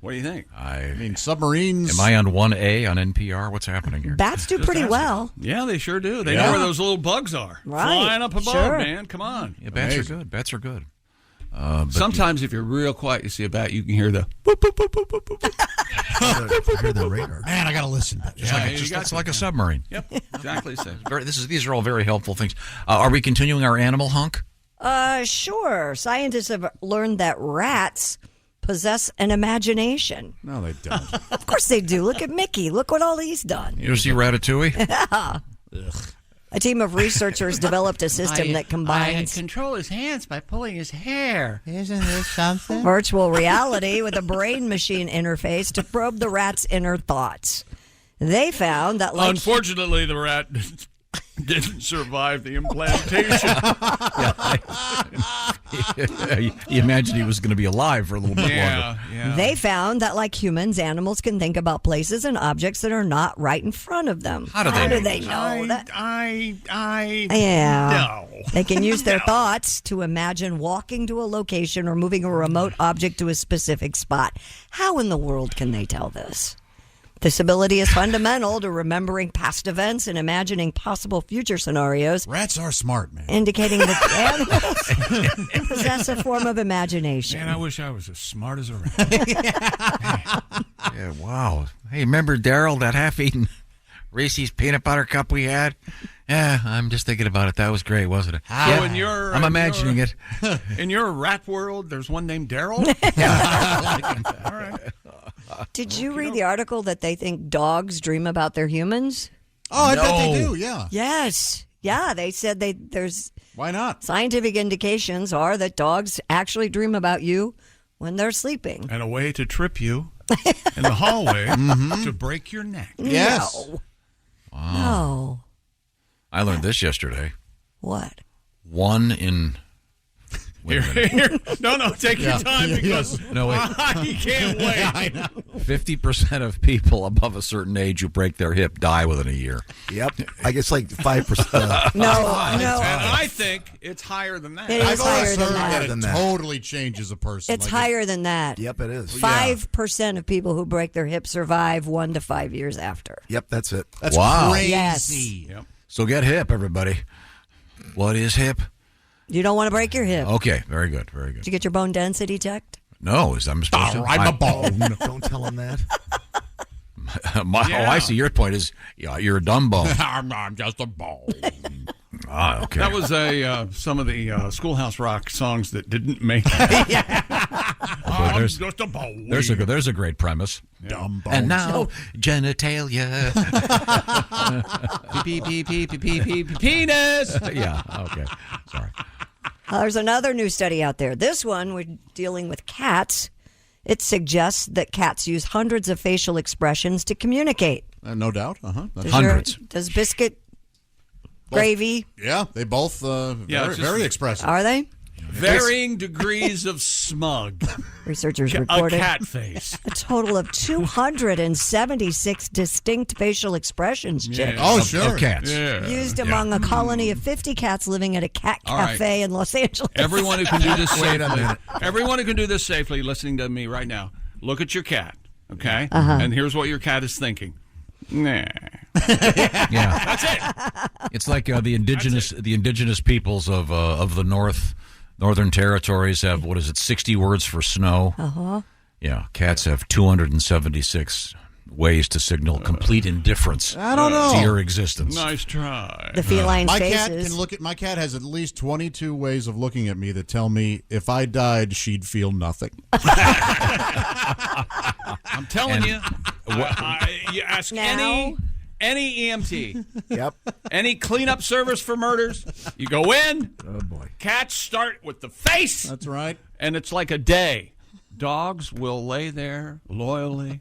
What do you think? I mean, submarines. Am I on 1A on NPR? What's happening here? Bats do pretty well. Yeah, they sure do. They know where those little bugs are. Right. Flying up above, Sure. man. Come on. Yeah, bats are good. Bats are good. Sometimes if you're real quiet, you see a bat, you can hear the boop, boop, boop, boop, boop, boop. Hear the radar. Man, I got to listen. It's like a submarine. Yep, exactly the same. These are all very helpful things. Are we continuing our animal hunk? Sure. Scientists have learned that rats possess an imagination. No, they don't. Of course they do. Look at Mickey. Look what all he's done. You ever see Ratatouille? Yeah. A team of researchers developed a system that combines control his hands by pulling his hair. Isn't this something? virtual reality with a brain-machine interface to probe the rat's inner thoughts. They found that, like... Unfortunately, the rat didn't survive the implantation. You imagine he was going to be alive for a little bit longer. Yeah. They found that, like humans, animals can think about places and objects that are not right in front of them. How do they know that? No. They can use their thoughts to imagine walking to a location or moving a remote object to a specific spot. How in the world can they tell this? This ability is fundamental to remembering past events and imagining possible future scenarios. Rats are smart, man. Indicating that animals possess a form of imagination. Man, I wish I was as smart as a rat. Yeah, wow. Hey, remember Daryl, that half-eaten Reese's peanut butter cup we had? Yeah, I'm just thinking about it. That was great, wasn't it? I'm imagining it. In your rat world, there's one named Daryl? All right. Did you read the article that they think dogs dream about their humans? Oh, I bet they do, yeah. Yes. Yeah, they said there's... Why not? Scientific indications are that dogs actually dream about you when they're sleeping. And a way to trip you in the hallway to break your neck. Yes. No. Wow. No. I learned this yesterday. What? One in... Here. No, take your time because no, wait. I can't wait. Yeah, I know. 50% of people above a certain age who break their hip die within a year. Yep. I guess like 5%. No. And I think it's higher than that. It is higher than that. It totally changes a person. It's higher than that. Yep, it is. 5% of people who break their hip survive 1 to 5 years after. Yep, that's it. That's wow. crazy. Yes. Yep. So get hip, everybody. What is hip? You don't want to break your hip. Okay, very good, very good. Did you get your bone density checked? No, I'm supposed to. I'm a bone. Don't tell him that. Oh, I see. Your point is, you're a dumb bone. I'm just a bone. Okay. That was some of the Schoolhouse Rock songs that didn't make it. I'm just a bone. There's a great premise. Dumb bones. And now, genitalia. Penis. Yeah, okay. Sorry. There's another new study out there. This one, we're dealing with cats. It suggests that cats use hundreds of facial expressions to communicate. No doubt. Hundreds. Does Biscuit, Gravy? Yeah, they both very expressive. Are they? Varying degrees of smug. Researchers reported a cat face. a total of 276 distinct facial expressions, Chick. Oh, sure. Of cats. Yeah. Used among a colony of 50 cats living at a cat cafe in Los Angeles. Everyone who can do this safely. Everyone who can do this safely, listening to me right now, look at your cat, okay? And here's what your cat is thinking. Nah. Yeah. That's it. It's like the indigenous peoples of the northern territories have, 60 words for snow? Uh-huh. Yeah, cats have 276 ways to signal complete indifference I don't know. to your existence. Nice try. The feline My faces. cat can look at. My cat has at least 22 ways of looking at me that tell me if I died, she'd feel nothing. I'm telling you. You ask Now? any EMT. Yep. Any cleanup service for murders. You go in. Oh, boy. Cats start with the face. That's right. And it's like a day. Dogs will lay there loyally,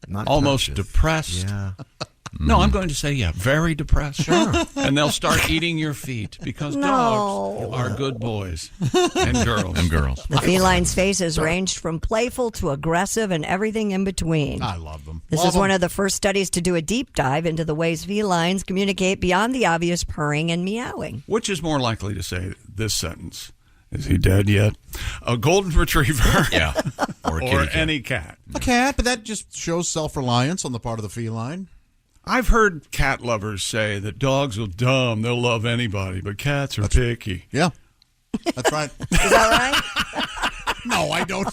Not almost touches. depressed. Yeah. No, I'm going to say, very depressed. Sure. And they'll start eating your feet because dogs are good boys and girls. The feline's faces ranged from playful to aggressive and everything in between. I love them. This is one of the first studies to do a deep dive into the ways felines communicate beyond the obvious purring and meowing. Which is more likely to say this sentence? Is he dead yet? A golden retriever. Yeah. Or any cat. A cat, but that just shows self-reliance on the part of the feline. I've heard cat lovers say that dogs are dumb. They'll love anybody, but cats are picky. Yeah. That's right. Is that right? No, I don't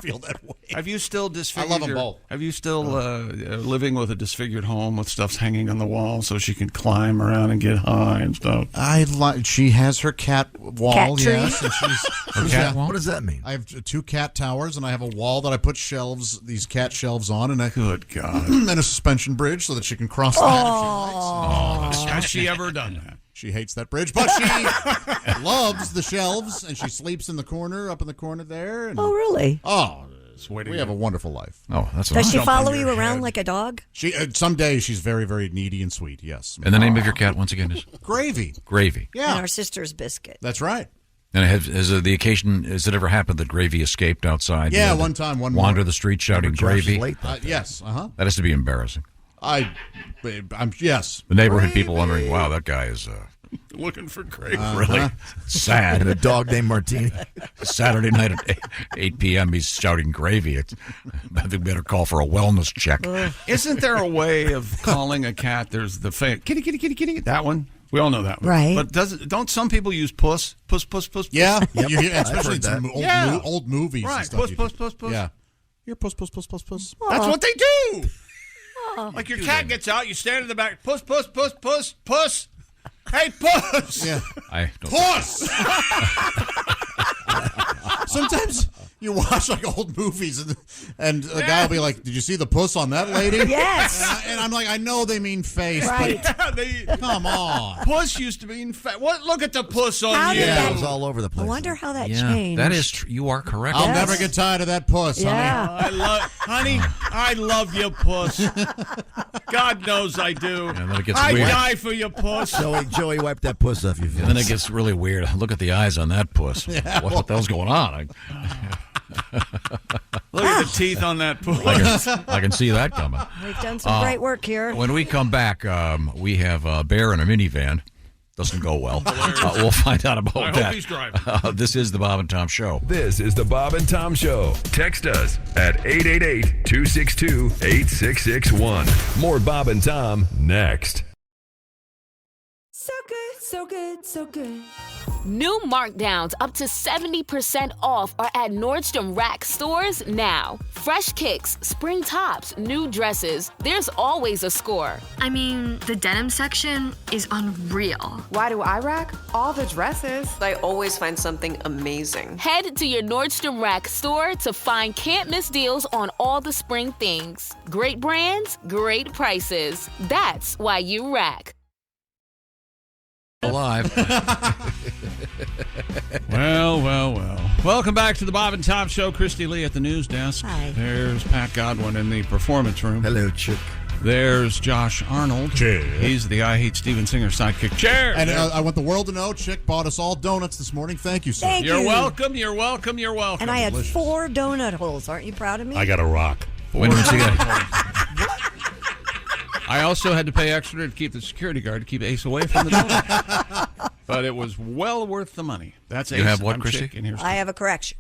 feel that way. Have you still disfigured? I love them both. Have you still living with a disfigured home with stuff's hanging on the wall so she can climb around and get high and stuff? She has her cat wall, Cat tree? yes. And Her cat wall? What does that mean? I have 2 cat towers, and I have a wall that I put these cat shelves on, and Good God. and a suspension bridge so that she can cross that if she likes. Has she ever done that? She hates that bridge, but she loves the shelves, and she sleeps in the corner, up in the corner there. And, Oh, really? oh, we have a wonderful life. Oh, that's Does she jump follow on you your around head. like a dog? She some days she's very, very needy and sweet. Yes. And the name of your cat, once again, is? Gravy. Gravy. Yeah. And our sister's Biscuit. That's right. And has it ever happened that Gravy escaped outside? Yeah, You had one to time, one wander morning. the street shouting Gravy? Yes. That has to be embarrassing. Yes. The neighborhood people wondering, wow, that guy is Looking for Gravy. really sad. And a dog named Martini. Saturday night at 8 p.m., he's shouting Gravy. I think we better call for a wellness check. Isn't there a way of calling a cat? There's the kitty, kitty, kitty, kitty. That one. We all know that one. Right. But don't some people use puss? Puss, puss, puss. Yeah. Yep. You hear, I've especially in heard some that. old movies Right. and stuff. Puss, you puss, can- puss, puss. Yeah. You're puss, puss, puss, puss, puss. That's what they do. Like your cat gets out, you stand in the back. Puss, puss, puss, puss, puss. Hey, puss. Yeah. Puss! Sometimes you watch like old movies and a guy will be like, "Did you see the puss on that lady?" Yes. And I'm like, I know they mean face, Right. but come on. Puss used to mean fat. What? Look at the puss on How you. did that- It was all over the I place. wonder how that Yeah, changed. that is true. You are correct. I'll Yes. never get tired of that puss, Yeah. Honey, I love you, puss. God knows I do. And then it gets I weird. die for you, puss. Joey, wipe that puss off your face. And then it gets really weird. Look at the eyes on that puss. What the hell's going on? Look at the teeth on that puss. I can see that coming. We've done some great work here. When we come back, we have a bear in a minivan. Doesn't go well. We'll find out about I that. hope he's driving. This is the Bob and Tom Show. This is the Bob and Tom Show. Text us at 888-262-8661. More Bob and Tom next. So good, so good, so good. New markdowns up to 70% off are at Nordstrom Rack stores now. Fresh kicks, spring tops, new dresses. There's always a score. I mean, the denim section is unreal. Why do I rack? All the dresses. I always find something amazing. Head to your Nordstrom Rack store to find can't-miss deals on all the spring things. Great brands, great prices. That's why you rack. Alive. Well. Welcome back to the Bob and Tom Show. Christy Lee at the news desk. Hi. There's Pat Godwin in the performance room. Hello, Chick. There's Josh Arnold. He's the I Hate Steven Singer sidekick. Chair. And I want the world to know, Chick bought us all donuts this morning. Thank you, sir. Thank You're you. welcome. You're welcome. And I had 4 donut holes. Aren't you proud of me? I got a rock. When did you get I also had to pay extra to keep the security guard to keep Ace away from the donut. But it was well worth the money. That's Ace. You have what, I'm Christy? Chick, and here's I have a correction.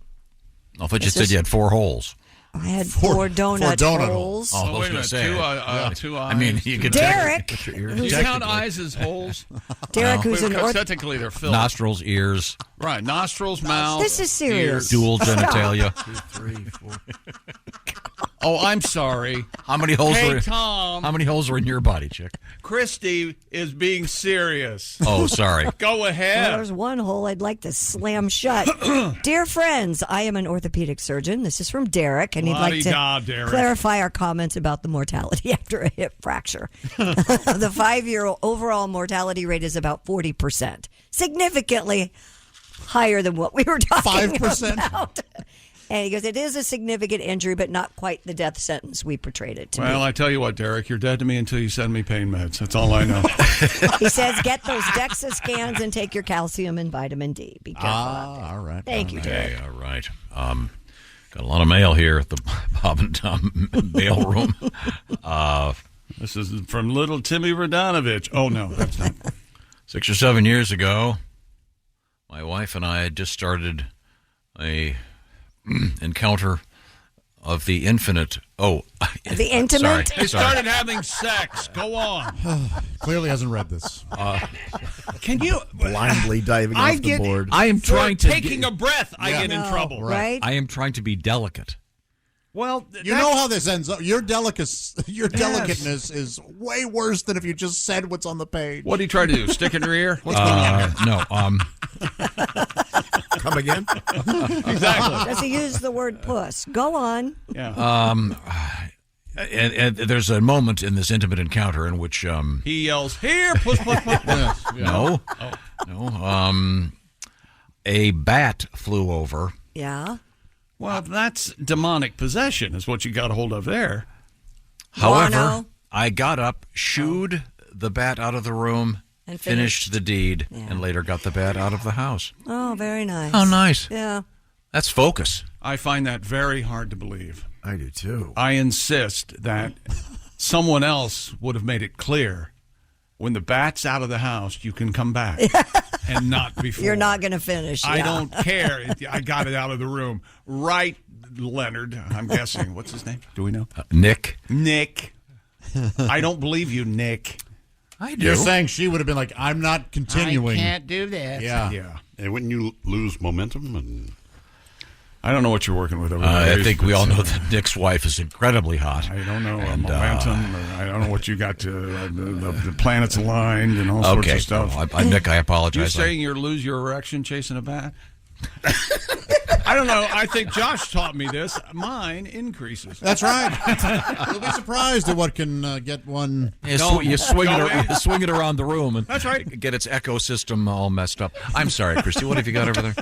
I thought you said you had 4 holes. I had 4 donut holes. Oh, I was wait a going to minute. say. Two eyes. I mean, you could Derek. Do you count eyes as holes? Derek, who's an technically they're filled. Nostrils, ears. Right, nostrils, mouth. This is serious. Ears, dual genitalia. 2, 3, 4. Oh, I'm sorry. How many holes Hey, were? Tom. How many holes were in your body, Chick? Christy is being serious. Oh, sorry. Go Well, ahead. there's one hole I'd like to slam shut. Dear friends, I am an orthopedic surgeon. This is from Derek, and he'd like to La-di-da, Derek. clarify our comments about the mortality after a hip fracture. The 5-year overall mortality rate is about 40%, significantly higher than what we were talking 5%? about. And he goes, it is a significant injury, but not quite the death sentence we portrayed it to be. Well, I tell you what, Derek, you're dead to me until you send me pain meds. That's all I know. He says, get those DEXA scans and take your calcium and vitamin D. Be careful out there. All right. Thank you, Derek. Hey, all right. Got a lot of mail here at the Bob and Tom mail room. This is from little Timmy Radanovich. Oh, no, that's not. 6 or 7 years ago, my wife and I had just started a encounter of the infinite. Oh, the intimate. They started having sex. Go on. Clearly hasn't read this. Can you Blindly diving off the board. I am trying to taking a breath. I get in trouble. Right? I am trying to be delicate. Well, You know how this ends up. Your delicateness is way worse than if you just said what's on the page. What do you try to do? Stick in your ear? What's No. Come again? Exactly. Does he use the word puss? Go on. Yeah. And there's a moment in this intimate encounter in which He yells, "Here, puss, puss, puss." no, a bat flew over. Yeah. Well, that's demonic possession is what you got a hold of there. However, Guano. I got up, shooed the bat out of the room, And finished the deed, Yeah. and later got the bat out of the house. Oh, very nice. Oh, nice. Yeah. That's focus. I find that very hard to believe. I do too. I insist that someone else would have made it clear when the bat's out of the house, you can come back and not before. You're not going to finish. I yeah. don't care. I got it out of the room. Right, Leonard, I'm guessing. What's his name? Do we know? Nick. Nick. I don't believe you, Nick. I do. You're saying she would have been like, I'm not continuing. I can't do that. Yeah. Yeah. And wouldn't you lose momentum? And I don't know what you're working with over there. I think we all know that Nick's wife is incredibly hot. I don't know And, momentum. Or I don't know what you got to the planets aligned and all sorts of stuff. No, Nick, I apologize. You're saying you lose your erection chasing a bat? I don't know. I think Josh taught me this. Mine increases. That's right. You'll be surprised at what can get one. You swing it around the room and that's right. Get its ecosystem all messed up. I'm sorry, Christy. What have you got over there?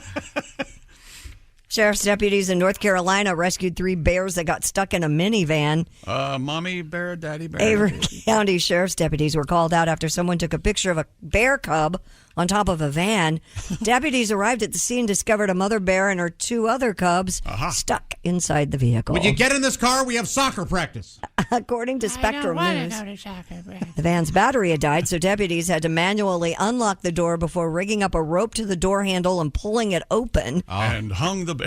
Sheriff's deputies in North Carolina rescued 3 bears that got stuck in a minivan. Mommy bear, daddy bear. Avery County Sheriff's deputies were called out after someone took a picture of a bear cub on top of a van. Deputies arrived at the scene, discovered a mother bear and her 2 other cubs stuck inside the vehicle. When you get in this car, we have soccer practice. According to Spectrum News, the van's battery had died, so deputies had to manually unlock the door before rigging up a rope to the door handle and pulling it open. And hung the bears.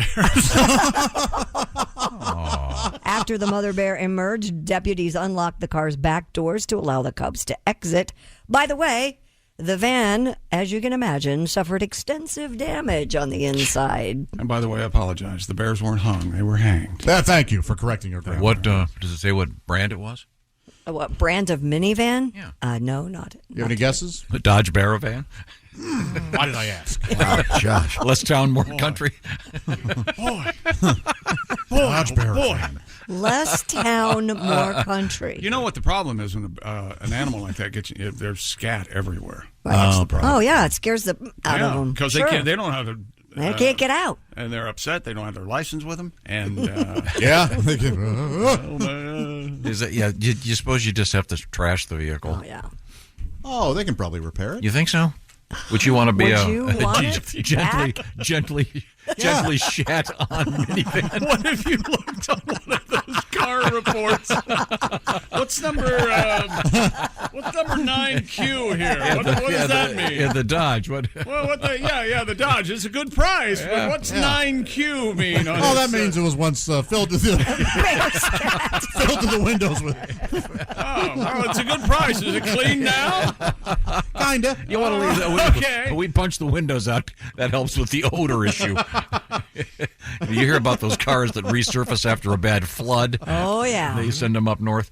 After the mother bear emerged, deputies unlocked the car's back doors to allow the cubs to exit. By the way, The van, as you can imagine, suffered extensive damage on the inside. And by the way, I apologize. The bears weren't hung; they were hanged. Thank you for correcting your grammar. What does it say? What brand it was? What brand of minivan? Yeah. No, not. You have any guesses? The Dodge Barrovan. Why did I ask? Wow, Josh. Less town, more country. Boy. Dodge boy. Less town, more country. You know what the problem is when an animal like that gets you? There's scat everywhere. That's the problem. Oh, yeah, it scares the out of them. Because Sure. they don't have They can't get out. And they're upset. They don't have their license with them. And yeah. Is that, yeah, you suppose you just have to trash the vehicle? Oh, yeah. Oh, they can probably repair it. You think so? Would you want to be Would you want it gently shat on minivan? What if you looked on one of those car reports? What's number 9Q here? What does that mean? Yeah, the Dodge. What? Well, the Dodge. It's a good price, but what's 9Q mean? On that means it was once filled to the windows with. Oh, it's a good price. Is it clean now? Kinda. You want to leave that? Okay. We punch the windows out. That helps with the odor issue. You hear about those cars that resurface after a bad flood? Oh, yeah. They send them up north.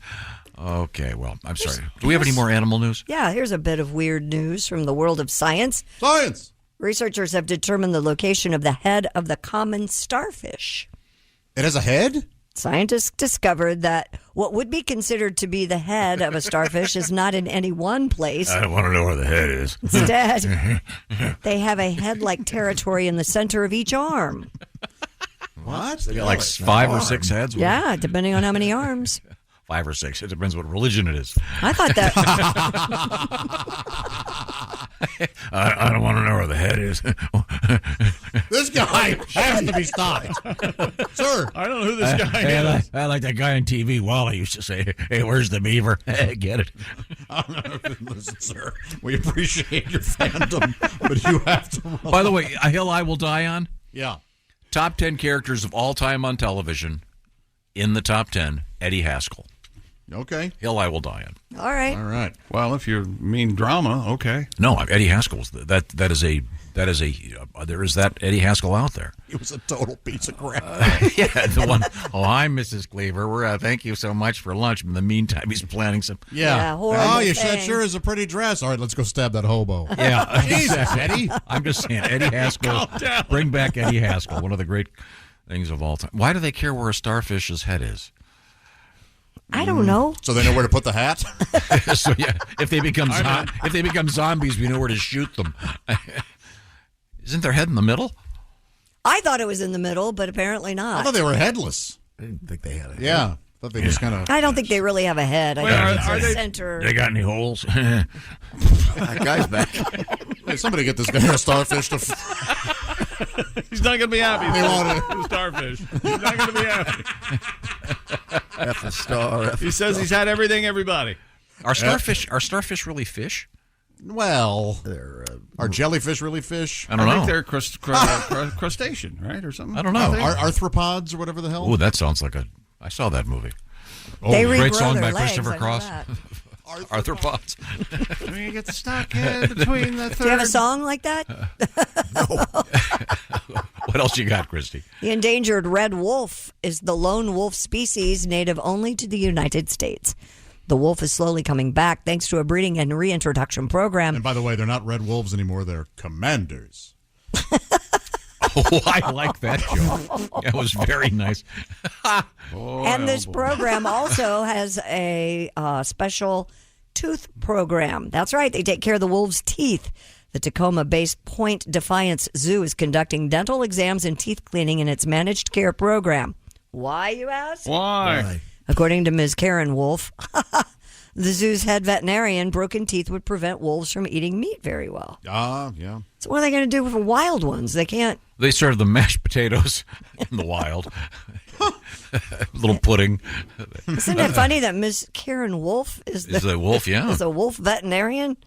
Okay, well, I'm sorry. Do we have any more animal news? Yeah, here's a bit of weird news from the world of science. Science! Researchers have determined the location of the head of the common starfish. It has a head? Scientists discovered that what would be considered to be the head of a starfish is not in any one place. I don't want to know where the head is. Instead, they have a head-like territory in the center of each arm. What? They got like 5 or 6 heads? Yeah, depending on how many arms. 5 or 6. It depends what religion it is. I thought that... I don't want to know where the head is. This guy has to be stopped. Sir. I don't know who this guy is. I like that guy on TV. Wally used to say, hey, where's the beaver? Get it. Listen, sir, we appreciate your fandom, but you have to... By the way, A Hill I Will Die On? Yeah. Top 10 characters of all time on television. In the top 10, Eddie Haskell. Okay. Hill I Will Die On. All right. All right. Well, if you mean drama, okay. No, Eddie Haskell's there is that Eddie Haskell out there. He was a total piece of crap. Yeah, the one. Oh, hi, Mrs. Cleaver. We're thank you so much for lunch. In the meantime, he's planning some. Yeah, that sure is a pretty dress. All right, let's go stab that hobo. Yeah, Jesus, Eddie. I'm just saying, Eddie Haskell. Bring back Eddie Haskell, one of the great things of all time. Why do they care where a starfish's head is? I don't know. So they know where to put the hat? So yeah, if they become zombies, we know where to shoot them. Isn't their head in the middle? I thought it was in the middle, but apparently not. I thought they were headless. I didn't think they had it. Yeah. I thought they just kind of... I don't think they really have a head. I think it's a center. They got any holes? That guy's back. Hey, somebody get this guy a starfish to... He's not going to be happy. They want The starfish. He's not going to be happy. F a star. He says he's had everything, everybody. Are starfish really fish? Well, are jellyfish really fish? I don't know. think they're crustacean, right, or something. I don't know. Arthropods or whatever the hell? Oh, that sounds like I saw that movie. They Great regrow song their by legs, Christopher I know Cross. that. Arthropods. You get the stockhead between the third. Do you have a song like that? What else you got, Christy? The endangered red wolf is the lone wolf species native only to the United States. The wolf is slowly coming back thanks to a breeding and reintroduction program. And by the way, they're not red wolves anymore. They're commanders. Oh, I like that joke. That was very nice. And this program also has a special tooth program. That's right. They take care of the wolves' teeth. The Tacoma-based Point Defiance Zoo is conducting dental exams and teeth cleaning in its managed care program. Why, you ask? Why? According to Ms. Karen Wolf, the zoo's head veterinarian, broken teeth would prevent wolves from eating meat very well. Yeah. So what are they going to do with wild ones? They can't. They serve the mashed potatoes in the wild. Little pudding. Isn't it funny that Ms. Karen Wolf is a wolf? Yeah, is a wolf veterinarian.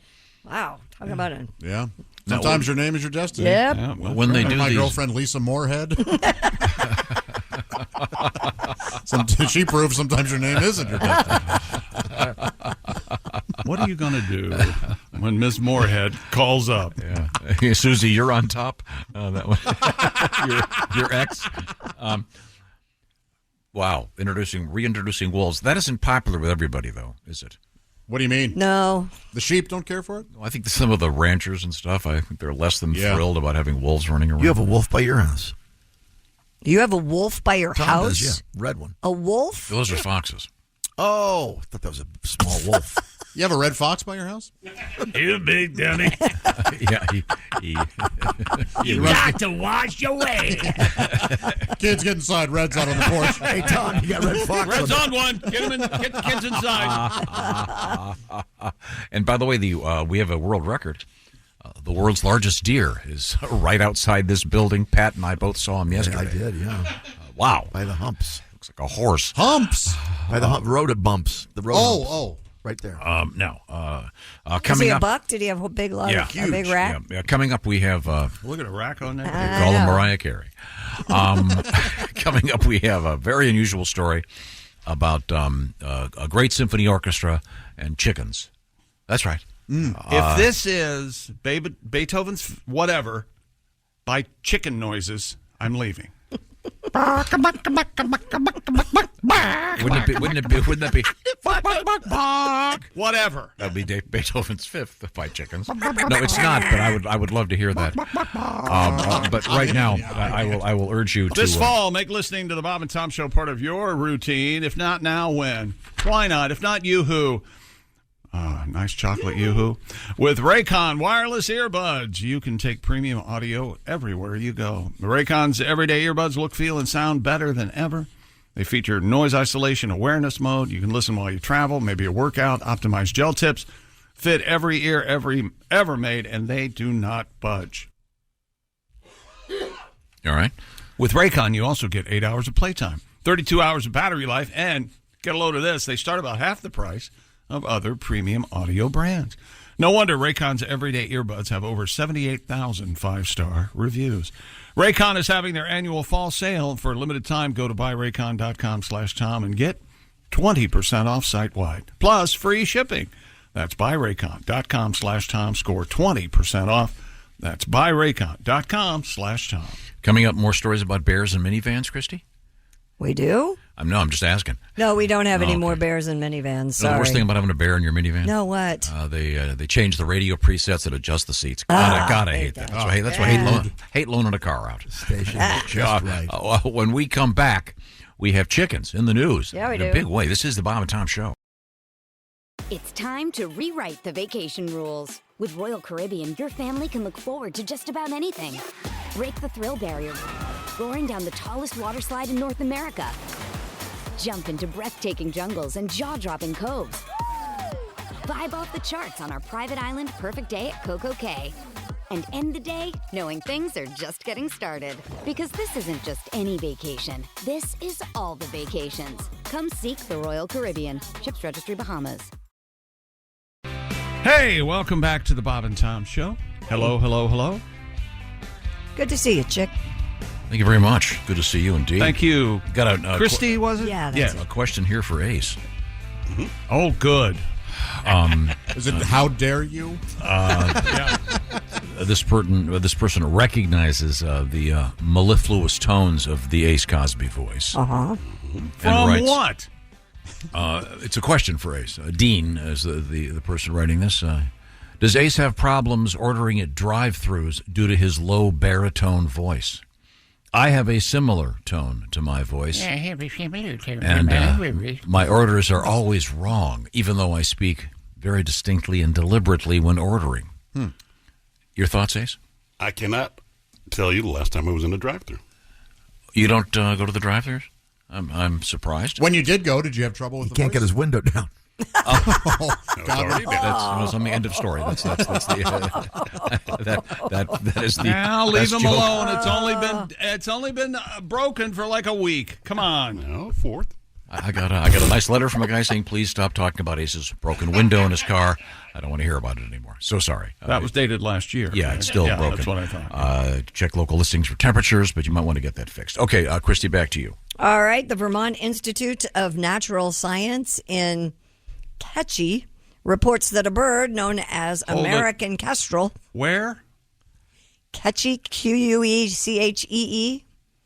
Wow, talk about it. Yeah. Sometimes your name is your destiny. Yep. Yeah, well, when they do my these, girlfriend Lisa Moorhead. She proves sometimes your name isn't your destiny. What are you going to do when Miss Moorhead calls up. Yeah. Hey, Susie, you're on top. That one. your ex. Wow. Reintroducing wolves. That isn't popular with everybody, though, is it? What do you mean? No. The sheep don't care for it? I think some of the ranchers and stuff, I think they're less than thrilled about having wolves running around. You have a wolf by your house. You have a wolf by your Tom house? does, yeah. Red one. A wolf? Those are foxes. Oh, I thought that was a small wolf. You have a red fox by your house? You big dummy. Yeah, You got to wash away. Kids, get inside. Red's out on the porch. Hey, Tom, you got red fox. Red's on one. Get the kids inside. And by the way, we have a world record. The world's largest deer is right outside this building. Pat and I both saw him yesterday. I did, yeah. Wow. By the humps. Looks like a horse. Humps? By the road bumps. The road humps. Right there. No. Was Coming he a up. buck? Did he have a big, a big rack? Yeah. Coming up, we have. Look at a rack on there. Call him Mariah Carey. Coming up, we have a very unusual story about a great symphony orchestra and chickens. That's right. If this is Beethoven's whatever by chicken noises, I'm leaving. Wouldn't that be? Whatever. That'd be Beethoven's Fifth by chickens. No, it's not. But I would love to hear that. But right now, I will urge you to. This fall, make listening to the Bob and Tom Show part of your routine. If not now, when? Why not? If not, you who? Nice chocolate Yoo-hoo. With Raycon wireless earbuds, you can take premium audio everywhere you go. Raycon's everyday earbuds look, feel, and sound better than ever. They feature noise isolation awareness mode. You can listen while you travel, maybe a workout, optimized gel tips, fit every ear ever made, and they do not budge. All right. With Raycon, you also get 8 hours of playtime, 32 hours of battery life, and get a load of this. They start about half the price of other premium audio brands. No wonder Raycon's everyday earbuds have over 78,000 five-star reviews. Raycon is having their annual fall sale. For a limited time, go to buyraycon.com/Tom and get 20% off site-wide, plus free shipping. That's buyraycon.com/Tom. Score 20% off. That's buyraycon.com/Tom. Coming up, more stories about bears and minivans, Christy? We do? No, I'm just asking. No, we don't have any more bears and minivans. Sorry. No, the worst thing about having a bear in your minivan? No, what? They change the radio presets that adjust the seats. Gotta hate that. That's why I hate loaning a car out. Station just right. When we come back, we have chickens in the news. Yeah, we in do. a big way. This is the Bob and Tom Show. It's time to rewrite the vacation rules. With Royal Caribbean, your family can look forward to just about anything. Break the thrill barrier, roaring down the tallest water slide in North America. Jump into breathtaking jungles and jaw-dropping coves. Vibe off the charts on our private island Perfect Day at Coco Cay. And end the day knowing things are just getting started. Because this isn't just any vacation. This is all the vacations. Come seek the Royal Caribbean. Ships Registry, Bahamas. Hey, welcome back to the Bob and Tom Show. Hello, hello, hello. Good to see you, chick. Thank you very much. Good to see you indeed. Thank you. Got a Christy, was it? Yeah, that's a question here for Ace. Mm-hmm. Oh, good. Is it how dare you? This person recognizes the mellifluous tones of the Ace Cosby voice. Uh-huh. From writes, what? It's a question for Ace. Dean is the person writing this. Does Ace have problems ordering at drive-thrus due to his low baritone voice? I have a similar tone to my voice, and my orders are always wrong, even though I speak very distinctly and deliberately when ordering. Your thoughts, Ace? I cannot tell you the last time I was in a drive-thru. You don't go to the drive-thrus? I'm surprised. When you did go, did you have trouble with the can't voice? get his window down. That's something. End of story. That is the. Now leave him alone. It's only been broken for like a week. Come on. No, fourth. I got a nice letter from a guy saying, please stop talking about Ace's broken window in his car. I don't want to hear about it anymore. So sorry. That was dated last year. Yeah, right? it's still broken. That's what I thought. Check local listings for temperatures, but you might want to get that fixed. Okay, Christy, back to you. All right. The Vermont Institute of Natural Science in Ketchie reports that a bird known as American kestrel. Where? Ketchie, Q-U-E-C-H-E-E.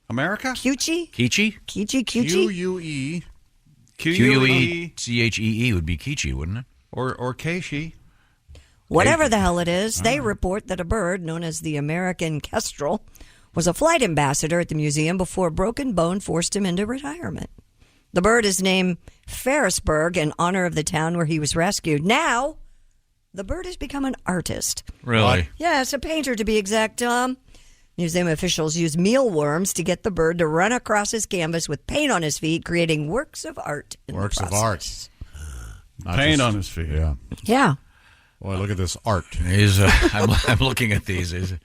America? Cuchie? Kichi? Kichi? Q-U-E. Q-U-E-C-H-E-E would be Kichi, wouldn't it? Or Keishi. Whatever the hell it is, they report that a bird known as the American kestrel was a flight ambassador at the museum before a broken bone forced him into retirement. The bird is named Ferrisburg in honor of the town where he was rescued. Now, the bird has become an artist. Really? Yes, a painter to be exact, Tom. Museum officials use mealworms to get the bird to run across his canvas with paint on his feet, creating works of art. Works of art. Paint on his feet. Yeah. Yeah. Boy, look at this art. I'm looking at these. They're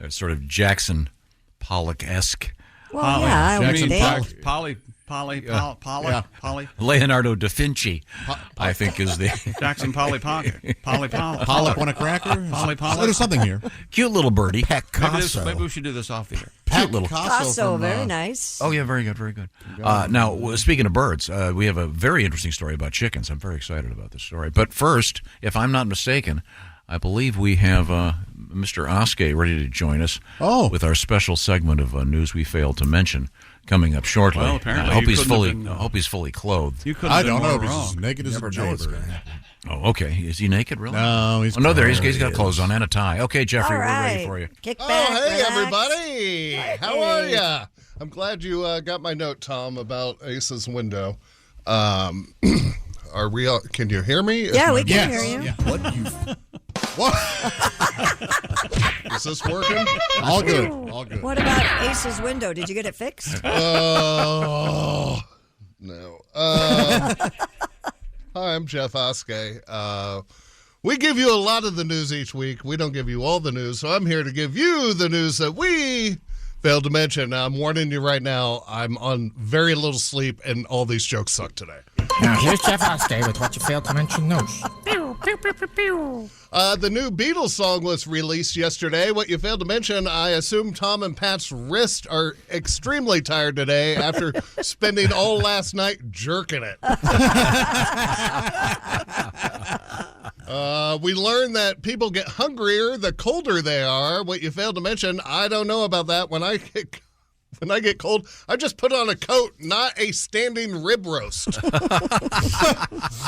sort of Jackson Pollock-esque. Well, yeah. Polly. Leonardo da Vinci, I think, is the Jackson Polly Pocket. Polly. Pollock want a cracker? Polly. There's something here. Cute little birdie. Picasso. Maybe we should do this off the air. Cute little Picasso, very nice. Oh, yeah, very good, very good. Now, speaking of birds, we have a very interesting story about chickens. I'm very excited about this story. But first, if I'm not mistaken, I believe we have Mr. Oskay ready to join us with our special segment of news we failed to mention coming up shortly. Well, apparently, I hope he's fully clothed. I don't know. He's as naked as a jaybird. Oh, okay. Is he naked, really? No, he's he's got clothes on and a tie. Okay, Jeffrey, we're ready for you. Kick back, hey, relax. everybody. How are ya? I'm glad you got my note, Tom, about Ace's window. Are we all, can you hear me? Yeah, we can hear you. Yeah. What? Is this working? All good. All good. What about Ace's window? Did you get it fixed? No. Hi, I'm Jeff Oskay. We give you a lot of the news each week. We don't give you all the news, so I'm here to give you the news that we failed to mention. Now, I'm warning you right now, I'm on very little sleep, and all these jokes suck today. Now, here's Jeff Oskay with what you failed to mention news. The new Beatles song was released yesterday. What you failed to mention, I assume Tom and Pat's wrists are extremely tired today after spending all last night jerking it. We learned that people get hungrier the colder they are. What you failed to mention, I don't know about that. When I get cold, I just put on a coat, not a standing rib roast.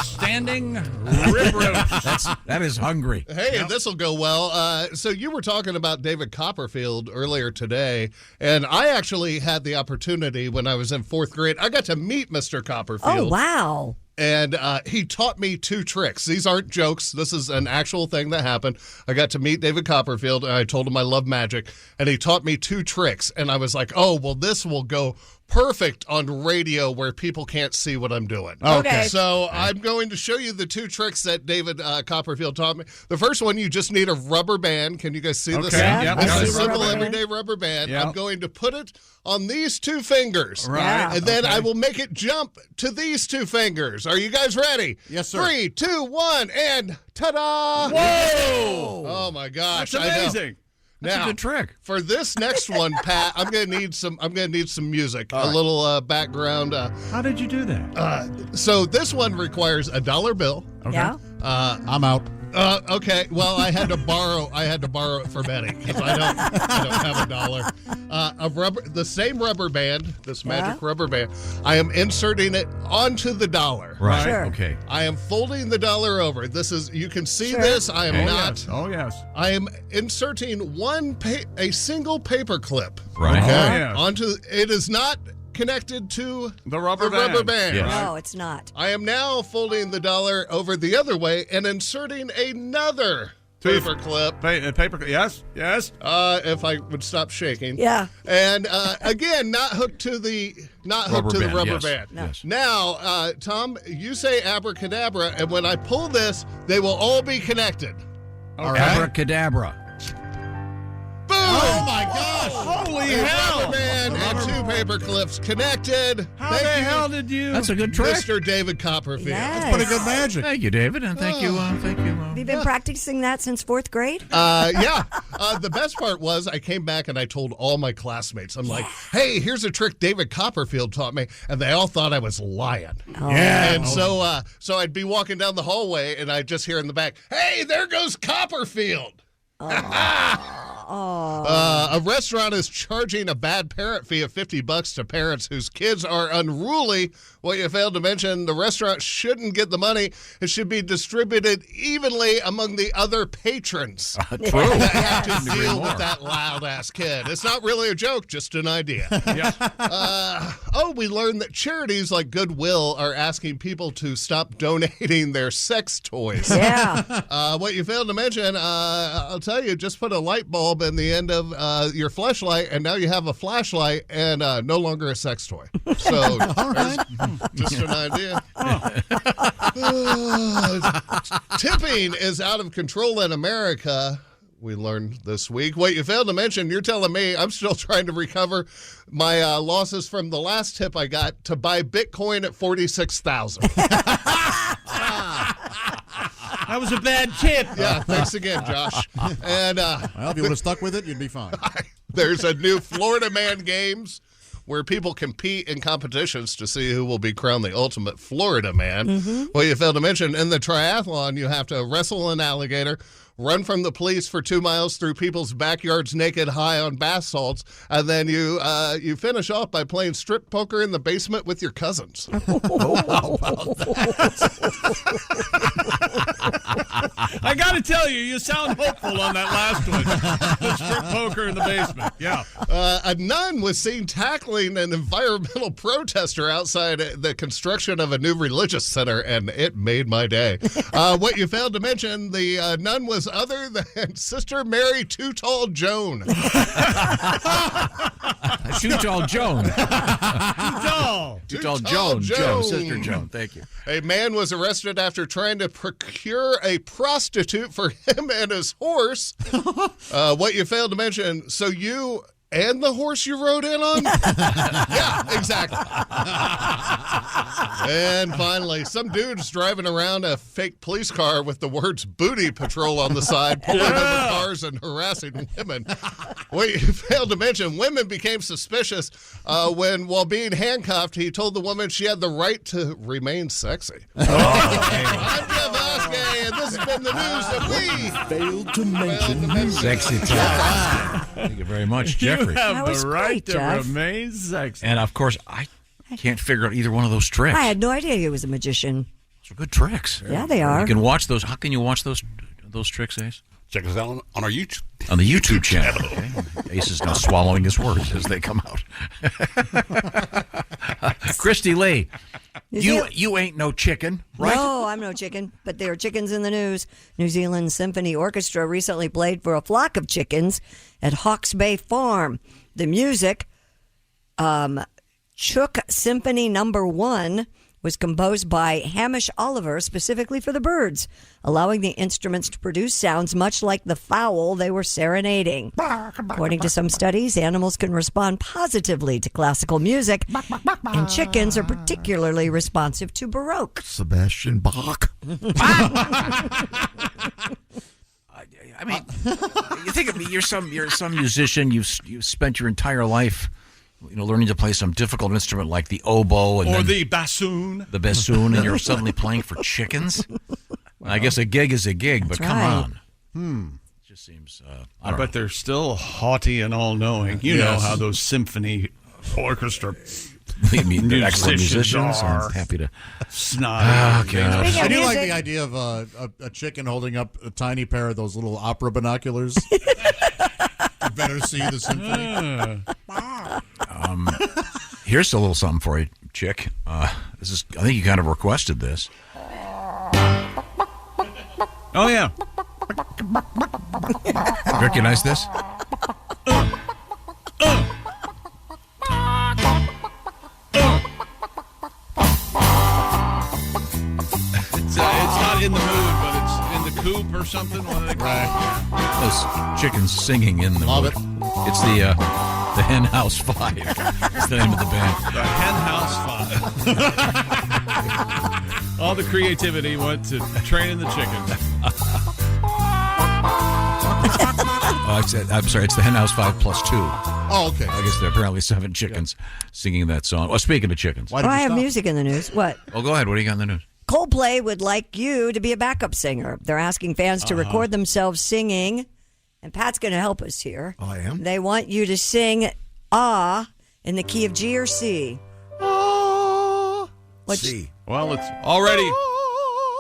Standing rib roast. That is hungry. Hey, this will go well. So you were talking about David Copperfield earlier today, and I actually had the opportunity when I was in 4th grade. I got to meet Mr. Copperfield. Oh, wow. And he taught me 2 tricks. These aren't jokes. This is an actual thing that happened. I got to meet David Copperfield, and I told him I love magic. And he taught me 2 tricks. And I was like, oh, well, this will go perfect on radio where people can't see what I'm doing. Okay. So I'm going to show you the 2 tricks that David Copperfield taught me. The first one, you just need a rubber band. Can you guys see this? Yep. This is a simple everyday rubber band. Yep. I'm going to put it on these 2 fingers. Right. And then I will make it jump to these 2 fingers. Are you guys ready? Yes, sir. 3, 2, 1, and ta-da! Whoa! Oh my gosh! That's amazing. That's Now, a good trick. For this next one, Pat, I'm gonna need some music, a little background. How did you do that? So this one requires a $1 bill. Okay. Yeah. I'm out. Okay. Well, I had to borrow it for Betty because I don't have $1. The same rubber band, this magic rubber band. I am inserting it onto the $1. Right. Sure. Okay. I am folding the $1 over. You can see this. I am not. Yes. Oh, yes. I am inserting a single paper clip. Right. Okay. Oh, yes. Onto. It is not connected to The rubber band. Yes. No, it's not. I am now folding the $1 over the other way and inserting another paper clip. Paper. Yes. If I would stop shaking. Yeah. And again, not hooked to the rubber band. No. Yes. Now, Tom, you say abracadabra, and when I pull this, they will all be connected. Okay. Abracadabra. Boom! Oh, my gosh. Holy A hell! rubber band and 2 paper clips connected. How the hell did you? That's a good trick. Mr. David Copperfield. Yes. Pretty good magic. Thank you, David, and thank you, Have you been practicing that since 4th grade? Yeah. The best part was I came back and I told all my classmates. I'm like, hey, here's a trick David Copperfield taught me. And they all thought I was lying. Yeah. And so I'd be walking down the hallway and I'd just hear in the back, hey, there goes Copperfield. A restaurant is charging a bad parent fee of $50 to parents whose kids are unruly. What you failed to mention, the restaurant shouldn't get the money. It should be distributed evenly among the other patrons. True. That have to deal with that loud-ass kid. It's not really a joke, just an idea. We learned that charities like Goodwill are asking people to stop donating their sex toys. Yeah. What you failed to mention, I'll tell you, just put a light bulb in the end of your flashlight, and now you have a flashlight and no longer a sex toy. So, just an idea. Tipping is out of control in America. We learned this week. What you failed to mention, you're telling me I'm still trying to recover my losses from the last tip I got to buy Bitcoin at $46,000. That was a bad tip. Yeah, thanks again, Josh. And well, if you would have stuck with it, you'd be fine. There's a new Florida Man Games where people compete in competitions to see who will be crowned the ultimate Florida man. Mm-hmm. Well, you failed to mention, in the triathlon, you have to wrestle an alligator, run from the police for 2 miles through people's backyards naked, high on bath salts, and then you finish off by playing strip poker in the basement with your cousins. I got to tell you sound hopeful on that last one. The strip poker in the basement. Yeah. A nun was seen tackling an environmental protester outside the construction of a new religious center, and it made my day. What you failed to mention, the nun was other than Sister Mary Too Tall Joan. Too Tall Joan. Too Tall Joan. Sister Joan. Thank you. A man was arrested after trying to procure a prostitute for him and his horse. What you failed to mention, so you and the horse you rode in on? Yeah, exactly. And finally, some dude's driving around a fake police car with the words booty patrol on the side, pulling over cars and harassing women. What you failed to mention, women became suspicious when, while being handcuffed, he told the woman she had the right to remain sexy. I'm Jeff Oskay, and this has been the news that we failed to mention. Sexy time. Thank you very much, Jeffrey. You have the right great, to Jeff. remain sexy. And, of course, I can't figure out either one of those tricks. I had no idea he was a magician. Those are good tricks. Yeah, they are. You can watch those. How can you watch those tricks, Ace? Check us out on our YouTube. On the YouTube channel. Okay. Ace is now swallowing his words as they come out. Christy Lee, you ain't no chicken, right? No, I'm no chicken, but there are chickens in the news. New Zealand Symphony Orchestra recently played for a flock of chickens at Hawke's Bay Farm. The music, Chook Symphony No. 1, was composed by Hamish Oliver specifically for the birds, allowing the instruments to produce sounds much like the fowl they were serenading. According to some studies, animals can respond positively to classical music, and chickens are particularly responsive to Baroque. Sebastian Bach. I mean, you think of me. You're some musician. You've spent your entire life, learning to play some difficult instrument like the oboe or the bassoon. The bassoon, and you're suddenly playing for chickens. Well, I guess a gig is a gig, but come on. It just seems. I bet they're still haughty and all-knowing. You know how those symphony orchestra excellent musicians. Are. I'm happy to. Snotty. Oh, God. I do like the idea of a chicken holding up a tiny pair of those little opera binoculars. You better see the symphony. Here's a little something for you, chick. This is. I think you kind of requested this. Oh yeah. Recognize this? It's not in the mood, but it's in the coop or something. What do they call it? Those chickens singing in the Love mood. it. It's the Hen House 5. That's the name of the band. The Hen House 5. All the creativity went to training the chickens. I'm sorry, it's the Hen House 5+2. Oh, okay. I guess there are apparently 7 chickens singing that song. Well, speaking of chickens. I have music in the news. What? Oh, go ahead. What do you got in the news? Coldplay would like you to be a backup singer. They're asking fans to record themselves singing, and Pat's going to help us here. Oh, I am? They want you to sing "Ah" in the key of G or C. C. Well, it's already,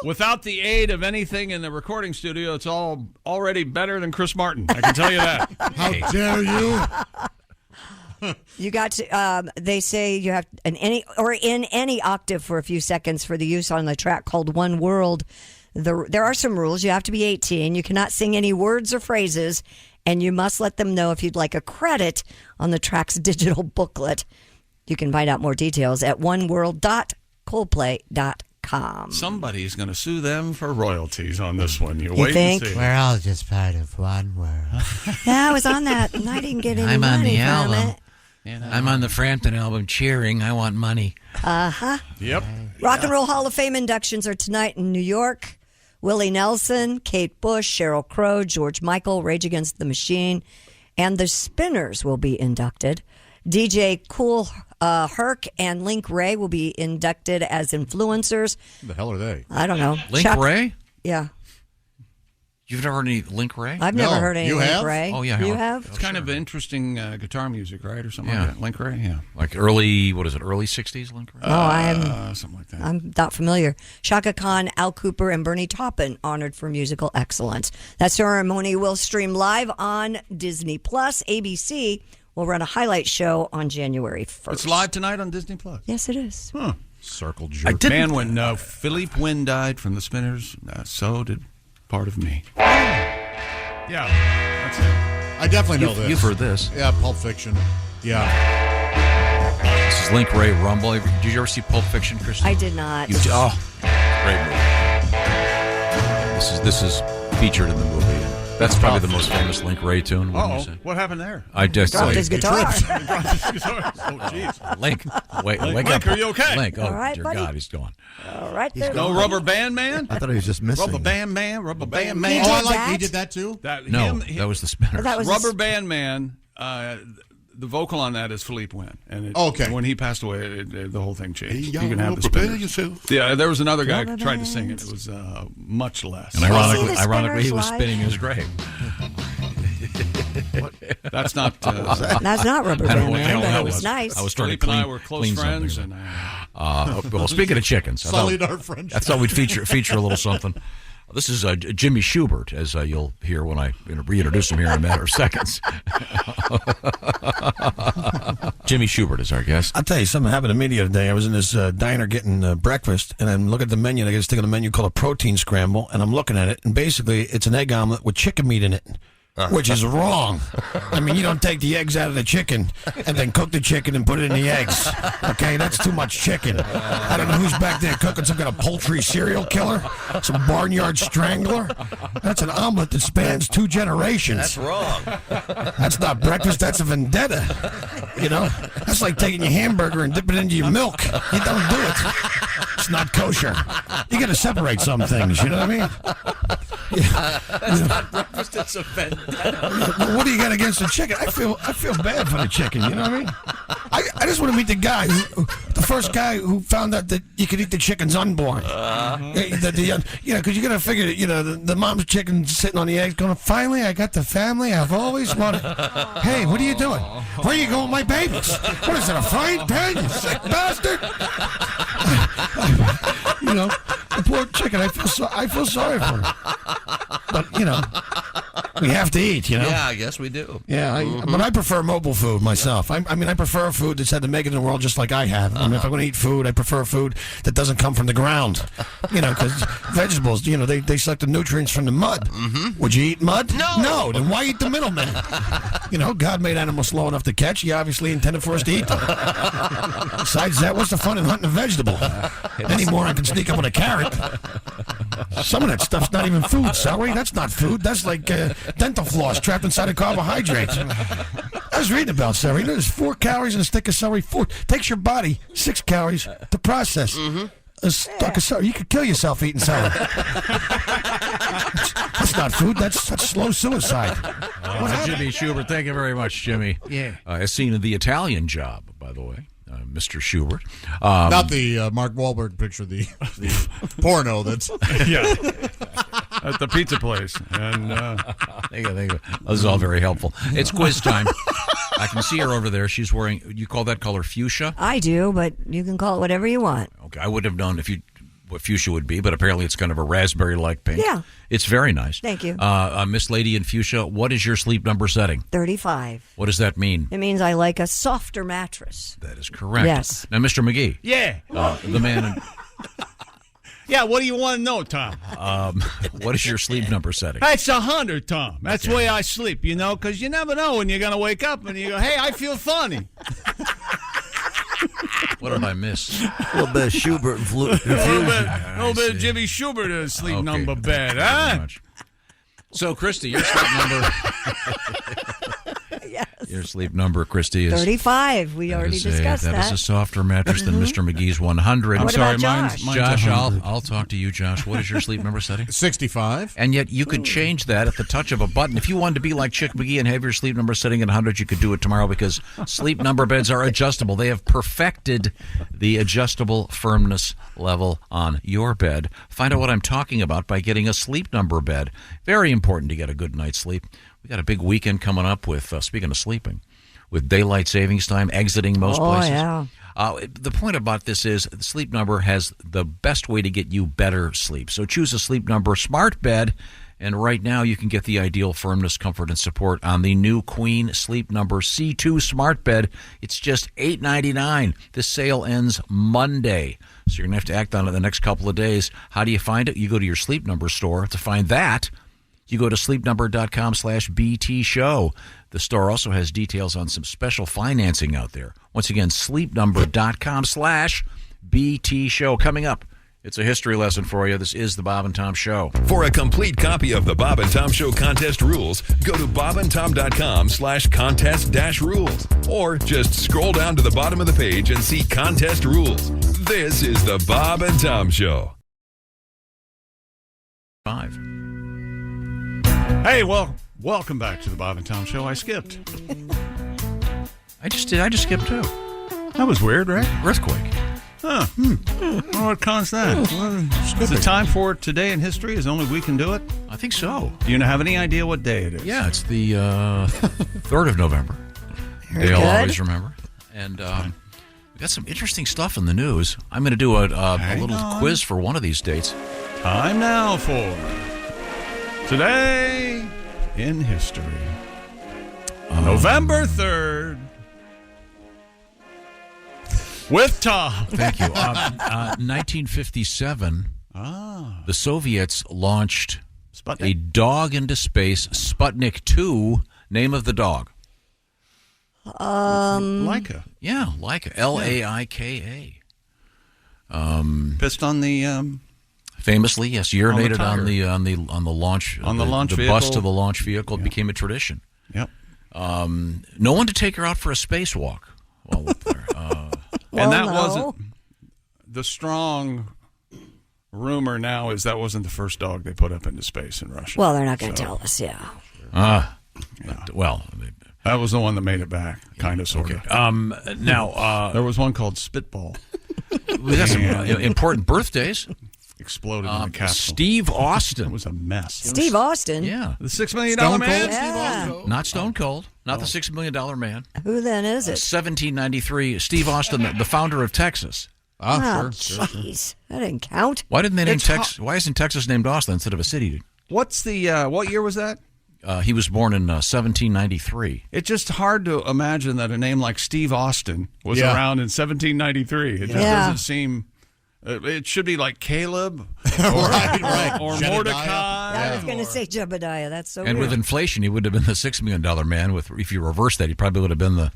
without the aid of anything in the recording studio, it's all already better than Chris Martin. I can tell you that. How dare you? You got to. They say you have in any octave for a few seconds for the use on the track called "One World." There are some rules. You have to be 18. You cannot sing any words or phrases, and you must let them know if you'd like a credit on the track's digital booklet. You can find out more details at oneworld.coldplay.com. Somebody's going to sue them for royalties on this one. You wait think? and see. We're all just part of one world. Yeah, I was on that, and I didn't get any I'm on money the from album. it. I'm on the Frampton album, cheering. I want money. Yep. Rock and Roll Hall of Fame inductions are tonight in New York. Willie Nelson, Kate Bush, Sheryl Crow, George Michael, Rage Against the Machine, and the Spinners will be inducted. DJ Kool Herc and Link Ray will be inducted as influencers. Who the hell are they? I don't know. Link Ray? Yeah. You've never heard any Link Ray? I've never heard any Link have? Ray. Oh, yeah. You have? It's kind of interesting guitar music, right? Or something like that. Link Ray, yeah. Like early 60s Link Ray? Something like that. I'm not familiar. Shaka Khan, Al Cooper, and Bernie Taupin honored for musical excellence. That ceremony will stream live on Disney+. ABC will run a highlight show on January 1st. It's live tonight on Disney+. Yes, it is. Huh. Circle jerk. Man, when Philippe Wynne died from the Spinners, so did part of me. Yeah, that's it. I definitely know this. You've heard this. Yeah, Pulp Fiction. Yeah. This is Link Ray Rumble. Did you ever see Pulp Fiction, Kristen? I did not. Great movie. This is featured in the movie. That's probably the most famous Link Ray tune. What happened there? I just dropped his guitar. Oh, jeez. Link, wake Link, up. are you okay? Link, All right, dear buddy. God, he's gone. All right, there. No Rubber Band Man? I thought he was just missing. Rubber Band Man. He Oh, did I like that? he did that too? That was the Spinners. That was Rubber Band Man. The vocal on that is Philippe Wynne. And Okay. when he passed away, the whole thing changed. Hey, You can have the prepare Spinners. yourself. Yeah, there was another guy who tried to sing it. It was much less. And ironically, he was spinning his grave. That's not. That's not Rubber I don't know Band what the Man, hell but that it was was. nice. I was starting Philippe to and I clean, were close clean friends, something. and Well, speaking of chickens, Sullied our friendship. I thought we'd feature a little something. This is Jimmy Schubert, as you'll hear when I reintroduce him here in a matter of seconds. Jimmy Schubert is our guest. I'll tell you, something happened to me the other day. I was in this diner getting breakfast, and I'm looking at the menu, and I get a stick on the menu called a protein scramble, and I'm looking at it, and basically it's an egg omelet with chicken meat in it. Which is wrong. I mean, you don't take the eggs out of the chicken and then cook the chicken and put it in the eggs. Okay, that's too much chicken. I don't know who's back there cooking some kind of poultry serial killer, some barnyard strangler. That's an omelet that spans 2 generations. That's wrong. That's not breakfast, that's a vendetta. You know, that's like taking your hamburger and dipping it into your milk. You don't do it. It's not kosher. You got to separate some things, you know what I mean? That's not breakfast, it's a vendetta. What do you got against the chicken? I feel bad for the chicken. You know what I mean? I just want to meet the guy, the first guy who found out that you could eat the chicken's unborn. Because you got to figure, the mom's chicken sitting on the eggs, going, finally, I got the family I've always wanted. Hey, what are you doing? Where are you going with my babies? What is it, a frying pan? You sick bastard! The poor chicken. I feel sorry for her. But we have to eat. Yeah, I guess we do. Yeah, but I prefer mobile food myself. I prefer food that's had to make it in the world just like I have. I mean, if I'm going to eat food, I prefer food that doesn't come from the ground. Because vegetables, they suck the nutrients from the mud. Mm-hmm. Would you eat mud? No. Then why eat the middleman? God made animals slow enough to catch. He obviously intended for us to eat them. Besides that, what's the fun in hunting a vegetable? Any moron can sneak up with a carrot. Some of that stuff's not even food, celery. That's not food. That's like dental floss trapped inside of carbohydrates. I was reading about celery. There's 4 calories in a stick of celery. Takes your body 6 calories to process. You could kill yourself eating salad. That's not food. That's slow suicide. Jimmy Schubert, thank you very much, Jimmy. Yeah. As seen in The Italian Job, by the way, Mr. Schubert. Not the Mark Wahlberg picture, the porno that's... Yeah. At the pizza place. And thank you. This is all very helpful. It's quiz time. I can see her over there. She's wearing, you call that color fuchsia? I do, but you can call it whatever you want. Okay, I would have known what fuchsia would be, but apparently it's kind of a raspberry-like pink. Yeah. It's very nice. Thank you. Miss Lady in fuchsia, what is your sleep number setting? 35. What does that mean? It means I like a softer mattress. That is correct. Yes. Now, Mr. McGee. Yeah. The man in... Yeah, what do you want to know, Tom? What is your sleep number setting? That's 100, Tom. That's the way I sleep, because you never know when you're going to wake up and you go, hey, I feel funny. What did I miss? A little bit of Schubert and flute. A little bit of Jimmy Schubert in sleep number bed, huh? So, Christy, your sleep number... Yes. Your sleep number, Christy, is 35. We already discussed that. That is a softer mattress than Mr. McGee's 100. I'm sorry, mine's Josh, I'll talk to you, Josh. What is your sleep number setting? 65. And yet you could change that at the touch of a button. If you wanted to be like Chick McGee and have your sleep number setting at 100, you could do it tomorrow because sleep number beds are adjustable. They have perfected the adjustable firmness level on your bed. Find out what I'm talking about by getting a sleep number bed. Very important to get a good night's sleep. We got a big weekend coming up with, speaking of sleeping, with daylight savings time exiting most places. Yeah. The point about this is the Sleep Number has the best way to get you better sleep. So choose a Sleep Number smart bed, and right now you can get the ideal firmness, comfort, and support on the new Queen Sleep Number C2 smart bed. It's just $8.99. This sale ends Monday, so you're going to have to act on it the next couple of days. How do you find it? You go to your Sleep Number store. To find that, you go to sleepnumber.com/BT show. The store also has details on some special financing out there. Once again, sleepnumber.com/BT show. Coming up, it's a history lesson for you. This is the Bob and Tom Show. For a complete copy of the Bob and Tom Show contest rules, go to bobandtom.com/contest-rules. Or just scroll down to the bottom of the page and see contest rules. This is the Bob and Tom Show. 5. Hey, well, welcome back to the Bob and Tom Show. I skipped. I just skipped too. That was weird, right? Earthquake. Huh. Well, what caused that? Is it time for today in history? Is only we can do it? I think so. Do you have any idea what day it is? Yeah, it's the 3rd of November. Day I'll always remember. And we got some interesting stuff in the news. I'm going to do a little quiz for one of these dates. Time now for Today in History. November 3rd. With Tom. Thank you. 1957, the Soviets launched a dog into space, Sputnik 2, name of the dog. Laika. Yeah, Laika. Laika. Pissed on the... Famously, yes, urinated on the launch the vehicle. Bus to the launch vehicle. It became a tradition. Yep. No one to take her out for a spacewalk while up there. And that wasn't the strong rumor. Now is that wasn't the first dog they put up into space in Russia. Well, they're not going to tell us. Yeah. Well, that was the one that made it back, kind of, sort of. Now there was one called Spitball. We got some important birthdays. Exploded in the castle. Steve Austin. It was a mess. Steve Austin? Yeah. The $6 million man? Yeah. Not Stone Cold. Not the $6 million man. Who then is it? 1793. Steve Austin, the founder of Texas. Jeez. That didn't count. Why didn't they name Texas? Why isn't Texas named Austin instead of a city? What's the, what year was that? He was born in 1793. It's just hard to imagine that a name like Steve Austin was around in 1793. It just doesn't seem... It should be like Caleb or Mordecai. I was going to say Jebediah. That's so And weird. with inflation, he would have been the $6 million man. If you reverse that, he probably would have been the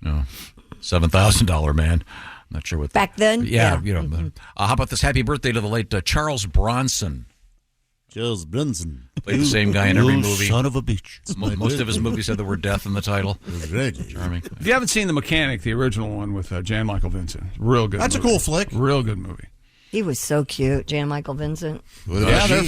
$7,000 man. I'm not sure what. Back then? Yeah. How about this happy birthday to the late Charles Bronson? Charles Bronson. Played the same guy in every movie. Son of a bitch. Most of his movies had the word death in the title. Great. Charming. If you haven't seen The Mechanic, the original one with Jan Michael Vincent, real good. That's movie. a cool flick. Real good movie. He was so cute, Jan Michael Vincent. Yeah, there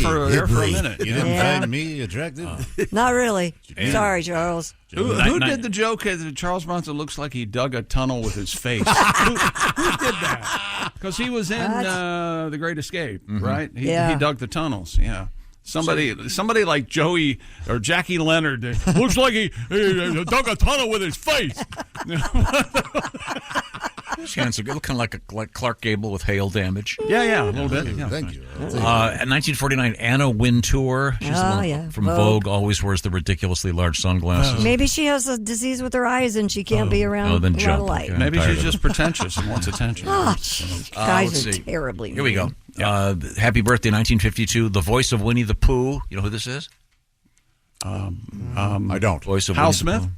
for a minute. You didn't find me attractive? Not really. Sorry, Charles. Who did the joke that Charles Bronson looks like he dug a tunnel with his face? who did that? Because he was in The Great Escape, right? He dug the tunnels, yeah. Somebody like Joey or Jackie Leonard looks like he dug a tunnel with his face. Handsome, looking like Clark Gable with hail damage. Yeah, a little bit. Yeah. Thank you. In 1949, Anna Wintour. She's the one from Vogue. Always wears the ridiculously large sunglasses. Maybe she has a disease with her eyes and she can't be around a lot of light. Okay, maybe she's just pretentious and wants attention. Guys are terribly Here we go. Yeah. Happy birthday, 1952. The voice of Winnie the Pooh. You know who this is? I don't. Voice of Hal Winnie Smith? The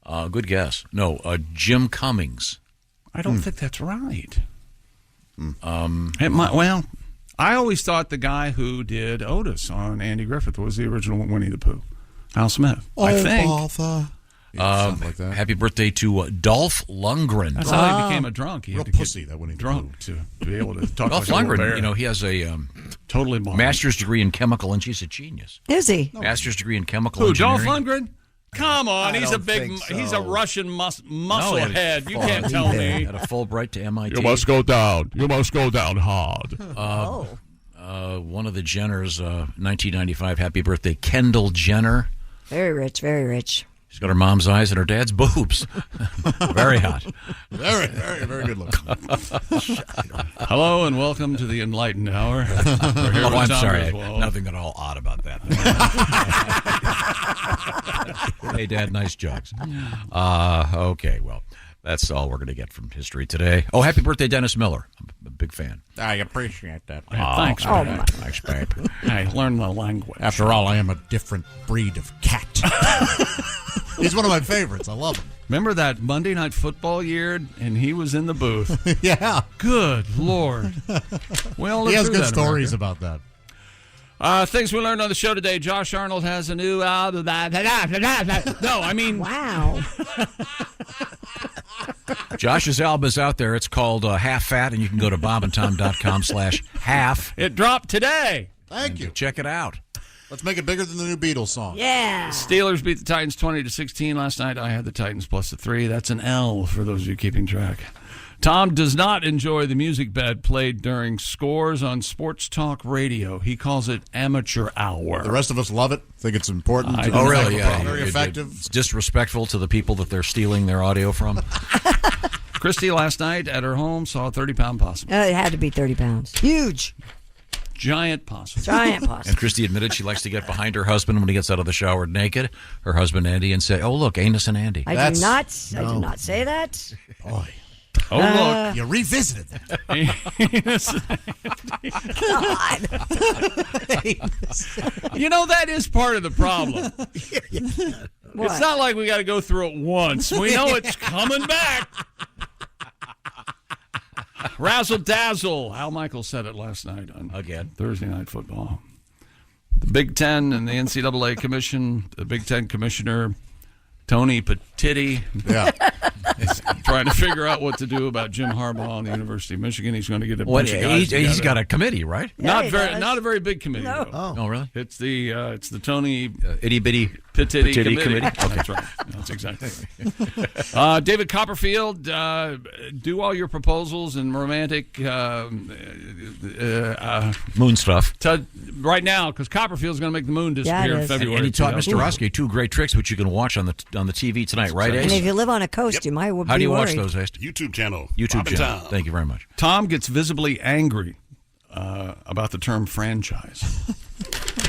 Pooh. Good guess. No, Jim Cummings. I don't think that's right. Well, I always thought the guy who did Otis on Andy Griffith was the original Winnie the Pooh. Hal Smith. I think. Martha. Something like that. Happy birthday to Dolph Lundgren. That's how he became a drunk. He had Real to pussy, get that Winnie the drunk to be able to talk Dolph like a Lundgren, bear. he has a totally master's degree in chemical, and she's a genius. Is he? Master's degree in chemical Who, Dolph engineering. Lundgren? Come on, he's a big, he's a Russian muscle head. You can't tell me. At a Fulbright to MIT. You must go down. You must go down hard. One of the Jenners, 1995, happy birthday, Kendall Jenner. Very rich, very rich. She's got her mom's eyes and her dad's boobs. Very hot. Very, very, very good looking. Hello and welcome to the Enlightened Hour. Oh, I'm sorry. Nothing at all odd about that. Hey, Dad, nice jokes. Okay, well, that's all we're going to get from history today. Oh, happy birthday, Dennis Miller. I'm a big fan. I appreciate that. Thanks, man. Thanks, babe. Hey, learn the language. After all, I am a different breed of cat. He's one of my favorites. I love him. Remember that Monday Night Football year, and he was in the booth? Yeah. Good Lord. Well, he has good stories about that. Things we learned on the show today. Josh Arnold has a new album. No, I mean... Wow. Josh's album is out there. It's called Half Fat, and you can go to bobandtom.com/half. It dropped today. Thank you. Check it out. Let's make it bigger than the new Beatles song. Yeah. Steelers beat the Titans 20-16 last night. I had the Titans plus the 3. That's an L for those of you keeping track. Tom does not enjoy the music bed played during scores on sports talk radio. He calls it amateur hour. The rest of us love it. Think it's important. Oh, really? Yeah. Very effective. It's disrespectful to the people that they're stealing their audio from. Christy last night at her home saw a 30-pound possum. It had to be 30 pounds. Huge. Giant possum. Giant possum. And Christy admitted she likes to get behind her husband when he gets out of the shower naked, her husband Andy, and say, "Oh, look, Anus and Andy." I do not say that. Boy. Oh, look. You revisited that. God. You know, that is part of the problem. It's not like we got to go through it once. We know it's coming back. Razzle dazzle. Al Michaels said it last night on Thursday Night Football. The Big Ten and the NCAA Commission, the Big Ten Commissioner, Tony Petitti, is trying to figure out what to do about Jim Harbaugh and the University of Michigan. He's going to get a bunch of guys together. He's got a committee, right? Not a very big committee. No. Though. Oh, really? It's the Tony itty bitty Petitti committee. Okay. That's right. That's exactly right. David Copperfield, do all your proposals and romantic moon stuff right now, because Copperfield's going to make the moon disappear in February. And he taught Mr. Oskay 2 great tricks, which you can watch on the TV tonight, right, Ace? And if you live on a coast, you might be worried. How do you watch those, Ace? YouTube channel. YouTube channel. Thank you very much. Tom gets visibly angry about the term franchise.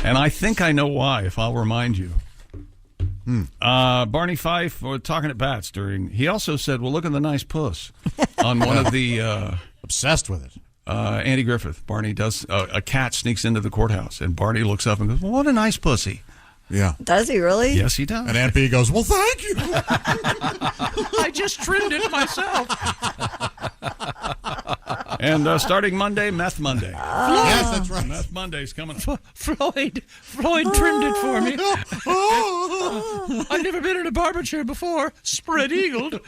And I think I know why, if I'll remind you. Barney Fife was talking at bats he also said, "Well, look at the nice puss," on one of the obsessed with it. Andy Griffith. Barney does a cat sneaks into the courthouse, and Barney looks up and goes, "Well, what a nice pussy." Yeah. Does he really? Yes, he does. And Aunt B goes, "Well, thank you." I just trimmed it myself. And starting Monday, Meth Monday. Yes, that's right. Meth Monday's coming up. Floyd trimmed it for me. I've never been in a barber chair before. Spread-eagled.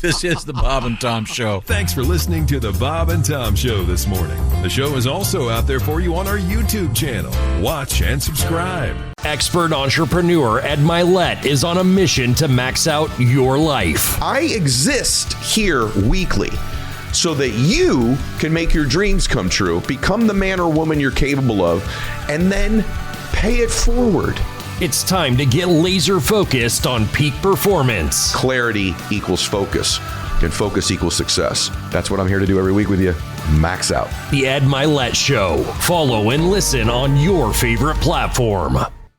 This is the Bob and Tom Show. Thanks for listening to the Bob and Tom Show this morning. The show is also out there for you on our YouTube channel. Watch and subscribe. Expert entrepreneur Ed Milet is on a mission to max out your life. I exist here weekly so that you can make your dreams come true, become the man or woman you're capable of, and then pay it forward. It's time to get laser focused on peak performance. Clarity equals focus, and focus equals success. That's what I'm here to do every week with you. Max out. The Ed Milet Show. Follow and listen on your favorite platform.